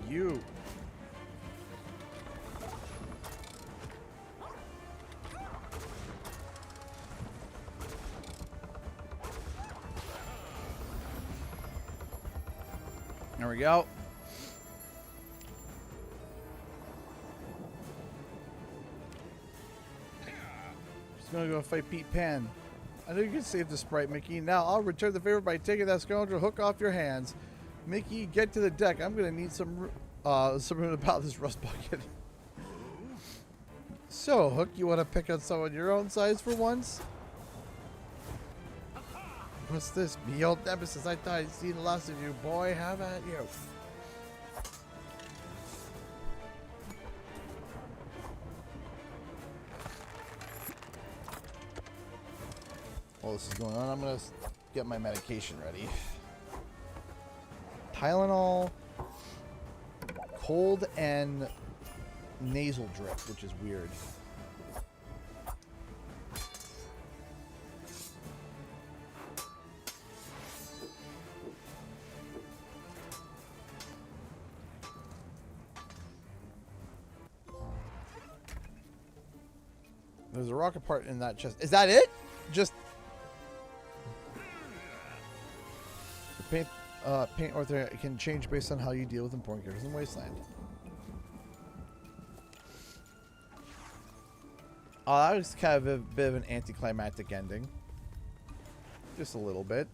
you. There we go. Just gonna go fight Pete Pan. I know you can save the sprite, Mickey. Now I'll return the favor by taking that scoundrel hook off your hands. Mickey, get to the deck. I'm gonna need some room about this rust bucket. So, Hook, you want to pick on someone your own size for once? What's this? Me old nemesis. I thought I'd seen the last of you, boy. How about you? While this is going on, I'm going to get my medication ready. Tylenol, cold and nasal drip, which is weird. There's a rocket part in that chest. Is that it? Just the paint order can change based on how you deal with important characters in Wasteland. Oh, that was kind of a bit of an anticlimactic ending. Just a little bit.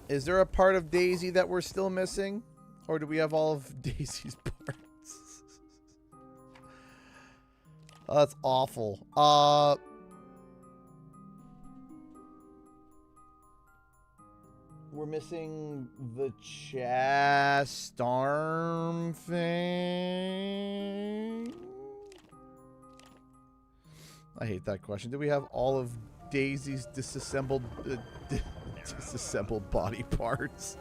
Is there a part of Daisy that we're still missing? Or do we have all of Daisy's parts? Oh, that's awful. We're missing the chest arm thing. I hate that question. Do we have all of Daisy's disassembled body parts?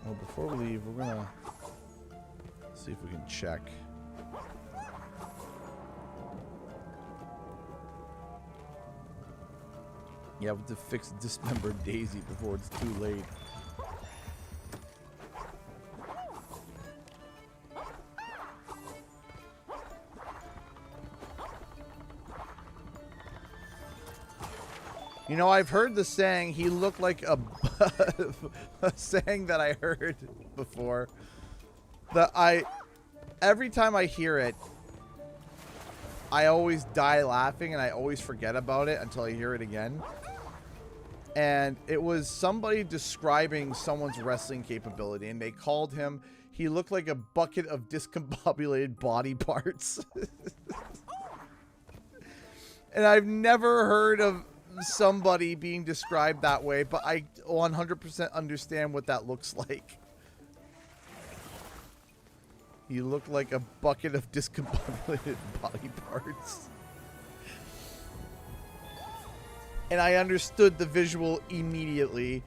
Well, before we leave, we're gonna see if we can check. Yeah, we have to fix dismembered Daisy before it's too late. You know, I've heard the saying, he looked like a saying that I heard before. That every time I hear it, I always die laughing and I always forget about it until I hear it again. And it was somebody describing someone's wrestling capability, and they called him, he looked like a bucket of discombobulated body parts. And I've never heard of somebody being described that way, but I 100% understand what that looks like. You look like a bucket of discombobulated body parts. And I understood the visual immediately.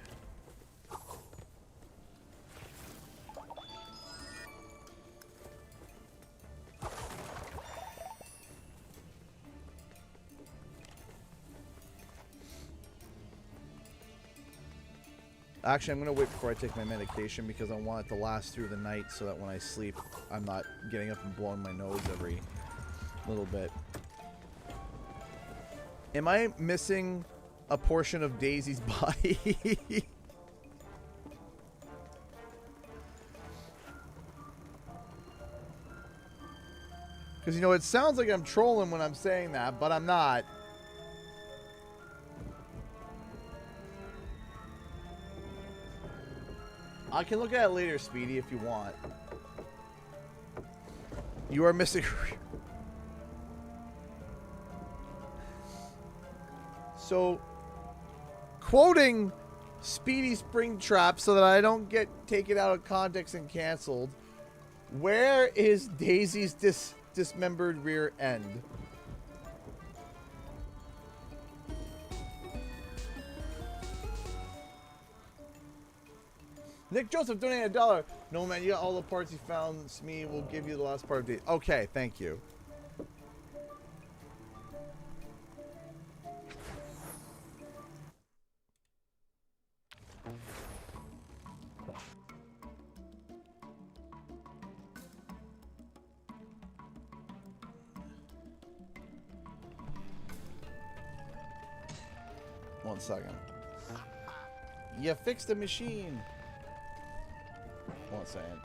Actually, I'm going to wait before I take my medication because I want it to last through the night so that when I sleep, I'm not getting up and blowing my nose every little bit. Am I missing a portion of Daisy's body? Because, you know, it sounds like I'm trolling when I'm saying that, but I'm not. I can look at it later, Speedy, if you want. You are missing... So, quoting Speedy Springtrap so that I don't get taken out of context and canceled, where is Daisy's dismembered rear end? Nick Joseph donated $1. No, man, you got all the parts you found. Smee will give you the last part of the... Okay, thank you. One second. You fixed the machine. One second.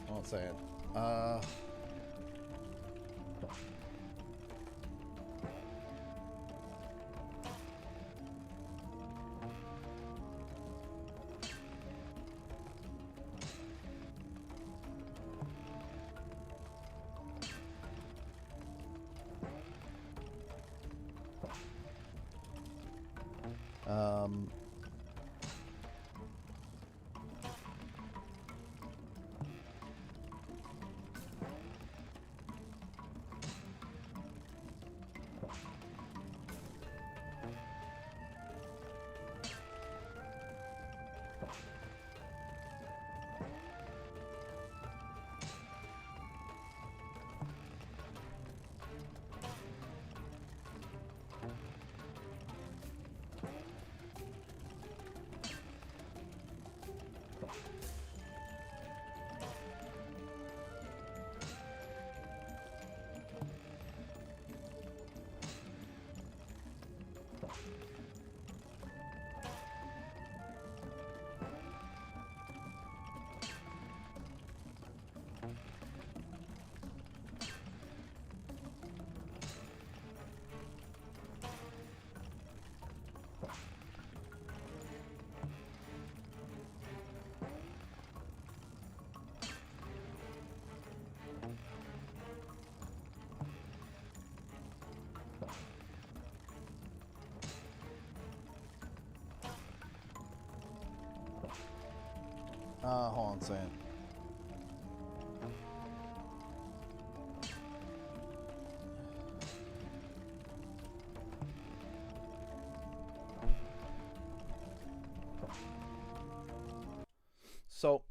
One second. Hold on a second. So,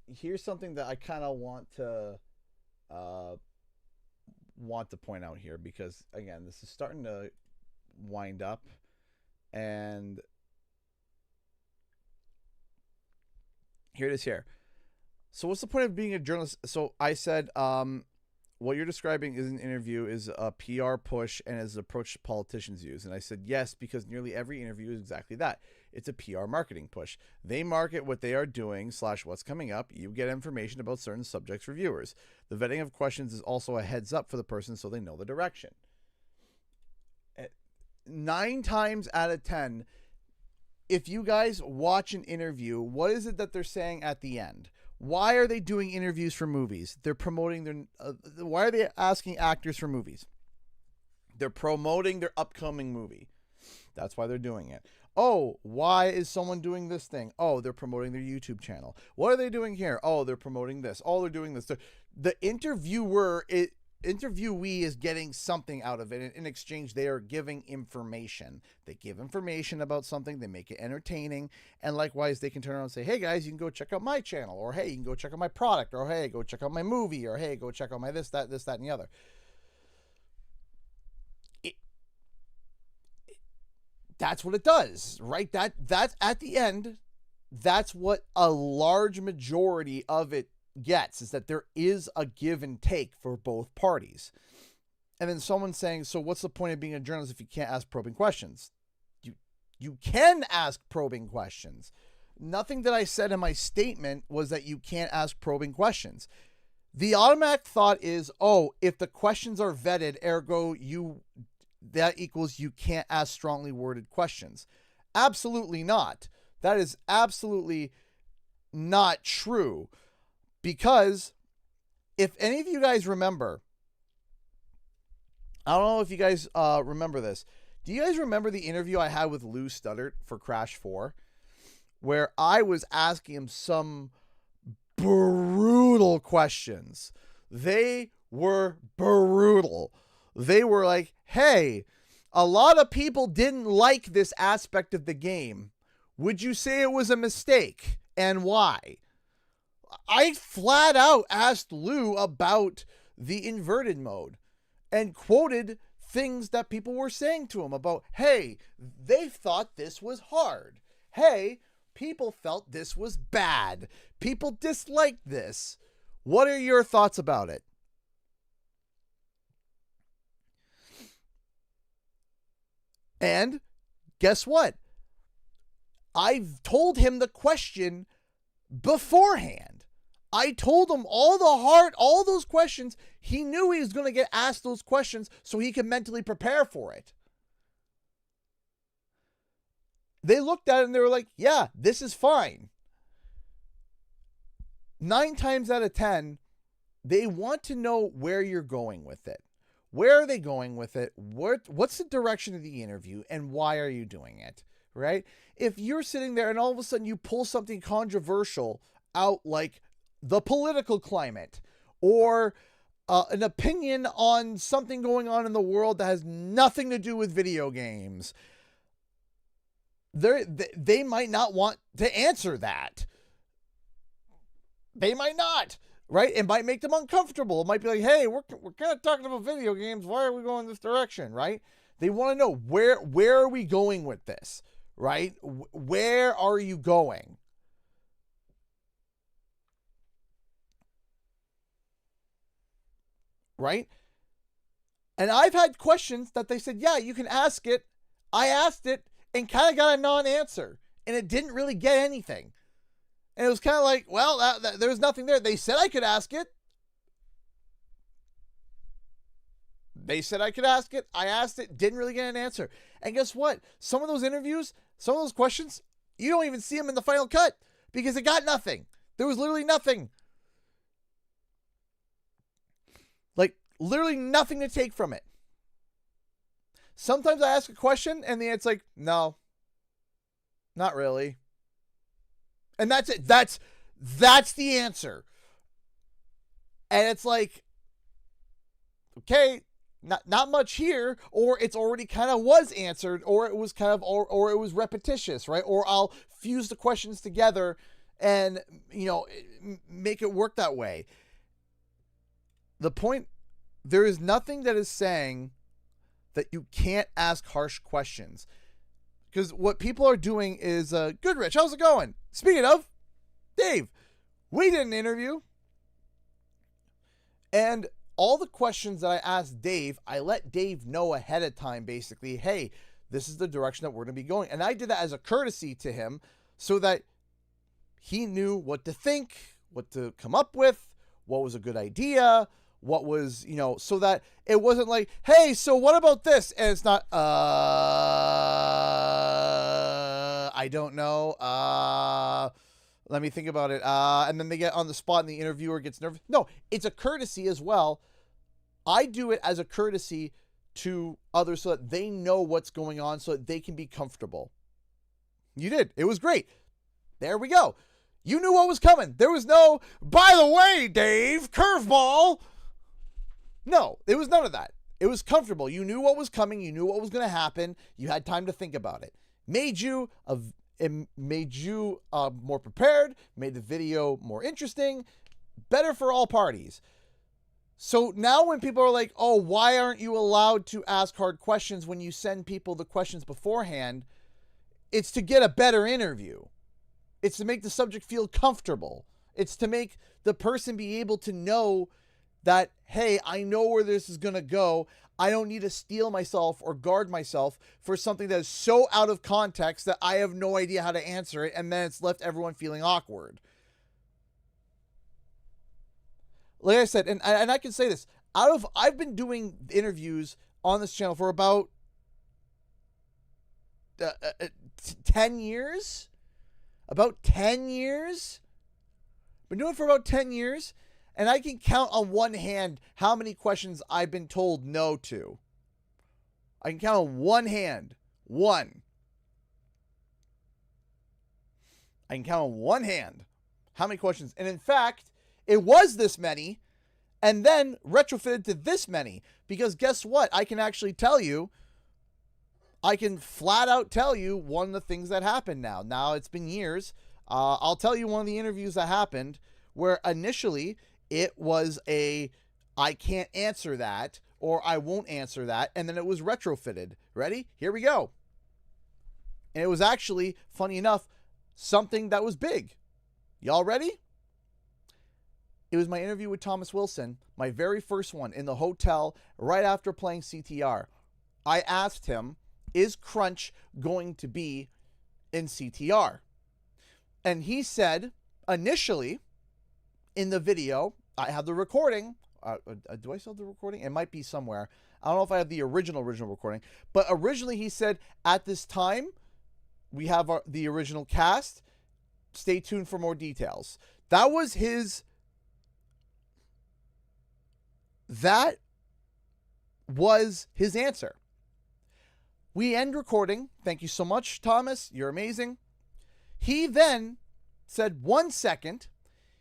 here's something that I kind of want to point out here, because again, this is starting to wind up, and here it is here. So what's the point of being a journalist? So I said, what you're describing is an interview, is a PR push, and is an approach politicians use. And I said, yes, because nearly every interview is exactly that. It's a PR marketing push. They market what they are doing / what's coming up. You get information about certain subjects for viewers. The vetting of questions is also a heads up for the person so they know the direction. 9 times out of 10, if you guys watch an interview, what is it that they're saying at the end? Why are they doing interviews for movies? They're promoting their... why are they asking actors for movies? They're promoting their upcoming movie. That's why they're doing it. Oh, why is someone doing this thing? Oh, they're promoting their YouTube channel. What are they doing here? Oh, they're promoting this. Oh, they're doing this. The interviewee is getting something out of it. In exchange, they are giving information. They give information about something. They make it entertaining. And likewise, they can turn around and say, hey, guys, you can go check out my channel. Or, hey, you can go check out my product. Or, hey, go check out my movie. Or, hey, go check out my this, that, and the other. That's what it does, right? That's at the end. that's what a large majority of it gets, is that there is a give and take for both parties. And then someone saying, so what's the point of being a journalist if you can't ask probing questions? You can ask probing questions. Nothing that I said in my statement was that you can't ask probing questions. The automatic thought is, oh, if the questions are vetted, ergo that equals you can't ask strongly worded questions. Absolutely not. That is absolutely not true. Because if any of you guys remember, I don't know if you guys remember this. Do you guys remember the interview I had with Lou Studdert for Crash 4? Where I was asking him some brutal questions. They were brutal. They were like, hey, a lot of people didn't like this aspect of the game. Would you say it was a mistake? And why? I flat out asked Lou about the inverted mode and quoted things that people were saying to him about, hey, they thought this was hard. Hey, people felt this was bad. People disliked this. What are your thoughts about it? And guess what? I've told him the question beforehand. I told him all those questions. He knew he was going to get asked those questions so he could mentally prepare for it. They looked at it and they were like, yeah, this is fine. 9 times out of 10, they want to know where you're going with it. Where are they going with it? What's the direction of the interview and why are you doing it? Right? If you're sitting there and all of a sudden you pull something controversial out, like the political climate or an opinion on something going on in the world that has nothing to do with video games, they might not want to answer that. They might not, right? It might make them uncomfortable. It might be like, hey, we're kind of talking about video games. Why are we going this direction, right? They want to know where are we going with this, right? Where are you going? Right? And I've had questions that they said, yeah, you can ask it. I asked it and kind of got a non-answer. And it didn't really get anything. And it was kind of like, well, there was nothing there. They said I could ask it. They said I could ask it. I asked it. Didn't really get an answer. And guess what? Some of those interviews, some of those questions, you don't even see them in the final cut because it got nothing. There was literally nothing. Like, literally nothing to take from it. Sometimes I ask a question and the answer's like, no, not really. And that's it. That's the answer. And it's like, okay, not much here, or it's already kind of was answered, or it was kind of, or it was repetitious, right? Or I'll fuse the questions together and, make it work that way. The point, there is nothing that is saying that you can't ask harsh questions. Because what people are doing is, good, Rich, how's it going? Speaking of, Dave, we did an interview. And all the questions that I asked Dave, I let Dave know ahead of time, basically, hey, this is the direction that we're going to be going. And I did that as a courtesy to him so that he knew what to think, what to come up with, what was a good idea, what was, so that it wasn't like, hey, so what about this? And it's not, I don't know. Let me think about it. And then they get on the spot and the interviewer gets nervous. No, it's a courtesy as well. I do it as a courtesy to others so that they know what's going on so that they can be comfortable. You did. It was great. There we go. You knew what was coming. There was no, by the way, Dave, curveball. No, it was none of that. It was comfortable. You knew what was coming. You knew what was going to happen. You had time to think about it. It made you more prepared, made the video more interesting, better for all parties. So now when people are like, oh, why aren't you allowed to ask hard questions when you send people the questions beforehand? It's to get a better interview. It's to make the subject feel comfortable. It's to make the person be able to know that, hey, I know where this is going to go. I don't need to steel myself or guard myself for something that is so out of context that I have no idea how to answer it, and then it's left everyone feeling awkward. Like I said, and I can say this, I've been doing interviews on this channel for about 10 years. About 10 years. Been doing it for about 10 years. And I can count on one hand how many questions I've been told no to. I can count on one hand. One. I can count on one hand how many questions. And in fact, it was this many and then retrofitted to this many. Because guess what? I can actually tell you, I can flat out tell you one of the things that happened now. Now, it's been years. I'll tell you one of the interviews that happened where initially it was I can't answer that, or I won't answer that, and then it was retrofitted. Ready? Here we go. And it was actually, funny enough, something that was big. Y'all ready? It was my interview with Thomas Wilson, my very first one, in the hotel right after playing CTR. I asked him, is Crunch going to be in CTR? And he said, initially, in the video, I have the recording. Do I still have the recording? It might be somewhere. I don't know if I have the original recording. But originally he said, at this time, we have the original cast. Stay tuned for more details. That was his answer. We end recording. Thank you so much, Thomas. You're amazing. He then said 1 second.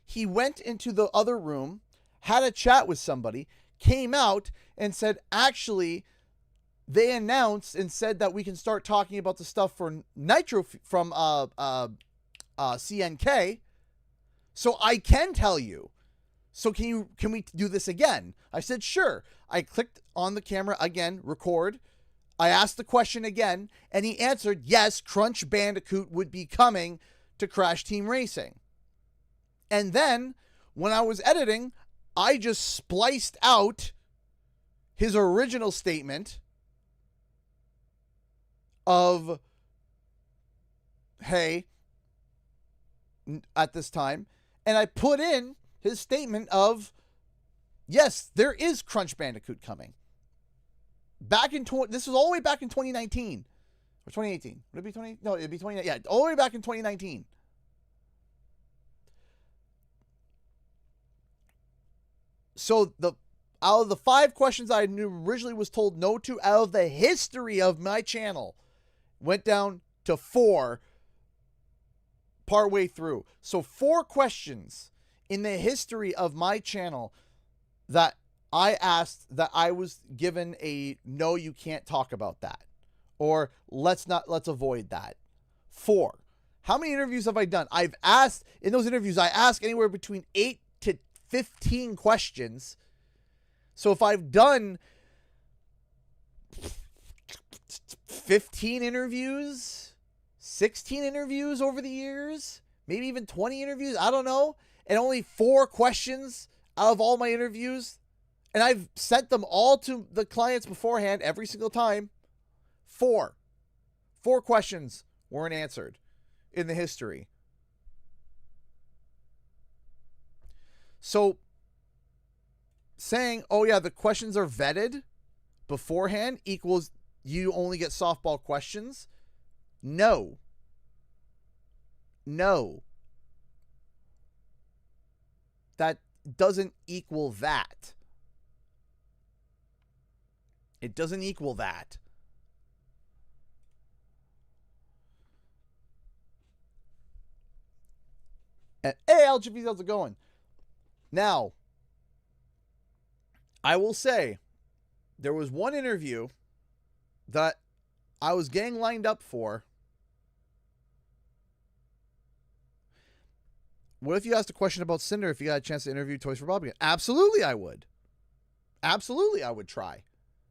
He went into the other room, had a chat with somebody, came out and said, actually, they announced and said that we can start talking about the stuff for Nitro from CNK. So I can tell you. So can we do this again? I said, sure. I clicked on the camera again, record. I asked the question again, and he answered, yes, Crunch Bandicoot would be coming to Crash Team Racing. And then, when I was editing, I just spliced out his original statement of, hey, at this time, and I put in his statement of, yes, there is Crunch Bandicoot coming. This was all the way back in 2019 or 2018. Would it be 20? No, it'd be 20. Yeah, all the way back in 2019. So out of the 5 questions I originally was told no to, out of the history of my channel, went down to 4 partway through. So 4 questions in the history of my channel that I asked that I was given a no, you can't talk about that, or let's avoid that. 4. How many interviews have I done? I've asked, in those interviews, I ask anywhere between 8 to 15 questions. So if I've done 15 interviews, 16 interviews over the years, maybe even 20 interviews, I don't know, and only 4 questions out of all my interviews, and I've sent them all to the clients beforehand every single time, 4 questions weren't answered in the history. So saying, oh yeah, the questions are vetted beforehand equals you only get softball questions. No. That doesn't equal that. It doesn't equal that. And hey, LGB, how's it going? Now, I will say, there was one interview that I was getting lined up for. What if you asked a question about Cinder if you got a chance to interview Toys for Bob again? Absolutely, I would. Absolutely, I would try.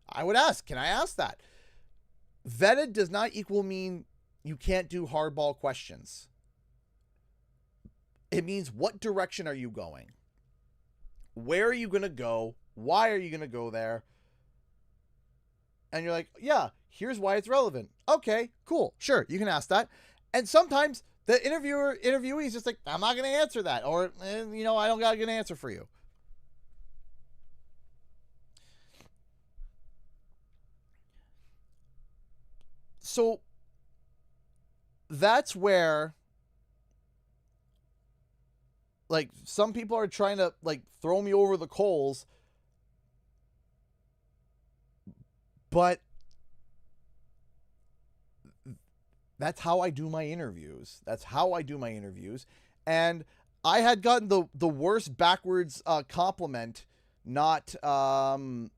I would ask, can I ask that? Vetted does not equal mean you can't do hardball questions. It means what direction are you going? Where are you going to go? Why are you going to go there? And you're like, yeah, here's why it's relevant. Okay, cool. Sure, you can ask that. And sometimes the interviewee is just like, I'm not going to answer that. Or, you know, I don't got a good answer for you. So that's where, like, some people are trying to, like, throw me over the coals. But that's how I do my interviews. That's how I do my interviews. And I had gotten the worst backwards compliment, not when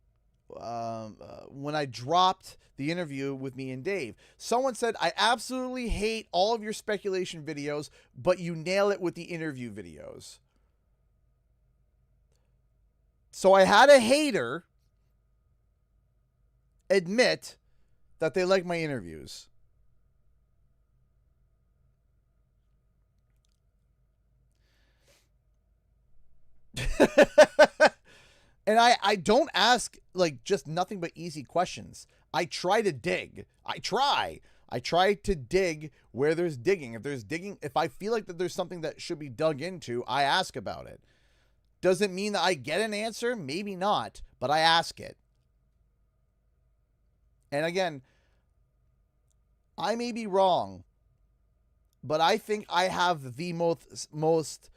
I dropped the interview with me and Dave. Someone said, I absolutely hate all of your speculation videos, but you nail it with the interview videos. So I had a hater admit that they like my interviews. And I don't ask, like, just nothing but easy questions. I try to dig. I try to dig where there's digging. If I feel like that there's something that should be dug into, I ask about it. Doesn't mean that I get an answer, maybe not, but I ask it. And again, I may be wrong, but I think I have the most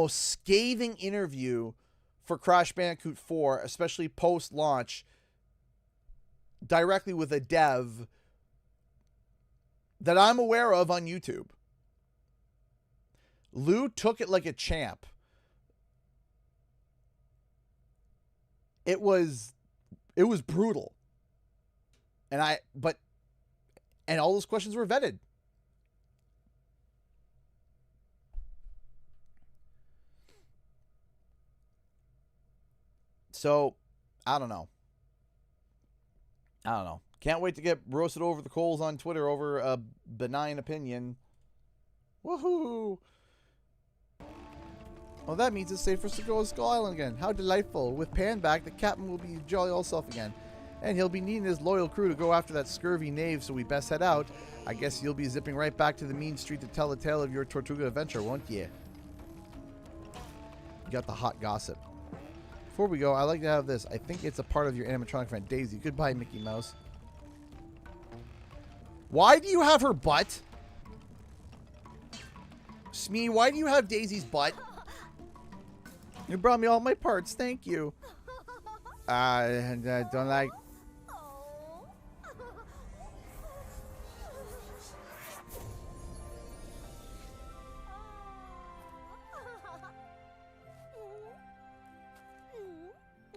scathing interview for Crash Bandicoot 4, especially post-launch, directly with a dev that I'm aware of on YouTube. Lou took it like a champ. It was brutal. And all those questions were vetted. So, I don't know. Can't wait to get roasted over the coals on Twitter over a benign opinion. Woohoo! Well, that means it's safe for us to go to Skull Island again. How delightful. With Pan back, the captain will be his jolly old self again. And he'll be needing his loyal crew to go after that scurvy knave, so we best head out. I guess you'll be zipping right back to the mean street to tell the tale of your Tortuga adventure, won't you? You got the hot gossip. Before we go, I'd like to have this. I think it's a part of your animatronic friend, Daisy. Goodbye, Mickey Mouse. Why do you have her butt? Smee, why do you have Daisy's butt? You brought me all my parts. Thank you. I don't like...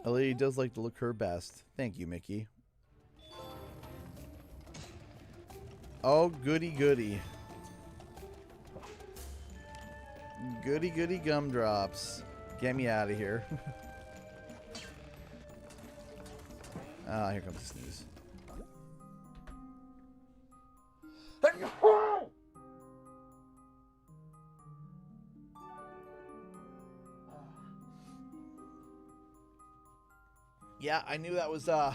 A lady does like to look her best. Thank you, Mickey. Oh, goody goody. Goody goody gumdrops. Get me out of here. Ah, here comes the sneeze. Yeah, I knew that was, I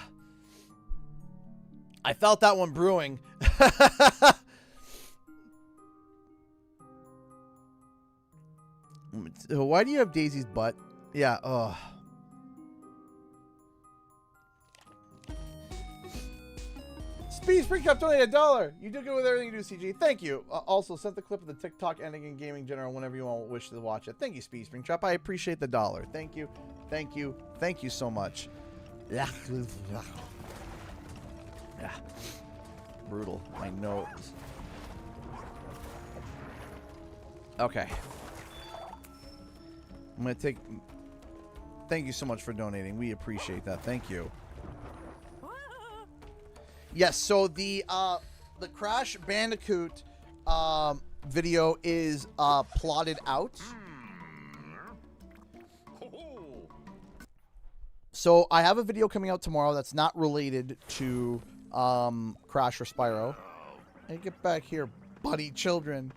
felt that one brewing. Why do you have Daisy's butt? Yeah, Speed Spring Cup donated $1. You do good with everything you do, CG. Thank you. Also, sent the clip of the TikTok ending in gaming general whenever you want wish to watch it. Thank you, Speed Spring Trap. I appreciate the $1. Thank you. Thank you. Thank you so much. Yeah. Brutal. My nose. Okay. I'm going to take... Thank you so much for donating. We appreciate that. Thank you. Yes, so the Crash Bandicoot video is plotted out. So I have a video coming out tomorrow that's not related to Crash or Spyro. Hey, get back here, buddy children.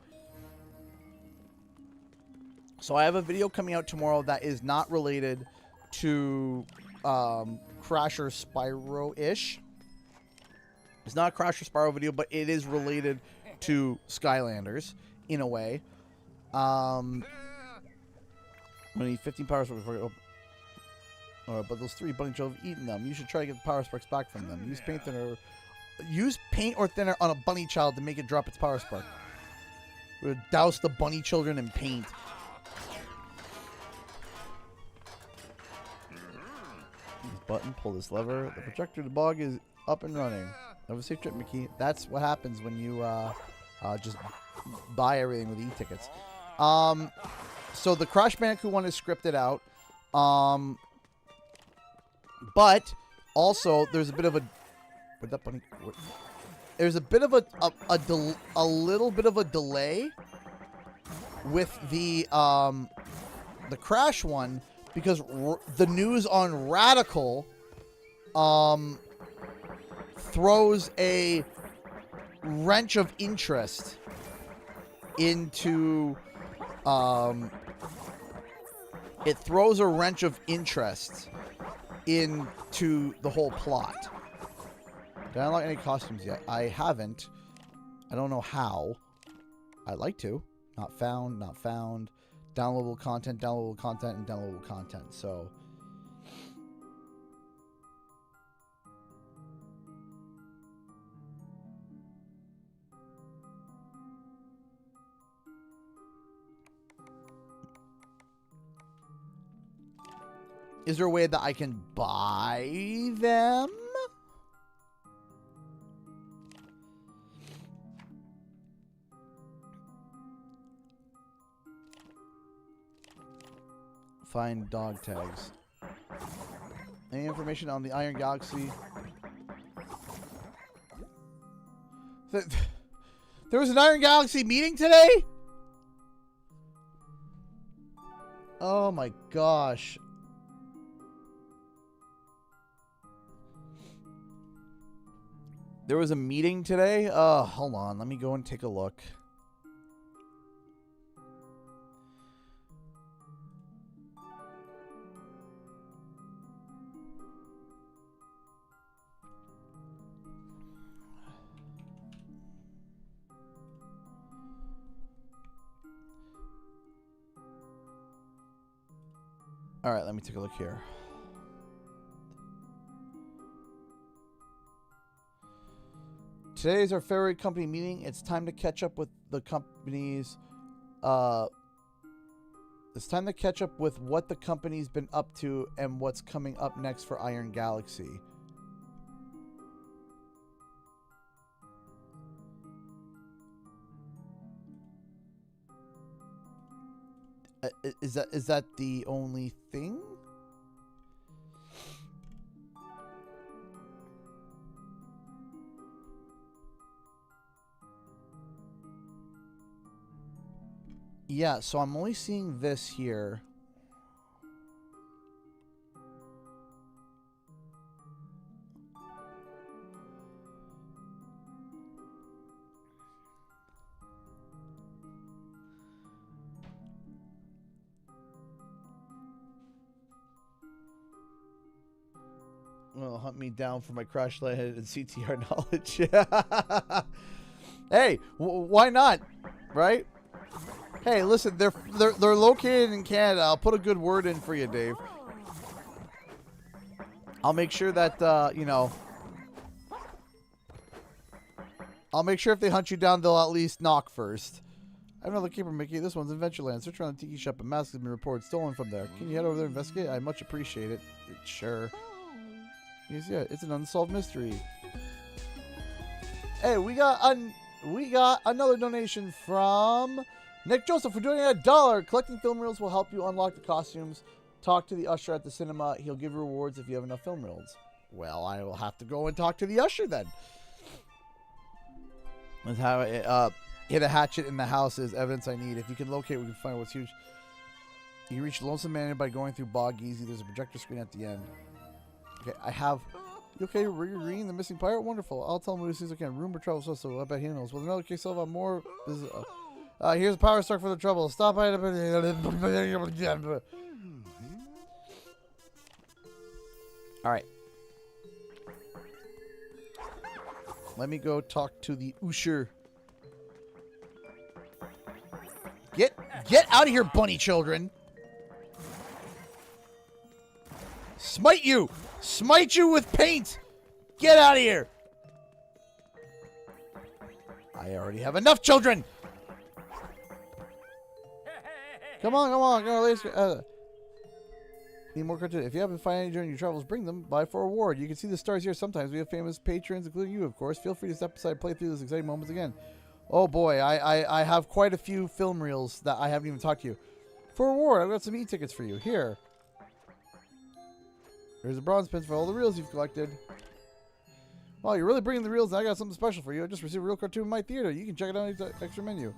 So I have a video coming out tomorrow that is not related to Crasher Spyro-ish. It's not a Crasher Spyro video, but it is related to Skylanders in a way. I'm gonna need 15 power sparks before I open. Alright, but those 3 bunny children have eaten them. You should try to get the power sparks back from them. Use paint or thinner on a bunny child to make it drop its power spark. We'll douse the bunny children in paint. Use button, pull this lever. The projector debug is up and running. Have a safe trip, Mickey. That's what happens when you just buy everything with e-tickets. So the Crash Bandicoot one is scripted out. But also there's a bit of a where'd that bunny there's a bit of a little bit of a delay with the Crash one because the news on Radical throws a wrench of interest into it throws a wrench of interest into the whole plot. Did I unlock any costumes yet? I haven't. I don't know how. I'd like to. Not found, not found. Downloadable content, and downloadable content. So is there a way that I can buy them? Find dog tags. Any information on the Iron Galaxy? There was an Iron Galaxy meeting today? Oh my gosh. There was a meeting today? Hold on. Let me go and take a look. All right, let me take a look here. Today is our February company meeting. It's time to catch up with the company's it's time to catch up with what the company's been up to and what's coming up next for Iron Galaxy. Is that the only thing? Yeah, so I'm only seeing this here. Well, hunt me down for my crash landed and CTR knowledge. Hey, why not? Right? Hey, listen, they're located in Canada. I'll put a good word in for you, Dave. I'll make sure that you know. I'll make sure if they hunt you down, they'll at least knock first. I have another keeper, Mickey. This one's in Adventureland. Search around the tiki shop, and masks have been reported stolen from there. Can you head over there and investigate? I much appreciate it. Sure. Yes, yeah, it's an unsolved mystery. Hey, we got another donation from Nick Joseph for donating $1. Collecting film reels will help you unlock the costumes. Talk to the usher at the cinema. He'll give you rewards if you have enough film reels. Well, I will have to go and talk to the usher then. That's how hit a hatchet in the house is evidence I need. If you can locate, we can find what's huge. You can reach Lonesome Manor by going through Bog Easy. There's a projector screen at the end. Okay, I have... You okay? You're reading The Missing Pirate? Wonderful. I'll tell him as soon as I can. Rumor travels so I bet he knows. Well, in another case, I'll have more... Here's a power stroke for the trouble. Stop by. All right. Let me go talk to the Usher. Get out of here, bunny children. Smite you. Smite you with paint. Get out of here. I already have enough children. Come on, come on. Come on, ladies. Need more cartoons. If you happen to find any during your travels, bring them by for a reward. You can see the stars here sometimes. We have famous patrons, including you, of course. Feel free to step aside and play through those exciting moments again. Oh boy, I have quite a few film reels that I haven't even talked to you. For a reward, I've got some e-tickets for you. Here. There's a bronze pin for all the reels you've collected. Well, you're really bringing the reels, and I got something special for you. I just received a real cartoon in my theater. You can check it out in the extra menu.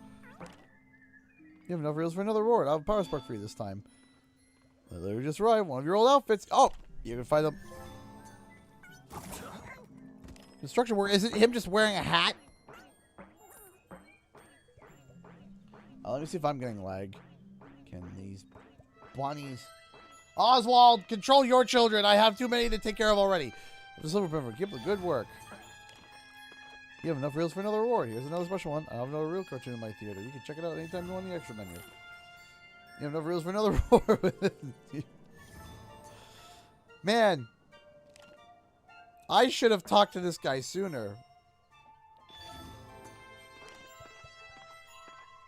You have enough reels for another reward. I'll have a power spark for you this time. They just arrived. One of your old outfits. Oh, you can find them. Construction work. Is it him just wearing a hat? Let me see if I'm getting lag. Can these bunnies... Oswald, control your children. I have too many to take care of already. The silver pepper. Keep the good work. You have enough reels for another reward. Here's another special one. I have another reel cartoon in my theater. You can check it out anytime you want in the extra menu. You have enough reels for another reward. Man. I should have talked to this guy sooner.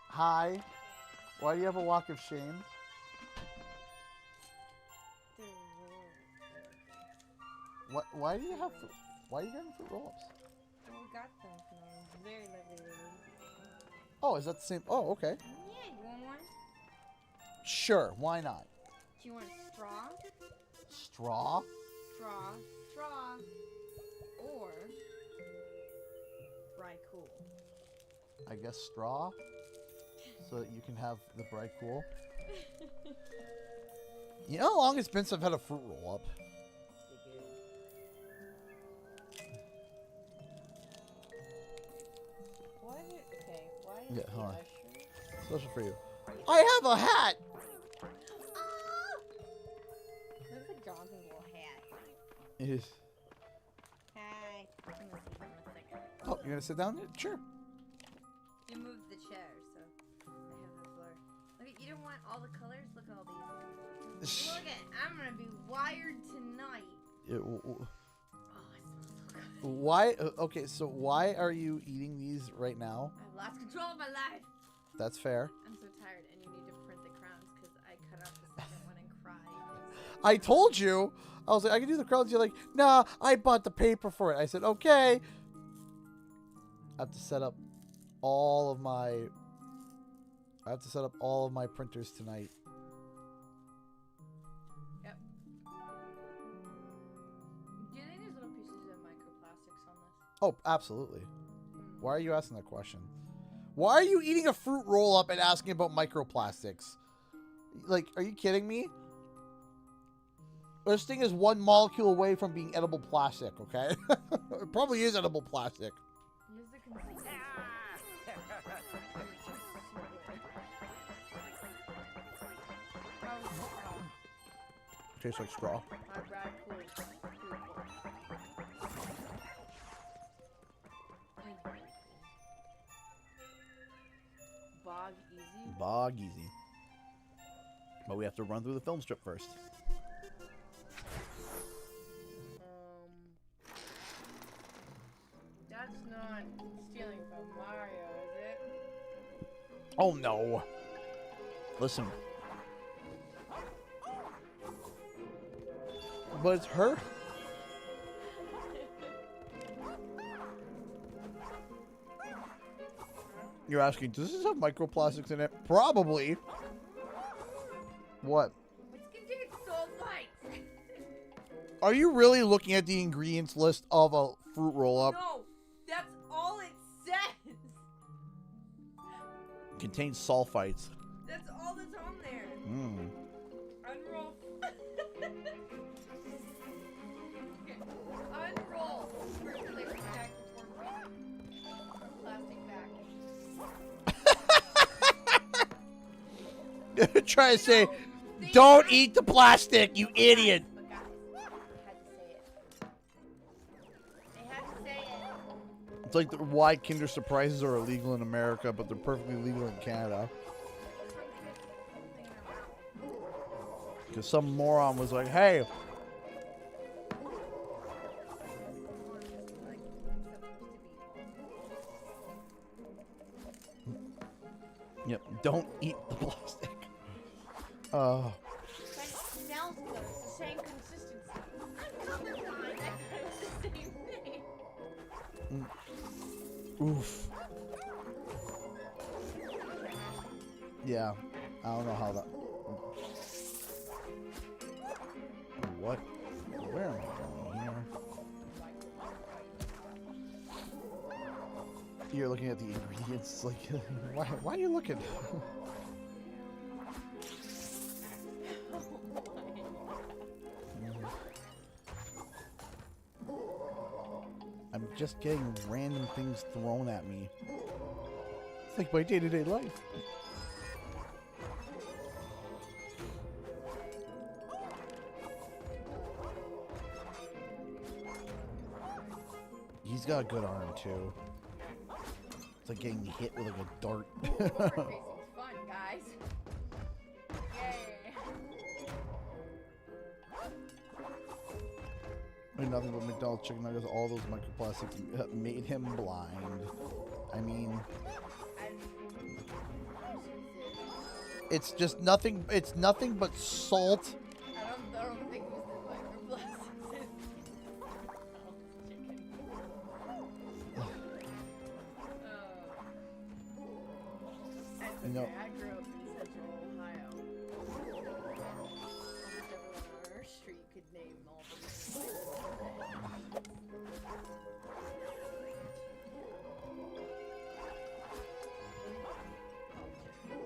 Hi. Why do you have a walk of shame? What? Why do you have? Why are you getting fruit roll-ups? We got them from a very lovely lady. Oh, is that the same? Oh, okay. Yeah, you want one? Sure. Why not? Do you want straw? Straw? Straw. Or Bry Cool. I guess straw. So that you can have the bright cool. You know how long it's been since I've had a fruit roll-up? Yeah, hold on. Special for you. I have a hat! This is a Johnson little hat. It is. Hi. I'm gonna sit down a second. Oh, you're gonna sit down? Sure. You moved the chair, so I have the floor. Look at, you don't want all the colors? Look at all these. Look at, I'm gonna be wired tonight. Oh, it smells so good. Why? Okay, so why are you eating these right now? I've lost control of my life. That's fair. I'm so tired, and you need to print the crowns because I cut out the second one and cried. I told you. I was like, I can do the crowns. You're like, nah, I bought the paper for it. I said, okay. I have to set up all of my printers tonight. Yep. Do you think there's little pieces of microplastics on this? Oh, absolutely. Why are you asking that question? Why are you eating a fruit roll-up and asking about microplastics? Like, are you kidding me? This thing is one molecule away from being edible plastic, okay? It probably is edible plastic. Here's the consistency. Tastes like straw. My bride cool. Bog easy. Bog easy. But we have to run through the film strip first. That's not stealing from Mario, is it? Oh no. Listen. But it's her. You're asking, does this have microplastics in it? Probably. What? It's contained sulfites. Are you really looking at the ingredients list of a fruit roll-up? No, that's all it says. Contains sulfites. That's all that's on there. Mmm. Unroll. Okay, unroll. Circulate back to plastic bag. trying to say, don't eat the plastic, you idiot. But guys, I had to say it. It's like why Kinder Surprises are illegal in America, but they're perfectly legal in Canada. Because some moron was like, hey. Yep, don't eat the plastic. But it smells good. It's the same consistency. I'm colorblind. I thought it was the same thing. Oof. Yeah, I don't know how that. What? Where am I going here? You're looking at the ingredients. Like, why are you looking? I'm just getting random things thrown at me. It's like my day-to-day life. He's got a good arm too. It's like getting hit with like a dart. Racing's fun, guys. Yay. Ain't nothing but McDonald's chicken nuggets. All those microplastics made him blind. I mean, it's just nothing. It's nothing but salt. I don't think it was the microplastics. You know, I grew up in Central Ohio. Almost everyone on our street could name all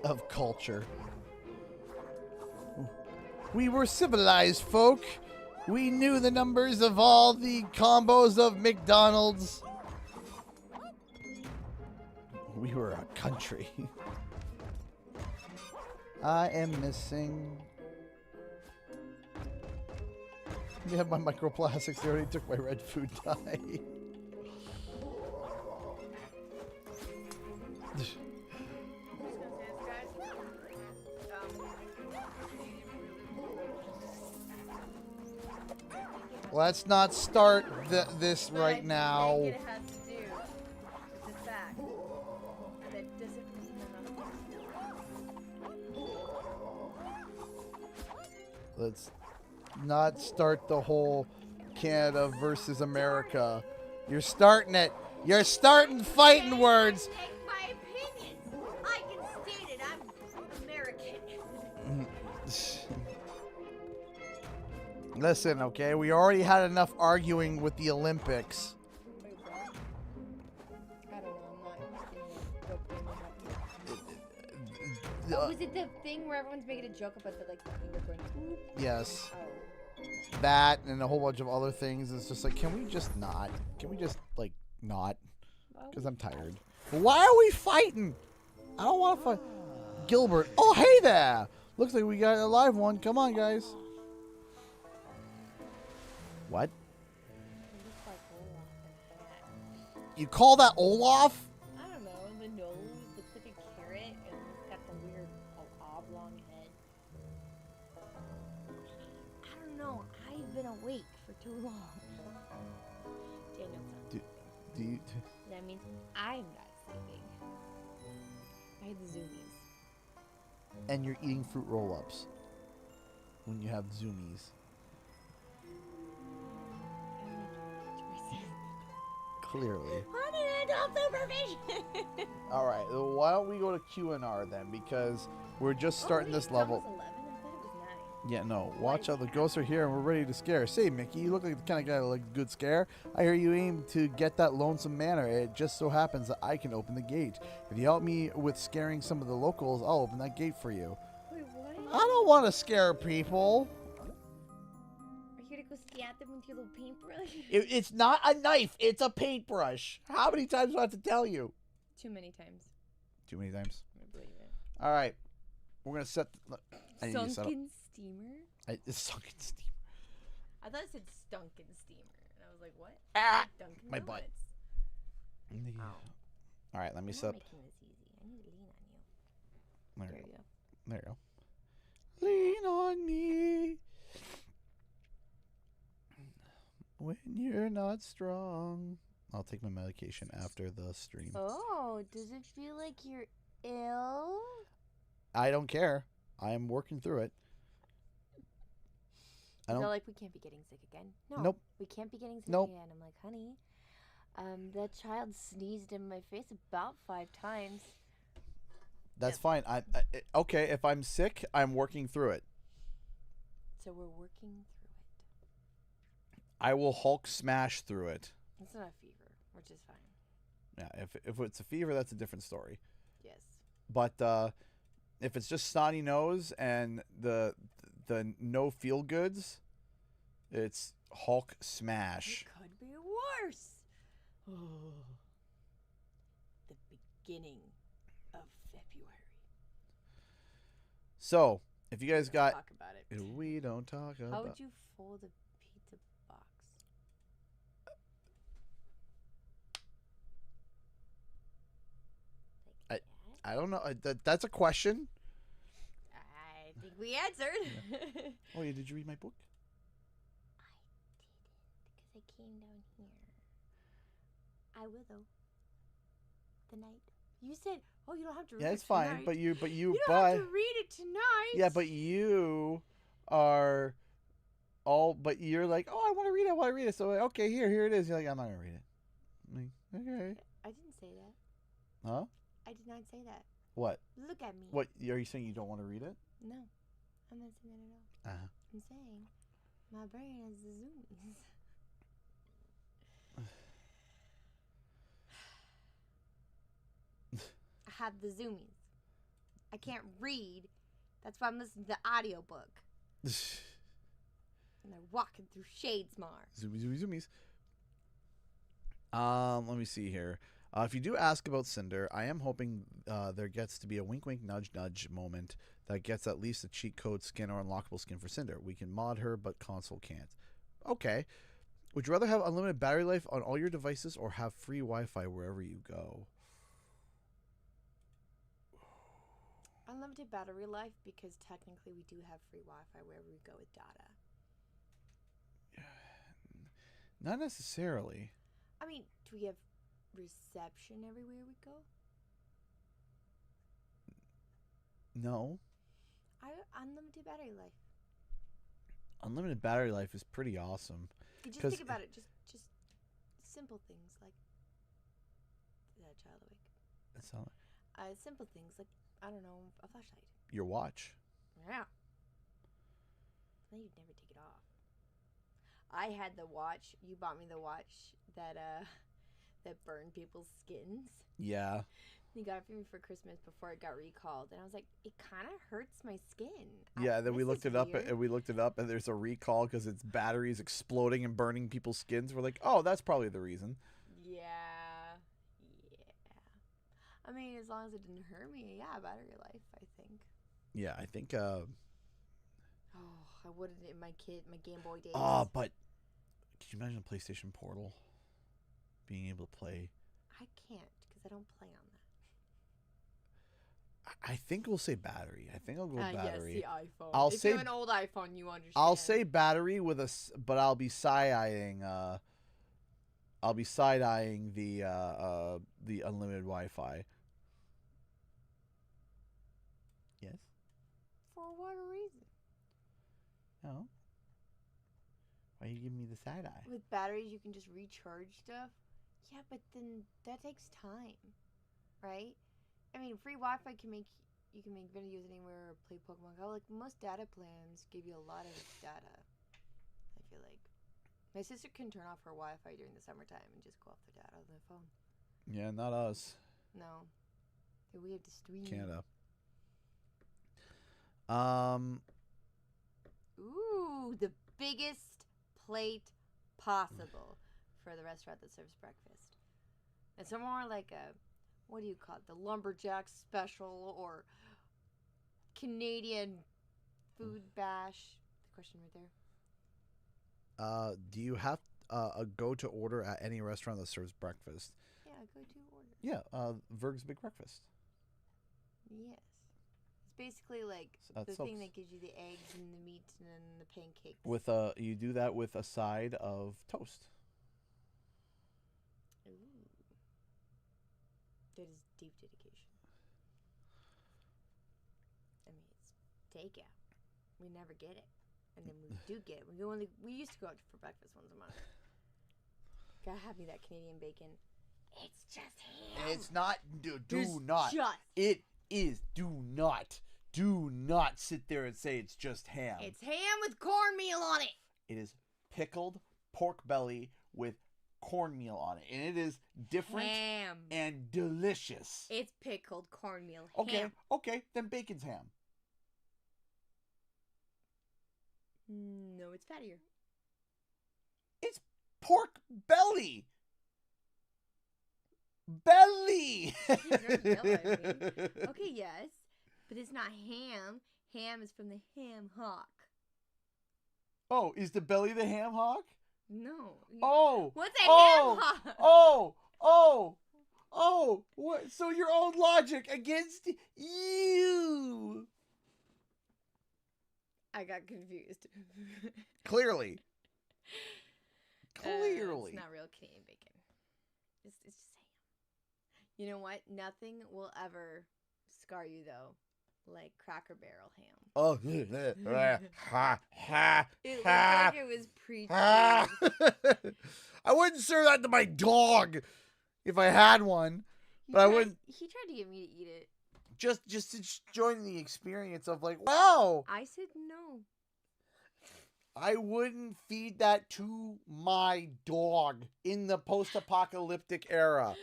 the of culture. We were civilized folk. We knew the numbers of all the combos of McDonald's. We were a country. I am missing. You have my microplastics. They already took my red food dye. Let's not start this right now. It has to do with the fact that it doesn't mean enough. Let's not start the whole Canada versus America. You're starting it. You're starting fighting words. Take my opinion. I can state it. I'm American. Listen, okay? We already had enough arguing with the Olympics. I don't know. Was it the thing where everyone's making a joke about the finger going? Whoop? Yes. Oh. That and a whole bunch of other things. It's just like, can we just not? Can we just, like, not? Because I'm tired. Why are we fighting? I don't want to fight. Gilbert. Oh, hey there. Looks like we got a live one. Come on, guys. What? You call that Olaf? I don't know. The nose looks like a carrot and it's got the weird oblong head. I don't know. I've been awake for too long. Daniel's on. That means I'm not sleeping. I had the zoomies. And you're eating fruit roll-ups when you have zoomies. Clearly. Adult supervision. All right. Well, why don't we go to Q&R then? Because we're just starting this level. It's almost 11. I thought it was 9. Yeah, no. Watch out. The ghosts are here and we're ready to scare. Say, Mickey, you look like the kind of guy that likes a good scare. I hear you aim to get that lonesome manor. It just so happens that I can open the gate. If you help me with scaring some of the locals, I'll open that gate for you. Wait, what? I don't want to scare people. Are you going to go scat them with your little paintbrush? It's not a knife. It's a paintbrush. How many times do I have to tell you? Too many times. Too many times. I believe it. All right. We're gonna set. I need to set up. Sunken steamer? It's sunken steamer. I thought it said stunken steamer. And I was like, what? Ah! Dunkin' My butt. Donuts. Yeah. Oh. All right, let me I'm set not up. making this easy. I need to lean on you. There There you you go. go. There you go. Lean on me when you're not strong. I'll take my medication after the stream. Oh, does it feel like you're ill? I don't care. I am working through it. I They're don't. like, we can't be getting sick again. No, Nope. we can't be getting sick Nope. again. I'm like, honey, that child sneezed in my face about 5 times. That's fine. Okay. If I'm sick, I'm working through it. So we're working through it. I will Hulk smash through it. It's not a fever, which is fine. Yeah. If it's a fever, that's a different story. Yes. But if it's just snotty nose and the no feel goods, it's Hulk smash. It could be worse. The beginning of February. So if you guys got, Talk about it. we don't talk about. How would you fold a pizza box? Like that? I don't know. That's a question. I think we answered. Oh yeah, did you read my book? I didn't, because I came down here. I will though. The night. You said, "Oh, you don't have to read Yeah, it it's fine. tonight." But you You don't have to read it tonight. yeah, but you are all. But you're like, oh, I want to read it. I want to read it. So okay, here it is. You're like, I'm not gonna read it. I'm like, okay. I didn't say that. Huh? I did not say that. What? Look at me. What? Are you saying you don't want to read it? No, I'm not saying that at all. Uh-huh. I'm saying my brain has the zoomies. I have the zoomies. I can't read. That's why I'm listening to the audiobook. And they're walking through Shadesmar. Zoomies. Let me see here. If you do ask about Cinder, I am hoping there gets to be a wink, wink, nudge, nudge moment that gets at least a cheat code skin or unlockable skin for Cinder. We can mod her, but console can't. Okay. Would you rather have unlimited battery life on all your devices or have free Wi-Fi wherever you go? Unlimited battery life, because technically we do have free Wi-Fi wherever we go with data. Not necessarily. I mean, do we have reception everywhere we go? No. Unlimited battery life. Unlimited battery life is pretty awesome. You just think about it. Just simple things like. Is that child awake? That's all. Simple things like, I don't know, a flashlight. Your watch. Yeah. Then you'd never take it off. I had the watch. You bought me the watch that burned people's skins. Yeah. You got it for me for Christmas before it got recalled, and I was like, it kind of hurts my skin. Yeah. Then we looked it up, weird. and there's a recall because its batteries exploding and burning people's skins. We're like, oh, that's probably the reason. Yeah. I mean, as long as it didn't hurt me, yeah, battery life, I think. Yeah, I think. Oh, I wouldn't in my Game Boy days. But could you imagine PlayStation Portal being able to play? I can't because I don't play on that. I think we'll say battery. I think I'll go with battery. Yes, the iPhone. I'll if say you have an old iPhone, you understand. I'll say battery but I'll be side-eyeing. I'll be side-eyeing the unlimited Wi-Fi. Yes. For what reason? No. Why are you giving me the side eye? With batteries, you can just recharge stuff. Yeah, but then that takes time, right? I mean, free Wi-Fi you can make videos anywhere or play Pokemon Go. Like most data plans give you a lot of data. I feel like my sister can turn off her Wi-Fi during the summertime and just go off the data on their phone. Yeah, not us. No, we have to stream. Canada. Ooh, the biggest plate possible for the restaurant that serves breakfast. It's more like a, what do you call it? The lumberjack special or Canadian food bash. The question right there. Do you have a go-to order at any restaurant that serves breakfast? Yeah, go-to order. Yeah, Verg's Big Breakfast. Yes. It's basically like the thing that gives you the eggs and the meat and then the pancakes. With you do that with a side of toast. Ooh. That is deep dedication. I mean, it's takeout. We never get it. And then we do get it. We used to go out for breakfast once a month. Gotta have me that Canadian bacon. It's just ham. It's not. Do It's not. Just. It is. Do not. Do not sit there and say it's just ham. It's ham with cornmeal on it. It is pickled pork belly with cornmeal on it, and it is different Ham. and delicious. It's pickled cornmeal Okay, ham. then bacon's ham. No, it's fattier. It's pork belly. Belly. Okay, yes, but it's not ham. Ham is from the ham hock. Oh, is the belly the ham hock? No. Oh. What's a ham hock? Oh. What? So your own logic against you. I got confused. Clearly. It's not real Canadian bacon. It's just ham. You know what? Nothing will ever scar you though, like Cracker Barrel ham. Oh, It looked like it was pre-chewed. I wouldn't serve that to my dog if I had one, but I wouldn't. He tried to get me to eat it. Just enjoying the experience of like, wow. I said no. I wouldn't feed that to my dog in the post-apocalyptic era.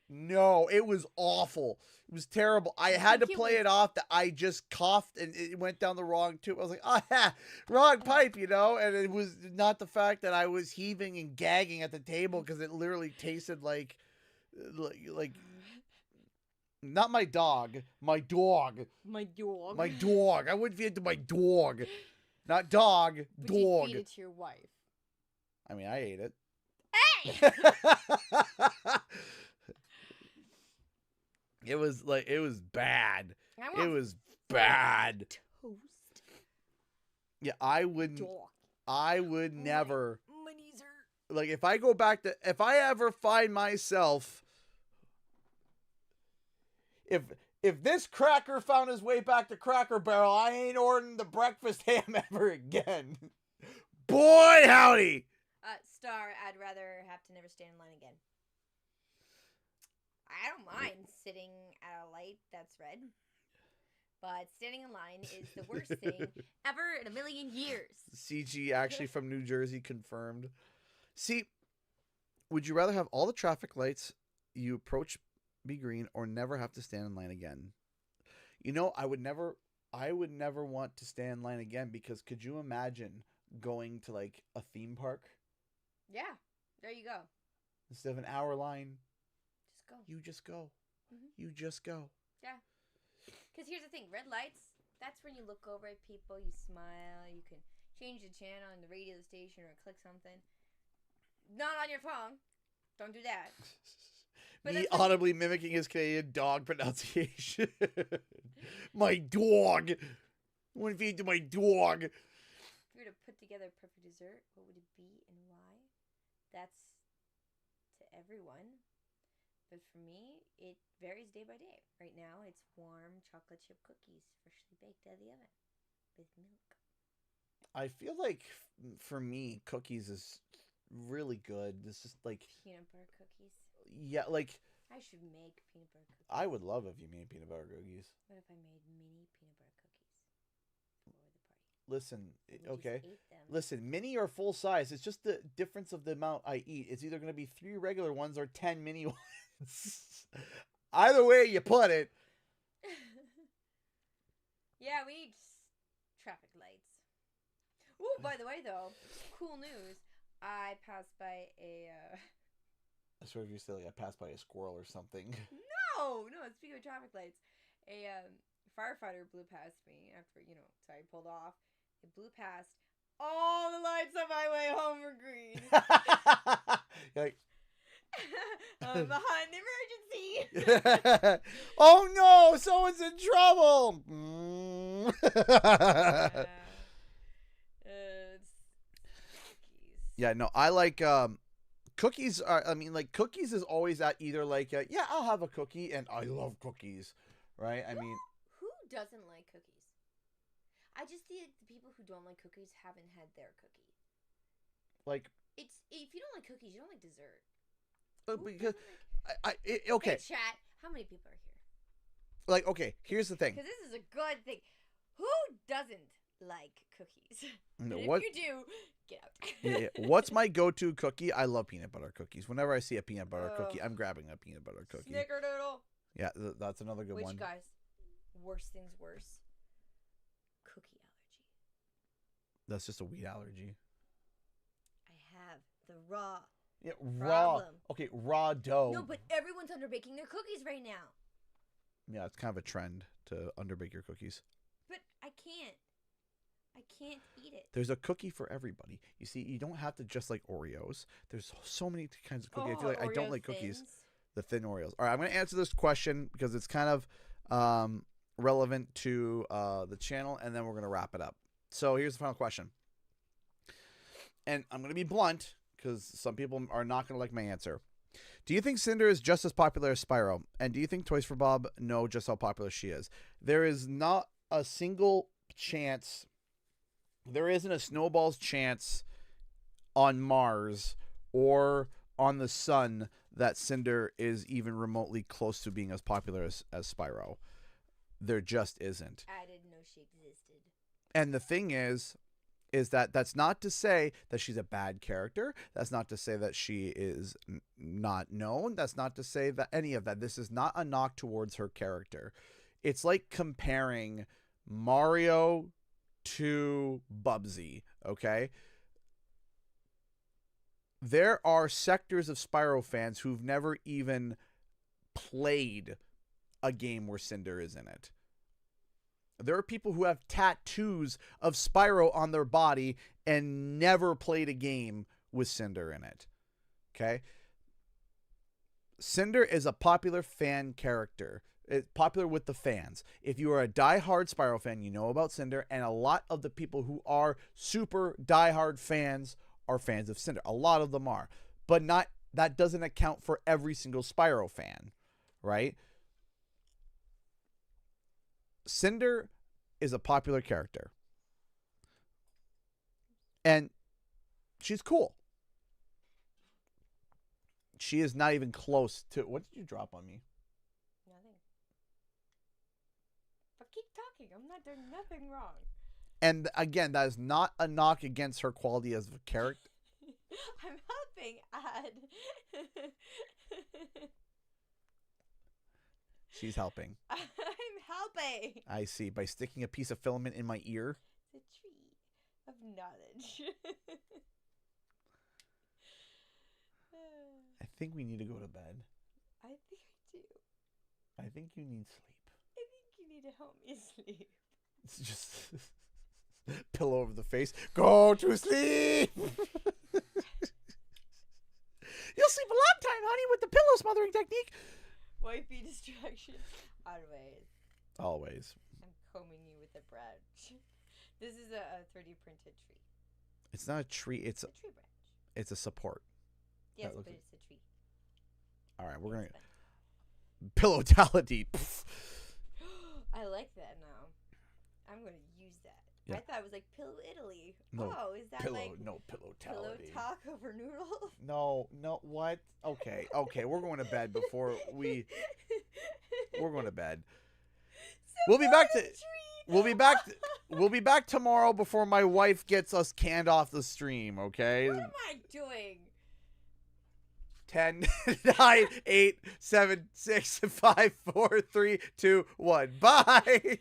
No, it was awful. It was terrible. I had to play it off that I just coughed and it went down the wrong tube. I was like, wrong pipe, you know? And it was not the fact that I was heaving and gagging at the table because it literally tasted like not my dog, my dog. My dog. My dog. I wouldn't feed it to my dog. Not dog, Would dog. you feed it to your wife? I mean, I ate it. Hey! It was bad. It was bad. Toast. Yeah, I wouldn't. Dog. I would never. My knees hurt. Like, if I ever find myself, if this cracker found his way back to Cracker Barrel, I ain't ordering the breakfast ham ever again. Boy, howdy. Star, I'd rather have to never stand in line again. I don't mind sitting at a light that's red, but standing in line is the worst thing ever in a million years. CG actually from New Jersey confirmed. See, would you rather have all the traffic lights you approach be green or never have to stand in line again? You know, I would never want to stand in line again because could you imagine going to like a theme park? Yeah, there you go. Instead of an hour line, just go. You just go. Mm-hmm. You just go. Yeah. Because here's the thing, red lights, that's when you look over at people, you smile, you can change the channel on the radio station or click something. Not on your phone. Don't do that. Me audibly mimicking his Canadian dog pronunciation. My dog. I want to feed to my dog. If you were to put together a perfect dessert, what would it be and why? That's to everyone. But for me, it varies day by day. Right now, it's warm chocolate chip cookies, freshly baked out of the oven with milk. I feel like for me, cookies is really good. It's just like peanut butter cookies. Yeah, like I should make peanut butter cookies. I would love if you made peanut butter cookies. What if I made mini peanut butter cookies for the party? Listen, okay. Just ate them. Listen, mini or full size. It's just the difference of the amount I eat. It's either going to be 3 regular ones or 10 mini ones. Either way you put it. Yeah, we need traffic lights. Ooh, by the way, though, cool news. I passed by a... I swear if you say like I passed by a squirrel or something. No. Speaking of traffic lights, a firefighter blew past me after, so I pulled off. It blew past. All the lights on my way home were green. You're like, I'm behind the emergency. oh no, someone's in trouble. It's cookies. Yeah, no, I like cookies are. I mean, like cookies is always at either like yeah, I'll have a cookie, and I love cookies, right? I mean, who doesn't like cookies? I just think the people who don't like cookies haven't had their cookie. Like, it's if you don't like cookies, you don't like dessert. because okay. Hey, chat, how many people are here? Like, okay, here's the thing. Because this is a good thing. Who doesn't like cookies? No, If what? you do, get out. Yeah, what's my go-to cookie? I love peanut butter cookies. Whenever I see a peanut butter cookie, I'm grabbing a peanut butter cookie. Snickerdoodle. Yeah, that's another good one. Which, guys, worst things worse. Cookie allergy. That's just a wheat allergy. I have the raw. Yeah, raw. Problem. Okay, raw dough. No, but everyone's underbaking their cookies right now. Yeah, it's kind of a trend to underbake your cookies. But I can't. I can't eat it. There's a cookie for everybody. You see, you don't have to just like Oreos. There's so many kinds of cookies. I feel like I don't like cookies. The thin Oreos. All right, I'm going to answer this question because it's kind of relevant to the channel, and then we're going to wrap it up. So here's the final question. And I'm going to be blunt because some people are not going to like my answer. Do you think Cinder is just as popular as Spyro? And do you think Toys for Bob know just how popular she is? There is not a single chance. There isn't a snowball's chance on Mars or on the sun that Cinder is even remotely close to being as popular as Spyro. There just isn't. I didn't know she existed. And the thing is that that's not to say that she's a bad character. That's not to say that she is not known. That's not to say that any of that. This is not a knock towards her character. It's like comparing Mario to Bubsy, okay? There are sectors of Spyro fans who've never even played a game where Cinder is in it. There are people who have tattoos of Spyro on their body and never played a game with Cinder in it. Okay? Cinder is a popular fan character. It's popular with the fans. If you are a diehard Spyro fan, you know about Cinder, and a lot of the people who are super diehard fans are fans of Cinder. A lot of them are. But that doesn't account for every single Spyro fan, right? Cinder is a popular character. And she's cool. She is not even close to... What did you drop on me? Nothing. But keep talking. I'm not doing nothing wrong. And again, that is not a knock against her quality as a character. I'm helping add. She's helping. I'm helping. I see. By sticking a piece of filament in my ear. It's a tree of knowledge. I think we need to go to bed. I think I do. I think you need sleep. I think you need to help me sleep. It's just pillow over the face. Go to sleep. You'll sleep a long time, honey, with the pillow smothering technique. Wifey distraction. Always. Always. I'm combing you with a branch. This is a 3D printed tree. It's not a tree. It's a tree branch. It's a support. Yes, but it's a tree. All right, we're going to... Pillowtality. I like that now. I'm going to use that. Yeah. I thought it was like Pillow Italy. No, oh, is that pillow, like... No, pillowtality. Pillow talk over noodle? No, what? Okay, we're going to bed before we... We're going to bed. We'll be back to... We'll be back tomorrow before my wife gets us canned off the stream, okay? What am I doing? 10, 9, 8, 7, 6, 5, 4, 3, 2, 1. Bye!